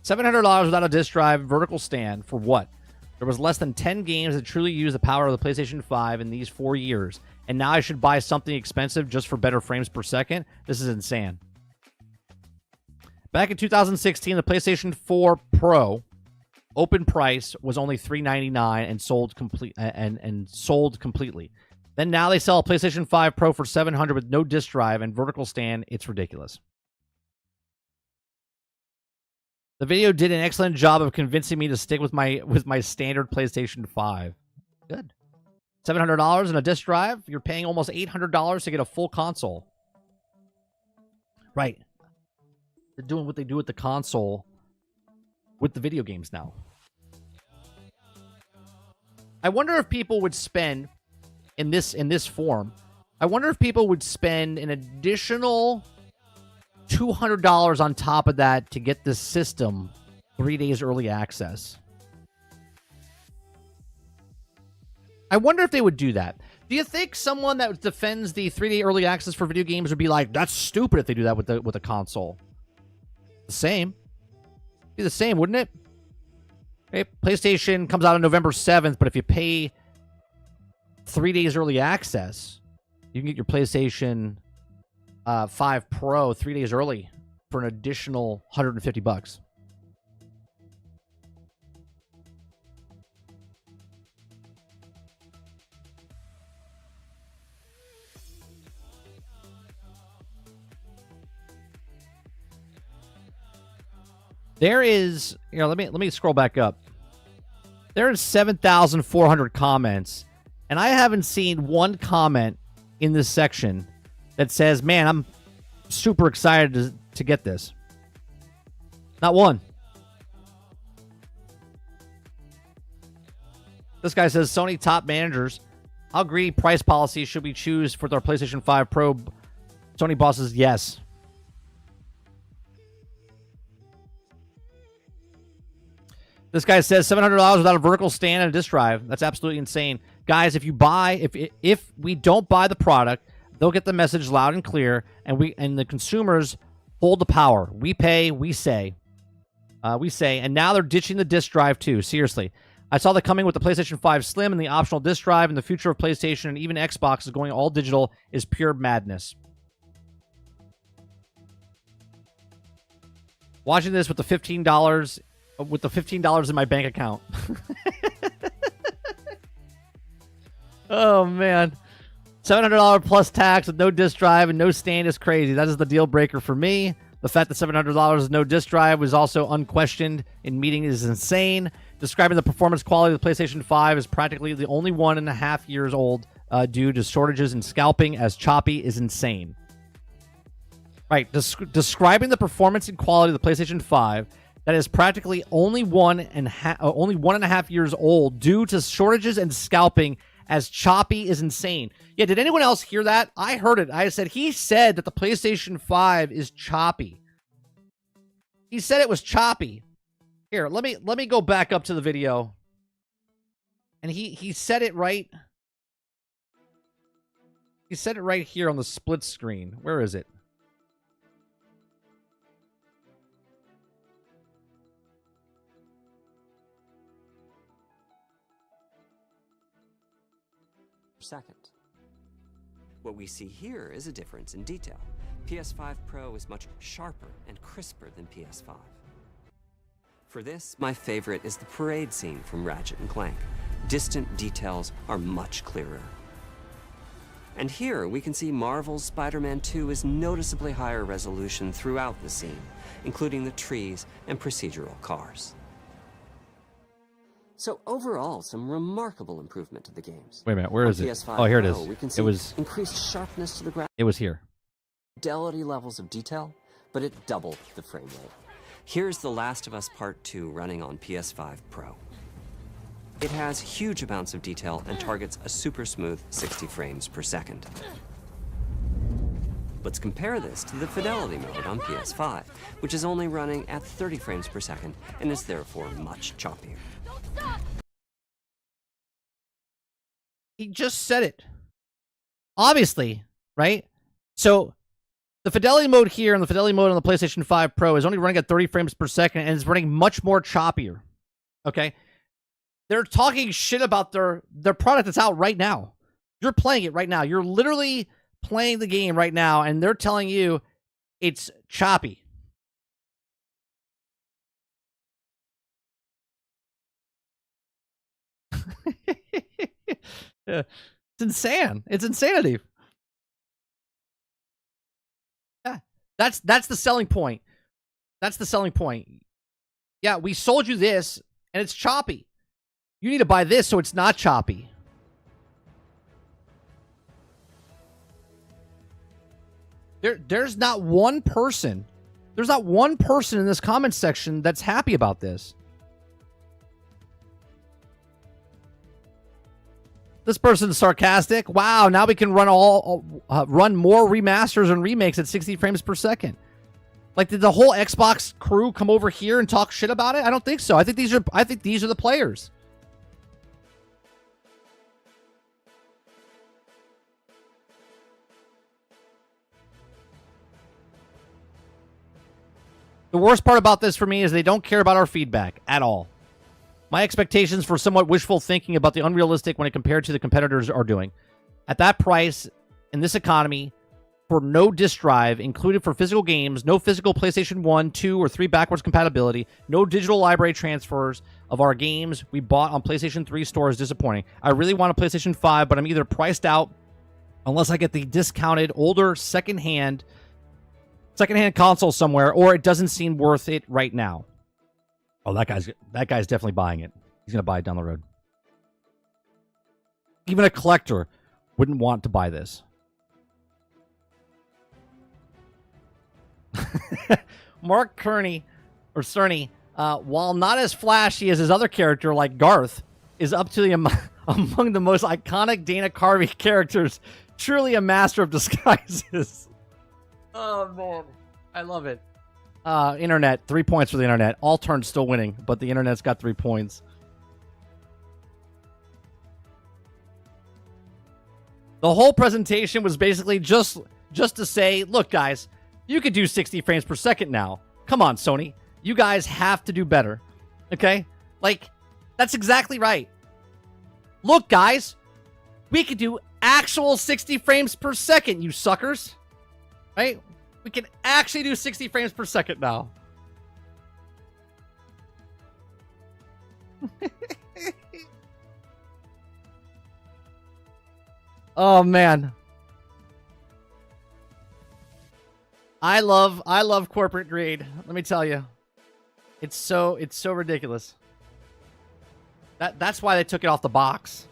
$700 without a disc drive, vertical stand, for what? There was less than 10 games that truly used the power of the PlayStation 5 in these 4 years, and now I should buy something expensive just for better frames per second? This is insane. Back in 2016, the PlayStation 4 Pro open price was only $399 and sold completely. Then now they sell a PlayStation 5 Pro for $700 with no disc drive and vertical stand. It's ridiculous. The video did an excellent job of convincing me to stick with my standard PlayStation 5. Good. $700 and a disc drive. You're paying almost $800 to get a full console. Right. They're doing what they do with the console with the video games now. I wonder if people would spend in this form. I wonder if people would spend an additional $200 on top of that to get this system 3 days early access. I wonder if they would do that. Do you think someone that defends the 3-day early access for video games would be like, that's stupid if they do that with a console? The same. Be the same, wouldn't it? Okay, PlayStation comes out on November 7th, but if you pay 3 days early access, you can get your PlayStation 5 Pro 3 days early for an additional $150. There is, let me scroll back up. There is 7,400 comments, and I haven't seen one comment in this section that says, man, I'm super excited to get this. Not one. This guy says, Sony top managers, how agree price policy should we choose for their PlayStation 5 Pro? Sony bosses, yes. This guy says $700 without a vertical stand and a disc drive. That's absolutely insane. Guys, if we don't buy the product, they'll get the message loud and clear, and the consumers hold the power. We pay, we say. And now they're ditching the disc drive too. Seriously. I saw that coming with the PlayStation 5 Slim and the optional disc drive, and the future of PlayStation and even Xbox is going all digital is pure madness. Watching this with the $15 in my bank account. Oh man. $700 plus tax with no disc drive and no stand is crazy. That is the deal breaker for me. The fact that $700 is no disc drive was also unquestioned in meeting is insane. Describing the performance quality of the PlayStation 5 is practically the only 1.5 years old due to shortages and scalping as choppy is insane. Right, describing the performance and quality of the PlayStation 5 that is practically only 1.5 years old due to shortages and scalping as choppy is insane. Yeah, did anyone else hear that? I heard it. He said that the PlayStation 5 is choppy. He said it was choppy. Here, let me go back up to the video. And he said it right. He said it right here on the split screen. Where is it? Second. What we see here is a difference in detail. PS5 Pro is much sharper and crisper than PS5. For this, my favorite is the parade scene from Ratchet & Clank. Distant details are much clearer. And here we can see Marvel's Spider-Man 2 is noticeably higher resolution throughout the scene, including the trees and procedural cars. So overall, some remarkable improvement to the games. Wait a minute, where is it? PS5 Oh, here it Pro, is. We can see It was increased sharpness to the ground. It was here. Fidelity levels of detail, but it doubled the frame rate. Here's The Last of Us Part 2 running on PS5 Pro. It has huge amounts of detail and targets a super smooth 60 frames per second. Let's compare this to the fidelity mode on PS5, which is only running at 30 frames per second and is therefore much choppier. He just said it. Obviously, right? So the fidelity mode here and the fidelity mode on the PlayStation 5 Pro is only running at 30 frames per second and is running much more choppier. Okay? They're talking shit about their product that's out right now. You're playing it right now. You're literally playing the game right now, and they're telling you it's choppy. Yeah. It's insane. It's insanity. Yeah, that's the selling point. That's the selling point. Yeah, we sold you this, and it's choppy. You need to buy this so it's not choppy. There's not one person. There's not one person in this comment section that's happy about this. This person's sarcastic. Wow, now we can run run more remasters and remakes at 60 frames per second. Like, did the whole Xbox crew come over here and talk shit about it? I don't think so. I think these are the players. The worst part about this for me is they don't care about our feedback at all. My expectations for somewhat wishful thinking about the unrealistic when it compared to the competitors are doing. At that price, in this economy, for no disk drive included for physical games, no physical PlayStation 1, 2, or 3 backwards compatibility, no digital library transfers of our games we bought on PlayStation 3 store is disappointing. I really want a PlayStation 5, but I'm either priced out unless I get the discounted, older, secondhand console somewhere, or it doesn't seem worth it right now. Oh, that guy's definitely buying it. He's going to buy it down the road. Even a collector wouldn't want to buy this. Mark Cerny, while not as flashy as his other character like Garth, is up to among the most iconic Dana Carvey characters. Truly a master of disguises. Oh, man. I love it. Internet, 3 points for the internet. All turns still winning, but the internet's got 3 points. The whole presentation was basically just to say, look, guys, you could do 60 frames per second now. Come on, Sony. You guys have to do better. Okay? Like, that's exactly right. Look, guys, we could do actual 60 frames per second, you suckers. Right? We can actually do 60 frames per second now. Oh, man. I love corporate greed. Let me tell you. It's so ridiculous. That's why they took it off the box.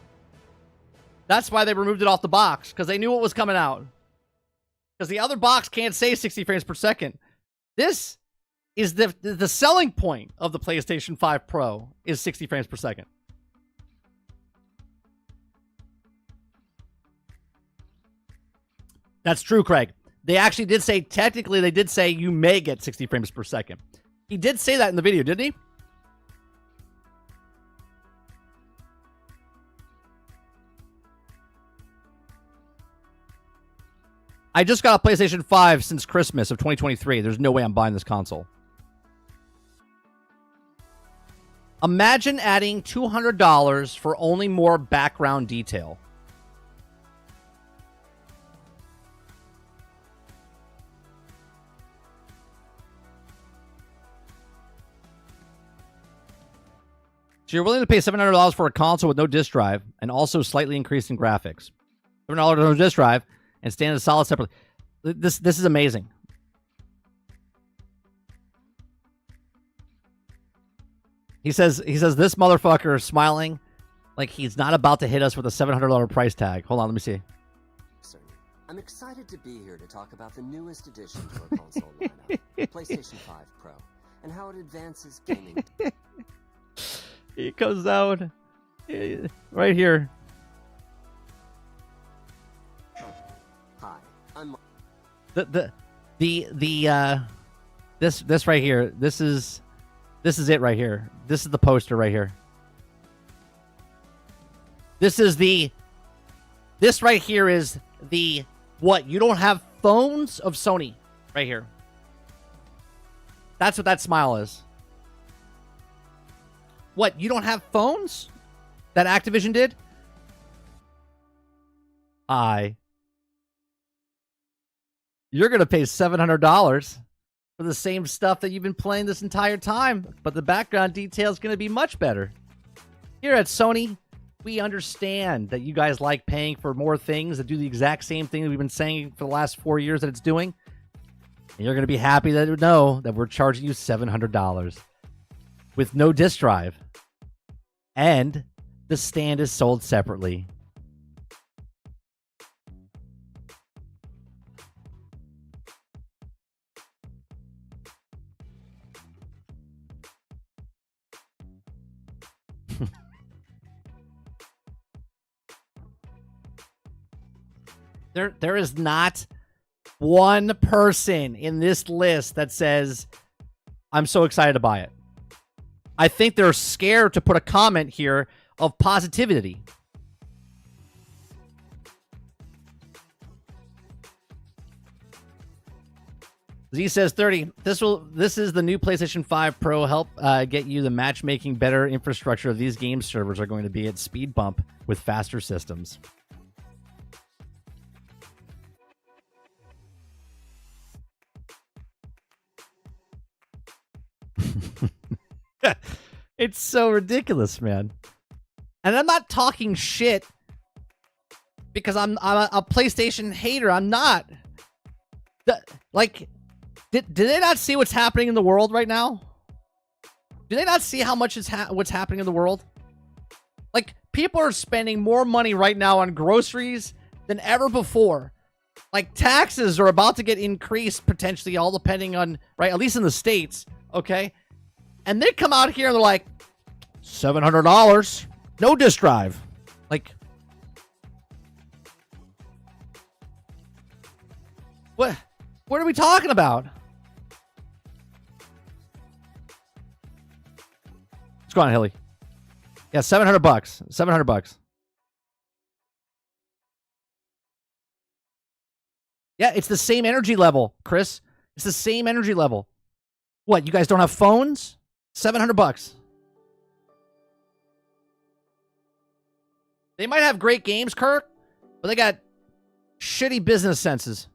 That's why they removed it off the box, because they knew what was coming out. Because the other box can't say 60 frames per second. This is the selling point of the PlayStation 5 Pro is 60 frames per second. That's true, Craig. They actually did say, technically, they did say you may get 60 frames per second. He did say that in the video, didn't he? I just got a PlayStation 5 since Christmas of 2023. There's no way I'm buying this console. Imagine adding $200 for only more background detail. So you're willing to pay $700 for a console with no disk drive and also slightly increased in graphics. $700 no disk drive and stand as solid separately. This is amazing. He says this motherfucker is smiling like he's not about to hit us with a $700 price tag. Hold on, let me see. I'm excited to be here to talk about the newest addition to our console lineup, PlayStation 5 Pro, and how it advances gaming. It goes down right here. Hi, I'm this right here. This is it right here. This is the poster right here. This right here is the what? You don't have phones of Sony right here. That's what that smile is. What? You don't have phones? That Activision did? You're going to pay $700 for the same stuff that you've been playing this entire time, but the background detail is going to be much better. Here at Sony, we understand that you guys like paying for more things that do the exact same thing that we've been saying for the last 4 years that it's doing. And you're going to be happy to know that we're charging you $700 with no disk drive. And the stand is sold separately. There is not one person in this list that says, I'm so excited to buy it. I think they're scared to put a comment here of positivity. Z says 30. This is the new PlayStation 5 Pro. Help get you the matchmaking better infrastructure of these game servers are going to be at speed bump with faster systems. It's so ridiculous, man. And I'm not talking shit because I'm a PlayStation hater. I'm not. Like, did they not see what's happening in the world right now? Do they not see how much is what's happening in the world? Like, people are spending more money right now on groceries than ever before. Like, taxes are about to get increased potentially, all depending on, right, at least in the States, okay? And they come out here and they're like, $700, no disk drive. Like, what are we talking about? Let's go on, Hilly. Yeah, $700. $700. Yeah, it's the same energy level, Chris. It's the same energy level. What, you guys don't have phones? $700. They might have great games, Kirk, but they got shitty business senses.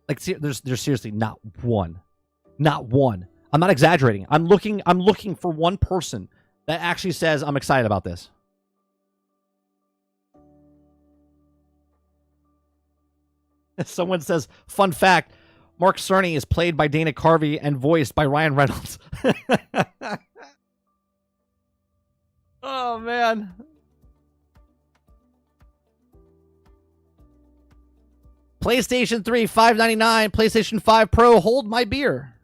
Like, there's seriously not one. Not one. I'm not exaggerating. I'm looking for one person that actually says I'm excited about this. Someone says, fun fact, Mark Cerny is played by Dana Carvey and voiced by Ryan Reynolds. Oh, man. PlayStation 3, $599. PlayStation 5 Pro, hold my beer.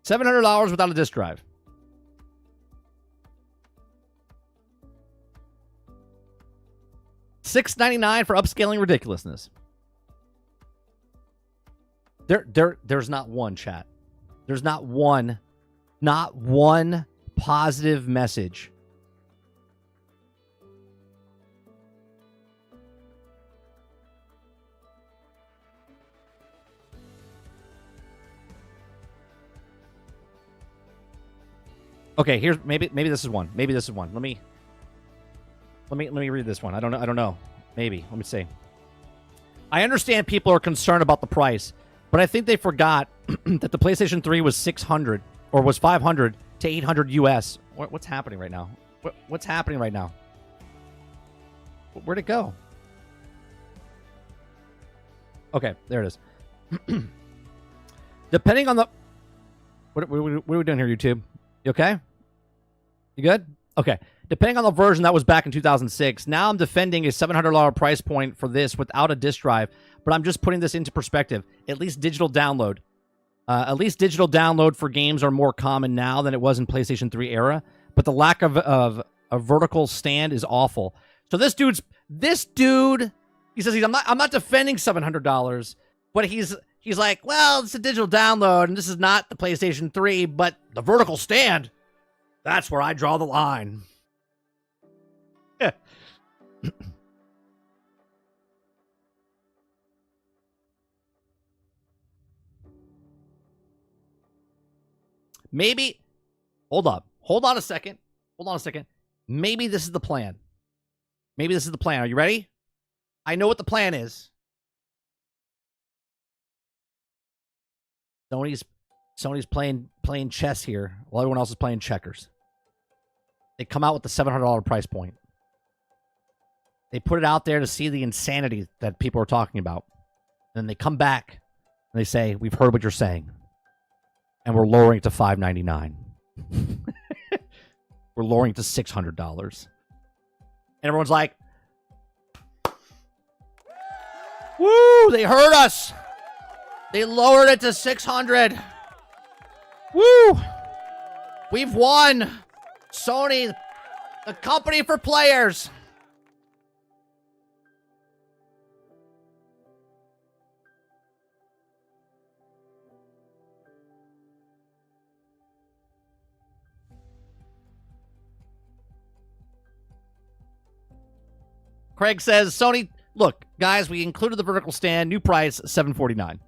$700 without a disk drive. $699 for upscaling ridiculousness. There's not one, chat. There's not one positive message. Okay, here's maybe this is one. Maybe this is one. Let me read this one. I don't know. Maybe. Let me see. I understand people are concerned about the price, but I think they forgot that the PlayStation 3 was $600 or was $500 to $800 US. What's happening right now? What's happening right now? Where'd it go? Okay, there it is. Depending on the... What are we doing here, YouTube? You okay? You good? Okay. Depending on the version that was back in 2006, now I'm defending a $700 price point for this without a disc drive, but I'm just putting this into perspective. At least digital download. For games are more common now than it was in PlayStation 3 era, but the lack of a vertical stand is awful. So this dude, he says I'm not defending $700, but he's like, well, it's a digital download, and this is not the PlayStation 3, but the vertical stand, that's where I draw the line. Maybe, hold on a second. Maybe this is the plan. Are you ready? I know what the plan is. Sony's playing chess here while everyone else is playing checkers. They come out with the $700 price point. They put it out there to see the insanity that people are talking about. And then they come back and they say, we've heard what you're saying. And we're lowering it to $599. We're lowering it to $600. And everyone's like, woo, they heard us. They lowered it to $600. Woo! We've won. Sony, the company for players. Craig says, Sony, look, guys, we included the vertical stand. New price, $749.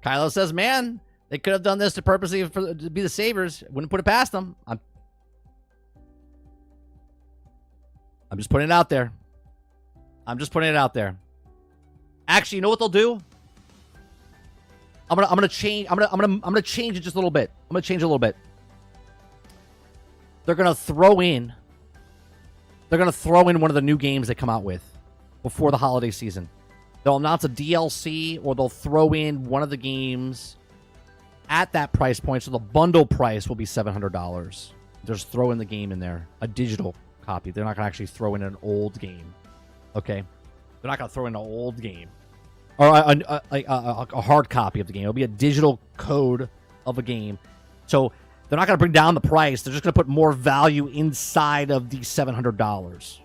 Kylo says, man, they could have done this to purposely to be the savers. Wouldn't put it past them. I'm just putting it out there. Actually, you know what they'll do? I'm gonna change it just a little bit. They're gonna throw in one of the new games they come out with before the holiday season. They'll announce a DLC, or they'll throw in one of the games at that price point, so the bundle price will be $700. Just throw in the game in there, a digital copy. They're not gonna actually throw in an old game. Okay, they're not gonna throw in an old game. Or a hard copy of the game. It'll be a digital code of a game. So they're not going to bring down the price. They're just going to put more value inside of the $700.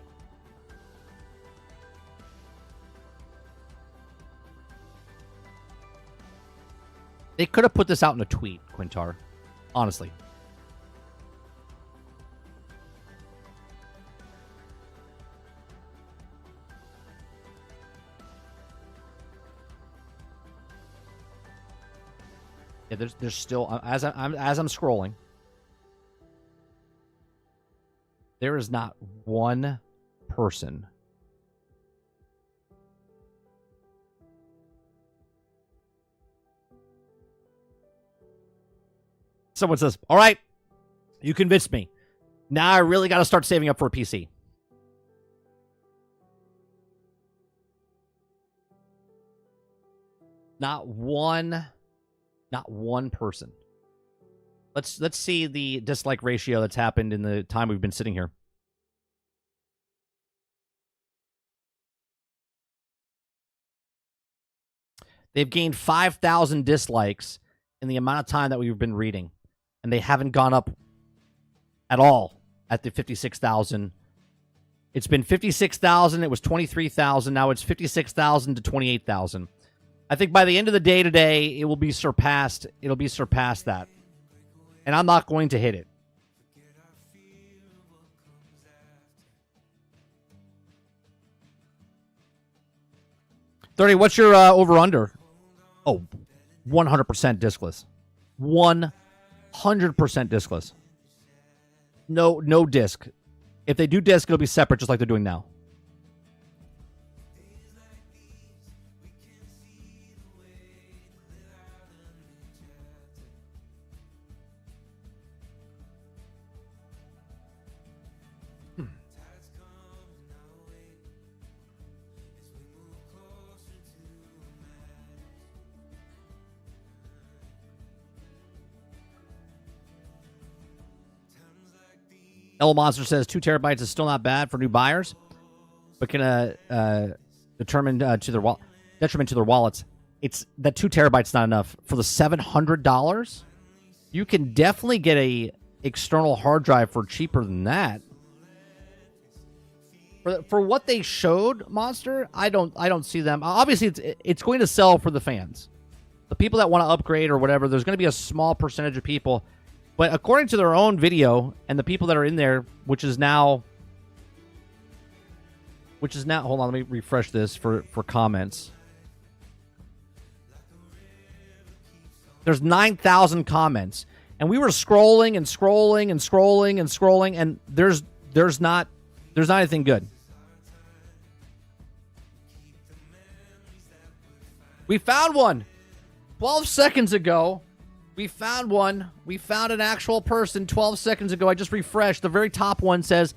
They could have put this out in a tweet, Quintar. Honestly. Yeah, there's still, as I'm scrolling, there is not one person Someone says, all right, you convinced me. Now I really got to start saving up for a PC. Not one person. Let's see the dislike ratio that's happened in the time we've been sitting here. They've gained 5,000 dislikes in the amount of time that we've been reading. And they haven't gone up at all at the 56,000. It's been 56,000. It was 23,000. Now it's 56,000 to 28,000. I think by the end of the day today, it will be surpassed. It'll be surpassed that. And I'm not going to hit it. What's your over-under? Oh, 100% discless. 100% discless. No disc. If they do disc, it'll be separate, just like they're doing now. El Monster says 2 terabytes is still not bad for new buyers, but can determine detriment to their wallets. It's that 2 terabytes not enough for the $700. You can definitely get a external hard drive for cheaper than that. For what they showed, Monster, I don't see them. Obviously, it's going to sell for the fans, the people that want to upgrade or whatever. There's going to be a small percentage of people. But according to their own video and the people that are in there, which is now, hold on, let me refresh this for comments. There's 9,000 comments, and we were scrolling and scrolling and scrolling and scrolling, and there's not anything good. We found one 12 seconds ago. We found one. We found an actual person 12 seconds ago. I just refreshed. The very top one says,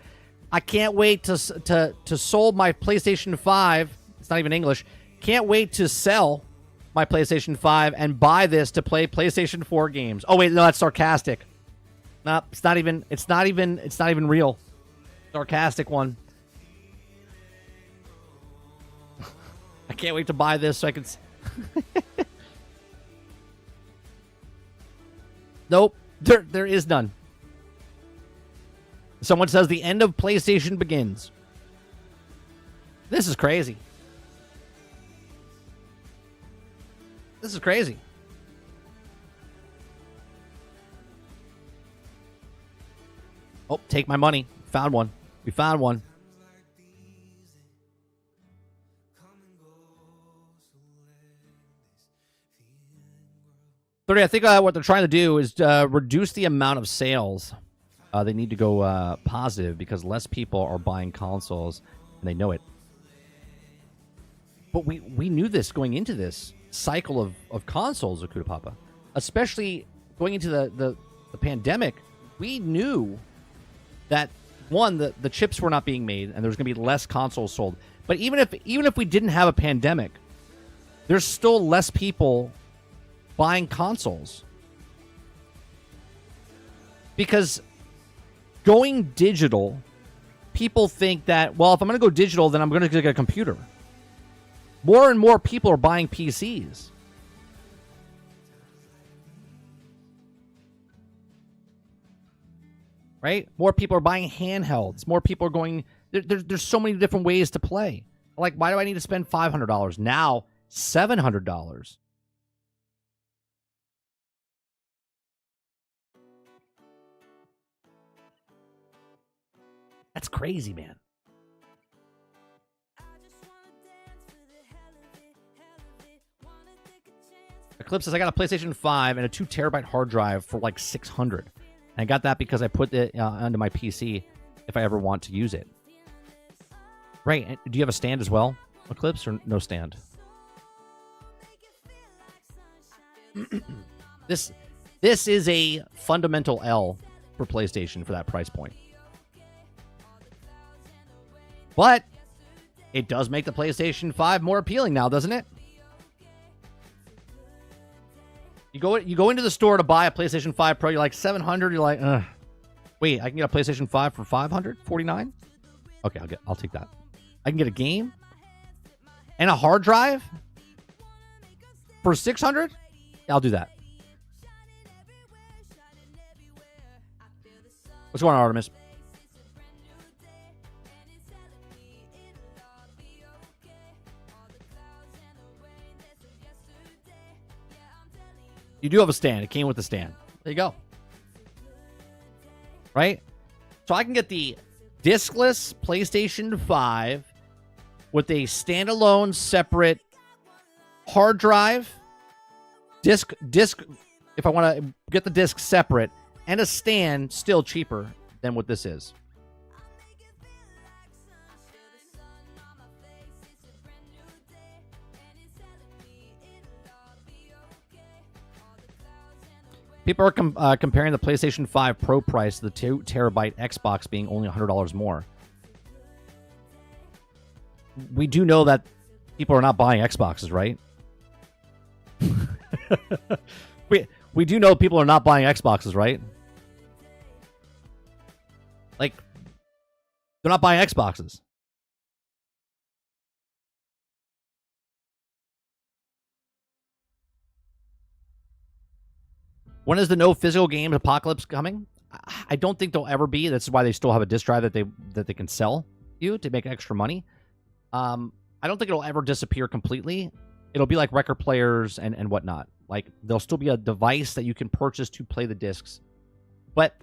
I can't wait to sold my PlayStation 5. It's not even English. Can't wait to sell my PlayStation 5 and buy this to play PlayStation 4 games. Oh, wait, no, that's sarcastic. No, it's not even real. Sarcastic one. I can't wait to buy this so I can... Nope, there is none. Someone says the end of PlayStation begins. This is crazy. This is crazy. Oh, take my money. Found one. We found one. I think what they're trying to do is reduce the amount of sales. They need to go positive because less people are buying consoles, and they know it. But we knew this going into this cycle of consoles, Akuta Papa. Especially going into the pandemic, we knew that, one, the chips were not being made, and there was going to be less consoles sold. But even if we didn't have a pandemic, there's still less people buying consoles. Because going digital, people think that, well, if I'm going to go digital, then I'm going to get a computer. More and more people are buying PCs. Right? More people are buying handhelds. More people are going... There's so many different ways to play. Like, why do I need to spend $500? Now, $700. That's crazy, man. Eclipse says, I got a PlayStation 5 and a 2 terabyte hard drive for like $600. And I got that because I put it onto my PC if I ever want to use it. Right. And do you have a stand as well, Eclipse, or no stand? This This is a fundamental L for PlayStation for that price point. But it does make the PlayStation 5 more appealing now, doesn't it? You go into the store to buy a PlayStation 5 Pro, you're like $700, you're like, ugh. Wait, I can get a PlayStation 5 for $549? Okay, I'll take that. I can get a game and a hard drive for $600? Yeah, I'll do that. What's going on, Artemis? You do have a stand. It came with the stand. There you go. Right? So I can get the discless PlayStation 5 with a standalone separate hard drive, disc if I want to get the disc separate, and a stand still cheaper than what this is. People are comparing the PlayStation 5 Pro price to the 2 terabyte Xbox being only $100 more. We do know that people are not buying Xboxes, right? we do know people are not buying Xboxes, right? Like, they're not buying Xboxes. When is the no physical games apocalypse coming? I don't think there'll ever be. That's why they still have a disc drive that they can sell you to make extra money. I don't think it'll ever disappear completely. It'll be like record players and whatnot. Like, there'll still be a device that you can purchase to play the discs. But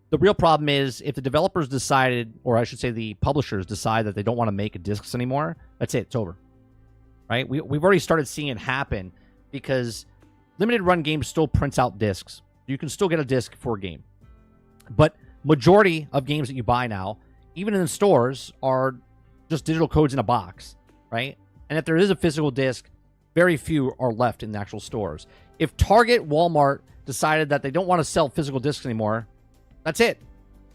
the real problem is if the developers decided, or I should say the publishers decide that they don't want to make discs anymore, that's it. It's over. Right? We've already started seeing it happen because limited run games still prints out discs. You can still get a disc for a game. But majority of games that you buy now, even in the stores, are just digital codes in a box, right? And if there is a physical disc, very few are left in the actual stores. If Target, Walmart decided that they don't want to sell physical discs anymore, that's it.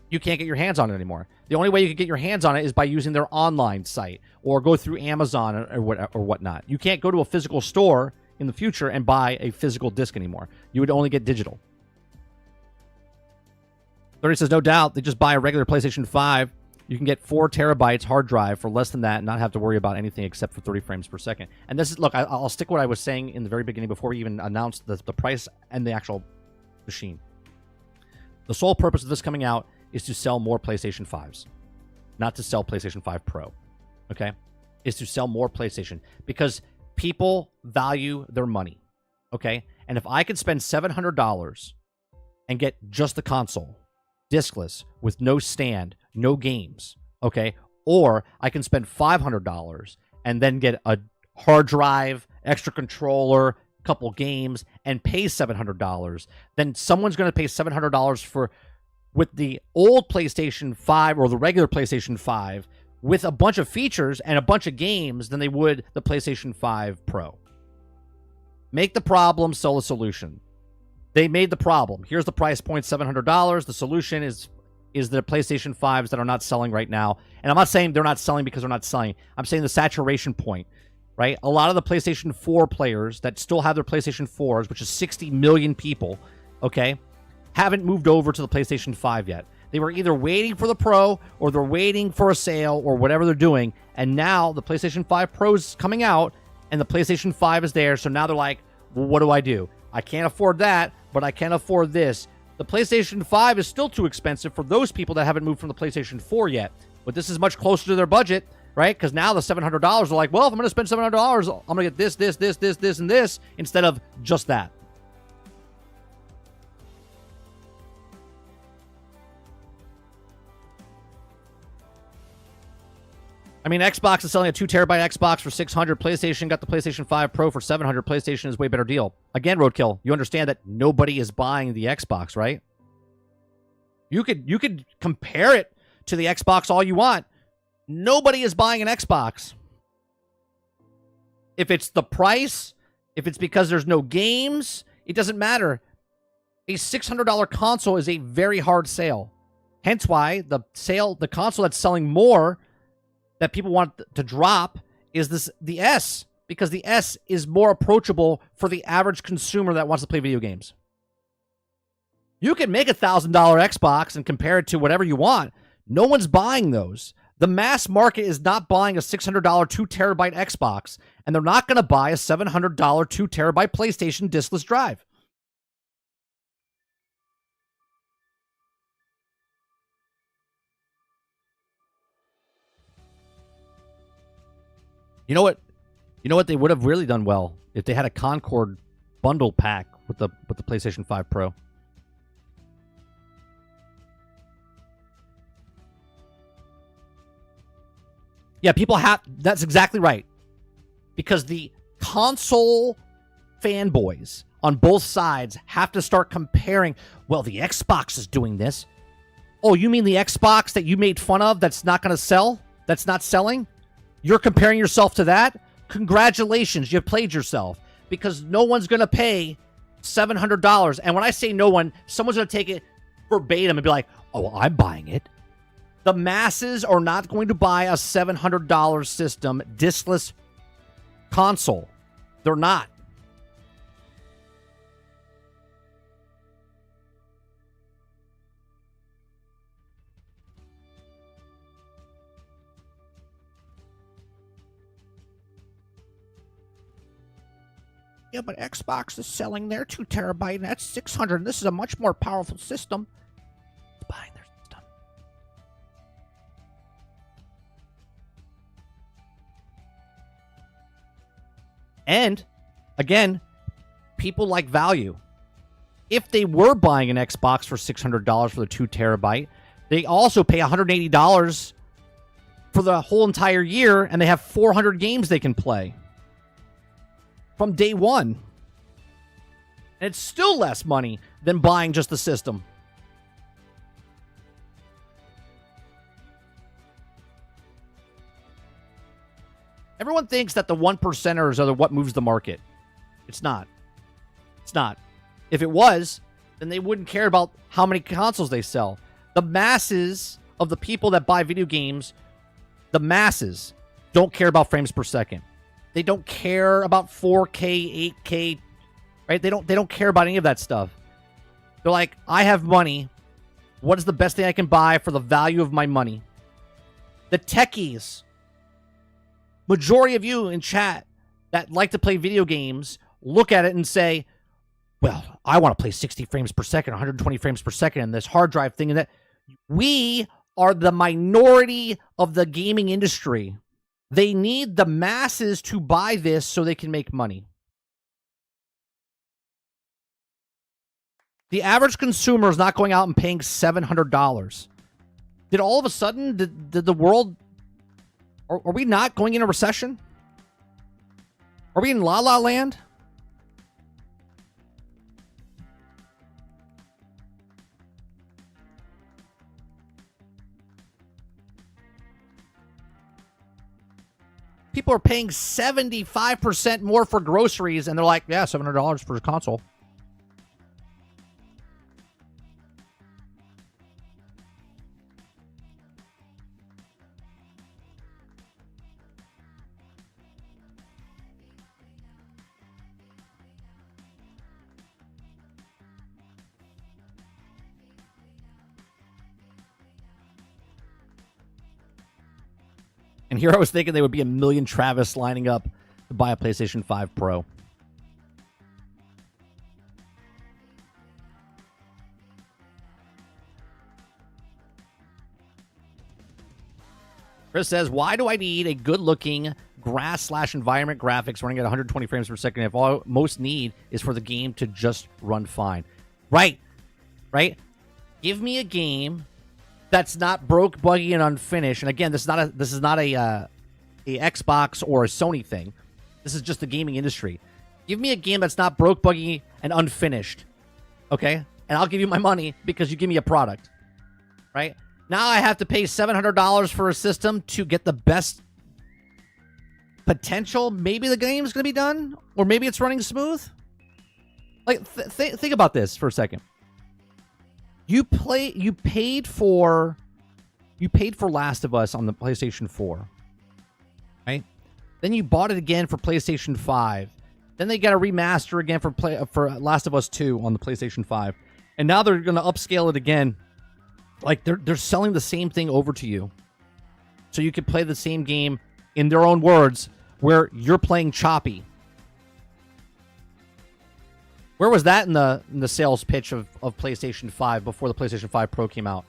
You can't get your hands on it anymore. The only way you can get your hands on it is by using their online site or go through Amazon or whatnot. You can't go to a physical store in the future and buy a physical disc anymore. You would only get digital. 30 says, no doubt, they just buy a regular PlayStation 5. You can get 4 terabytes hard drive for less than that and not have to worry about anything except for 30 frames per second. And this is, look, I'll stick what I was saying in the very beginning before we even announced the price and the actual machine. The sole purpose of this coming out is to sell more PlayStation 5s, not to sell PlayStation 5 Pro, okay? Is to sell more PlayStation because people value their money, okay? And if I could spend $700 and get just the console, discless, with no stand, no games, okay? Or I can spend $500 and then get a hard drive, extra controller, couple games, and pay $700, then someone's going to pay $700 for with the old PlayStation 5 or the regular PlayStation 5 with a bunch of features and a bunch of games than they would the PlayStation 5 Pro. Make the problem, sell the solution. They made the problem. Here's the price point, $700. The solution is the PlayStation 5s that are not selling right now. And I'm not saying they're not selling because they're not selling. I'm saying the saturation point, right? A lot of the PlayStation 4 players that still have their PlayStation 4s, which is 60 million people, okay, haven't moved over to the PlayStation 5 yet. They were either waiting for the Pro or they're waiting for a sale or whatever they're doing. And now the PlayStation 5 Pro is coming out and the PlayStation 5 is there. So now they're like, well, what do I do? I can't afford that, but I can afford this. The PlayStation 5 is still too expensive for those people that haven't moved from the PlayStation 4 yet. But this is much closer to their budget, right? Because now the $700 are like, well, if I'm going to spend $700, I'm going to get this, and this instead of just that. I mean, Xbox is selling a 2 terabyte Xbox for $600. PlayStation got the PlayStation 5 Pro for $700. PlayStation is a way better deal. Again, Roadkill, you understand that nobody is buying the Xbox, right? You could compare it to the Xbox all you want. Nobody is buying an Xbox. If it's the price, if it's because there's no games, it doesn't matter. A $600 console is a very hard sale. Hence why the console that's selling more that people want to drop is the S, because the S is more approachable for the average consumer that wants to play video games. You can make a $1,000 Xbox and compare it to whatever you want. No one's buying those. The mass market is not buying a $600 2 terabyte Xbox, and they're not going to buy a $700 2 terabyte PlayStation diskless drive. You know what? You know what they would have really done well if they had a Concord bundle pack with the PlayStation 5 Pro. Yeah, people have. That's exactly right. Because the console fanboys on both sides have to start comparing. Well, the Xbox is doing this. Oh, you mean the Xbox that you made fun of that's not going to sell? That's not selling? You're comparing yourself to that? Congratulations, you've played yourself. Because no one's going to pay $700. And when I say no one, someone's going to take it verbatim and be like, oh, well, I'm buying it. The masses are not going to buy a $700 system diskless console. They're not. Yeah, but Xbox is selling their 2 terabyte, and that's 600. And this is a much more powerful system. It's buying their system. And, again, people like value. If they were buying an Xbox for $600 for the 2 terabyte, they also pay $180 for the whole entire year, and they have 400 games they can play from day one. And it's still less money than buying just the system. Everyone thinks that the 1%ers are what moves the market. It's not. It's not. If it was, then they wouldn't care about how many consoles they sell. The masses of the people that buy video games, the masses, don't care about frames per second. They don't care about 4K, 8K, right? They don't care about any of that stuff. They're like, I have money. What is the best thing I can buy for the value of my money? The techies, majority of you in chat that like to play video games, look at it and say, well, I want to play 60 frames per second, 120 frames per second, and this hard drive thing and that. We are the minority of the gaming industry. They need the masses to buy this so they can make money. The average consumer is not going out and paying $700. Did all of a sudden, did the world... Are we not going in a recession? Are we in La La Land? People are paying 75% more for groceries, and they're like, yeah, $700 for a console. And here I was thinking there would be a million Travis lining up to buy a PlayStation 5 Pro. Chris says, why do I need a good-looking grass/environment graphics running at 120 frames per second if all most need is for the game to just run fine? Right. Right? Give me a game that's not broke, buggy, and unfinished. And again, this is not a Xbox or a Sony thing. This is just the gaming industry. Give me a game that's not broke, buggy, and unfinished. Okay? And I'll give you my money because you give me a product. Right? Now I have to pay $700 for a system to get the best potential. Maybe the game's going to be done, or maybe it's running smooth. Like, think about this for a second. You paid for Last of Us on the PlayStation 4, right? Then you bought it again for PlayStation 5. Then they got a remaster again for Last of Us 2 on the PlayStation 5. And now they're going to upscale it again. Like they're selling the same thing over to you. So you can play the same game in their own words where you're playing choppy. Where was that in the sales pitch of PlayStation 5 before the PlayStation 5 Pro came out?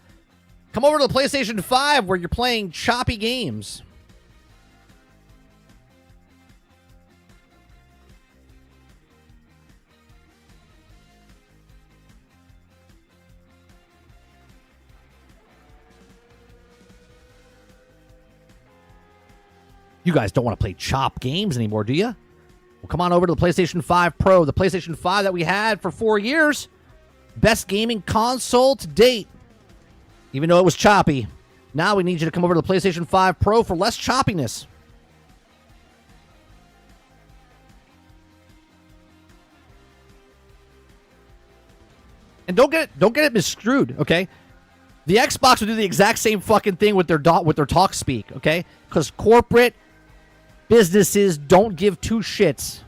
Come over to the PlayStation 5 where you're playing choppy games. You guys don't want to play chop games anymore, do you? Well, come on over to the PlayStation 5 Pro, the PlayStation 5 that we had for 4 years. Best gaming console to date. Even though it was choppy. Now we need you to come over to the PlayStation 5 Pro for less choppiness. And don't get it misconstrued, okay? The Xbox would do the exact same fucking thing with their talk speak, okay? Because corporate businesses don't give two shits.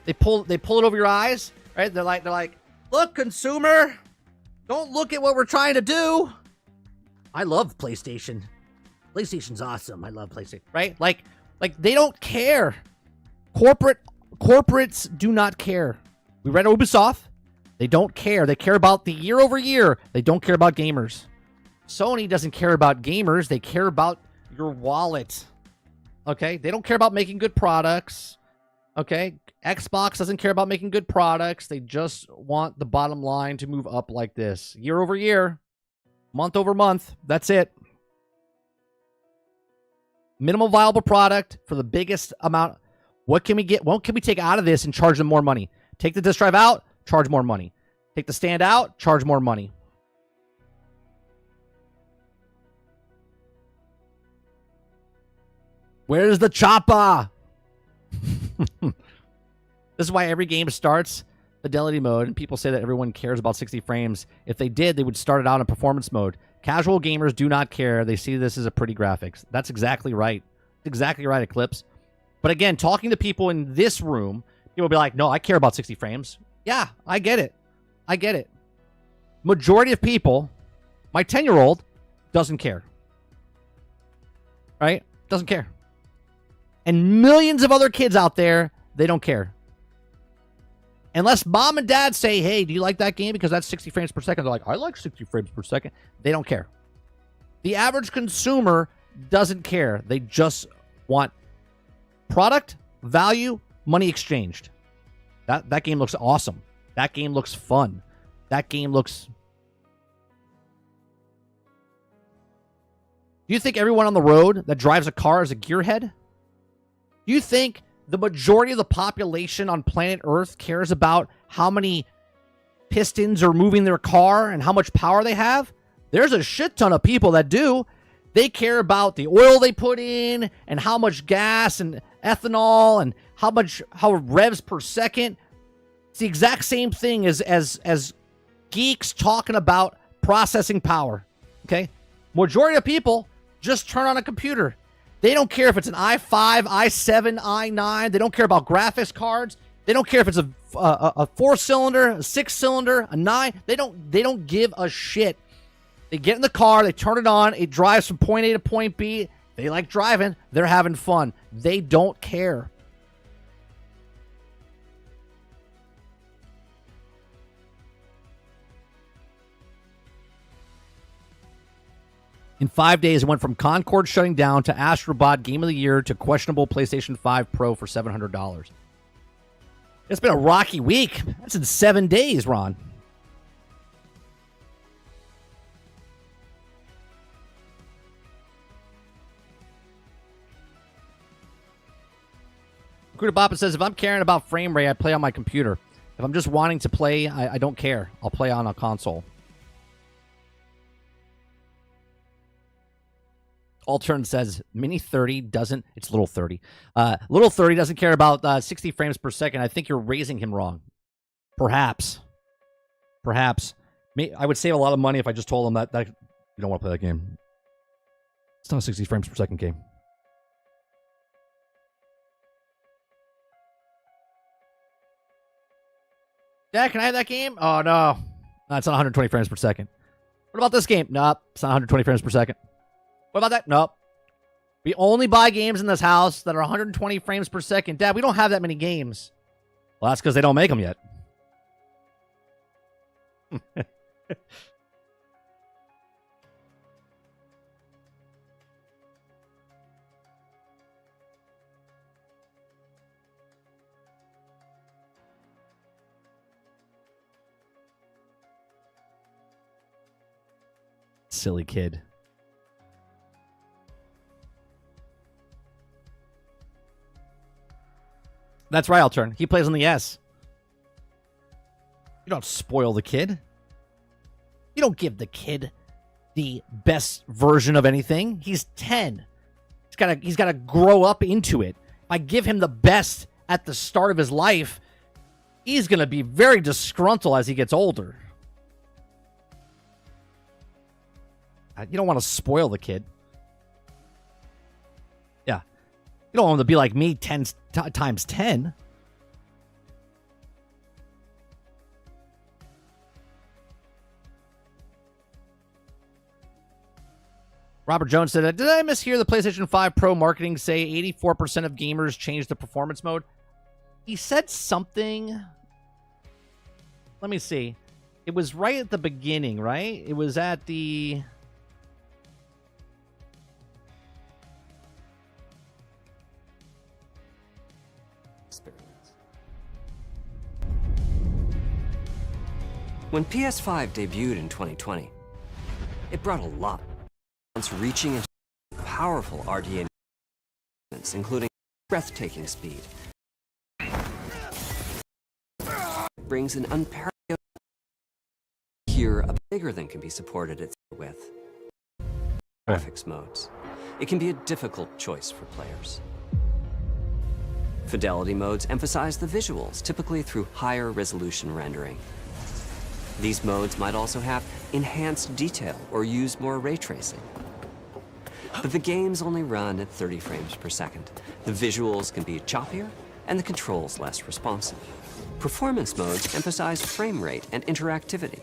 They pull it over your eyes, right? They're like, look, consumer, don't look at what we're trying to do. I love PlayStation. PlayStation's awesome. I love PlayStation, right? Like they don't care. Corporates do not care. We read Ubisoft. They don't care. They care about the year over year. They don't care about gamers. Sony doesn't care about gamers. They care about your wallet. Okay? They don't care about making good products. Okay? Xbox doesn't care about making good products. They just want the bottom line to move up like this. Year over year. Month over month. That's it. Minimal viable product for the biggest amount. What can we get? What can we take out of this and charge them more money? Take the disk drive out, charge more money. Take the stand out, charge more money. Where's the chopper? This is why every game starts fidelity mode, and people say that everyone cares about 60 frames. If they did, they would start it out in performance mode. Casual gamers do not care. They see this as a pretty graphics. That's exactly right. Exactly right, Eclipse. But again, talking to people in this room, people will be like, no, I care about 60 frames. Yeah, I get it. I get it. Majority of people, my 10-year-old doesn't care. Right? Doesn't care. And millions of other kids out there, they don't care. Unless mom and dad say, hey, do you like that game? Because that's 60 frames per second. They're like, I like 60 frames per second. They don't care. The average consumer doesn't care. They just want product, value, money exchanged. That game looks awesome. That game looks fun. That game looks... Do you think everyone on the road that drives a car is a gearhead? Do you think the majority of the population on planet Earth cares about how many pistons are moving their car and how much power they have? There's a shit ton of people that do. They care about the oil they put in and how much gas and ethanol and how revs per second. It's the exact same thing as geeks talking about processing power. Okay? Majority of people just turn on a computer. They don't care if it's an i5, i7, i9. They don't care about graphics cards. They don't care if it's a 4-cylinder, a 6-cylinder, a 9. They don't give a shit. They get in the car, they turn it on, it drives from point A to point B. They like driving, they're having fun. They don't care. In 5 days, it went from Concord shutting down to Astrobot Game of the Year to questionable PlayStation 5 Pro for $700. It's been a rocky week. That's in 7 days, Ron. Kuda Boppa says, if I'm caring about frame rate, I play on my computer. If I'm just wanting to play, I don't care. I'll play on a console. Altern says, Mini 30 doesn't... It's Little 30. Little 30 doesn't care about 60 frames per second. I think you're raising him wrong. Perhaps. I would save a lot of money if I just told them that you don't want to play that game. It's not a 60 frames per second game. Dad, can I have that game? Oh, no. No, it's not 120 frames per second. What about this game? Nope, it's not 120 frames per second. What about that? Nope. We only buy games in this house that are 120 frames per second. Dad, we don't have that many games. Well, that's because they don't make them yet. Silly kid. That's right, I'll turn. He plays on the S. You don't spoil the kid. You don't give the kid the best version of anything. He's 10. He's gotta grow up into it. If I give him the best at the start of his life, he's gonna be very disgruntled as he gets older. You don't want to spoil the kid. Yeah. You don't want him to be like me 10 times 10. Robert Jones said, did I mishear the PlayStation 5 Pro marketing say 84% of gamers changed the performance mode? He said something. Let me see. It was right at the beginning, right? It was at the... When PS5 debuted in 2020, it brought a lot, reaching into powerful RDNA, including breathtaking speed. It brings an unparalleled here bigger than can be supported with graphics modes. It can be a difficult choice for players. Fidelity modes emphasize the visuals, typically through higher resolution rendering. These modes might also have enhanced detail or use more ray tracing. But the games only run at 30 frames per second. The visuals can be choppier and the controls less responsive. Performance modes emphasize frame rate and interactivity,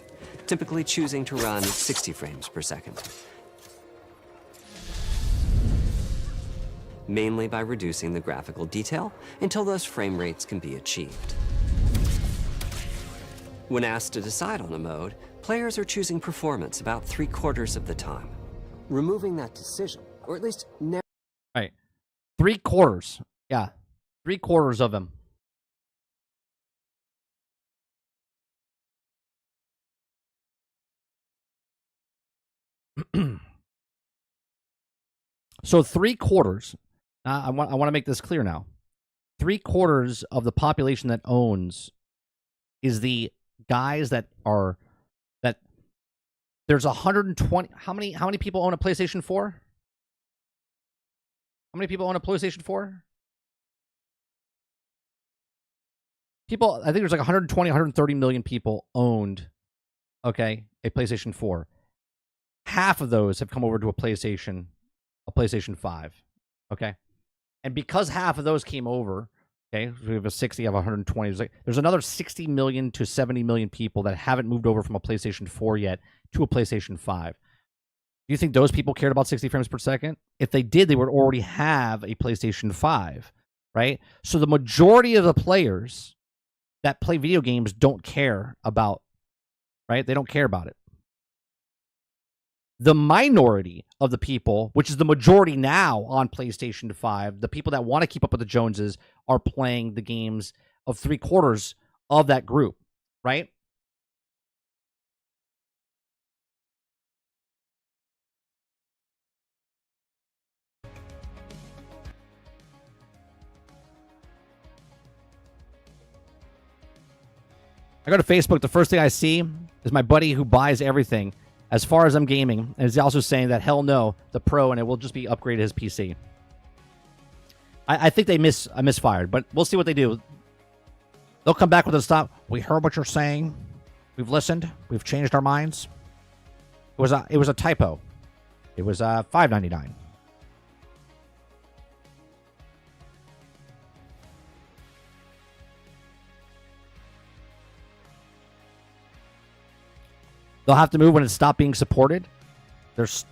typically choosing to run at 60 frames per second, mainly by reducing the graphical detail until those frame rates can be achieved. When asked to decide on a mode, players are choosing performance about 3/4 of the time. Removing that decision, or at least right, 3/4. Yeah, 3/4 of them. So 3/4. I want to make this clear now. 3/4 of the population that owns is the guys that there's 120. How many people own a PlayStation 4? How many people own a PlayStation 4? People, I think there's like 120, 130 million people owned, okay, a PlayStation 4. Half of those have come over to a PlayStation 5, okay? And because half of those came over, okay, so we have a 60, of 120. There's another 60 million to 70 million people that haven't moved over from a PlayStation 4 yet to a PlayStation 5. Do you think those people cared about 60 frames per second? If they did, they would already have a PlayStation 5, right? So the majority of the players that play video games don't care about, right? They don't care about it. The minority of the people, which is the majority now on PlayStation 5, the people that want to keep up with the Joneses are playing the games of 3/4 of that group, right? I go to Facebook, the first thing I see is my buddy who buys everything as far as I'm gaming, and is also saying that hell no, the Pro, and it will just be upgraded his PC. I think they misfired, but we'll see what they do. They'll come back with a stop. We heard what you're saying. We've listened. We've changed our minds. It was a typo. It was $5.99. They'll have to move when it stopped being supported. There's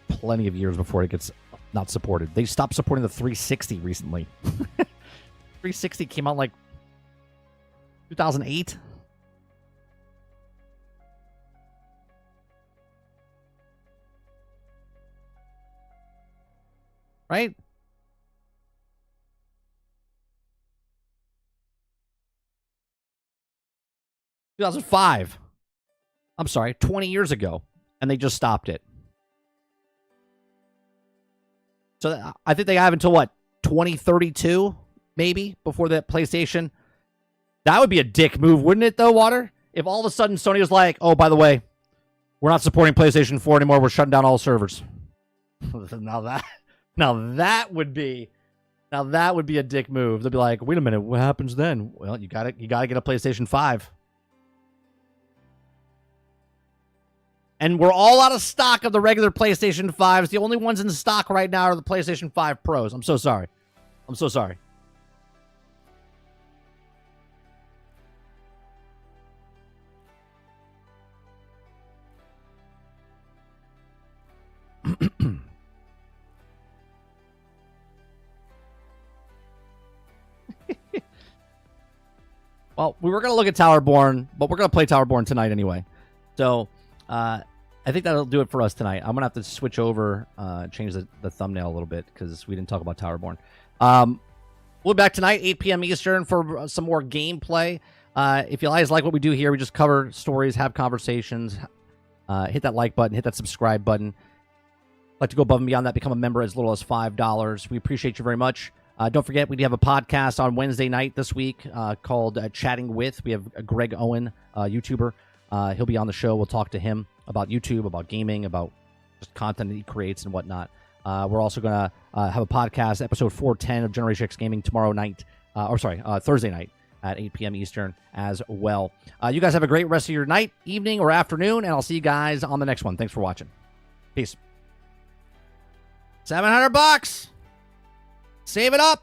plenty of years before it gets not supported. They stopped supporting the 360 recently. 360 came out like 2008. Right? $2005. I'm sorry, 20 years ago. And they just stopped it. So I think they have until what, 2032, maybe, before that PlayStation. That would be a dick move, wouldn't it, though, Water? If all of a sudden Sony was like, oh, by the way, we're not supporting PlayStation 4 anymore. We're shutting down all servers. Now that would be a dick move. They'll be like, wait a minute, what happens then? Well, you gotta get a PlayStation 5. And we're all out of stock of the regular PlayStation 5s. The only ones in stock right now are the PlayStation 5 Pros. I'm so sorry. I'm so sorry. Well, we were going to look at Towerborne, but we're going to play Towerborne tonight anyway. So, I think that'll do it for us tonight. I'm going to have to switch over, change the thumbnail a little bit because we didn't talk about Towerborne. We'll be back tonight, 8 p.m. Eastern, for some more gameplay. If you guys like what we do here, we just cover stories, have conversations. Hit that like button, hit that subscribe button. Like to go above and beyond that, become a member as little as $5. We appreciate you very much. Don't forget, we do have a podcast on Wednesday night this week called Chatting With. We have Greg Owen, YouTuber. He'll be on the show. We'll talk to him about YouTube, about gaming, about just content that he creates and whatnot. We're also going to have a podcast, episode 410 of Generation X Gaming tomorrow night, Thursday night at 8 p.m. Eastern as well. You guys have a great rest of your night, evening, or afternoon, and I'll see you guys on the next one. Thanks for watching. Peace. $700. Save it up.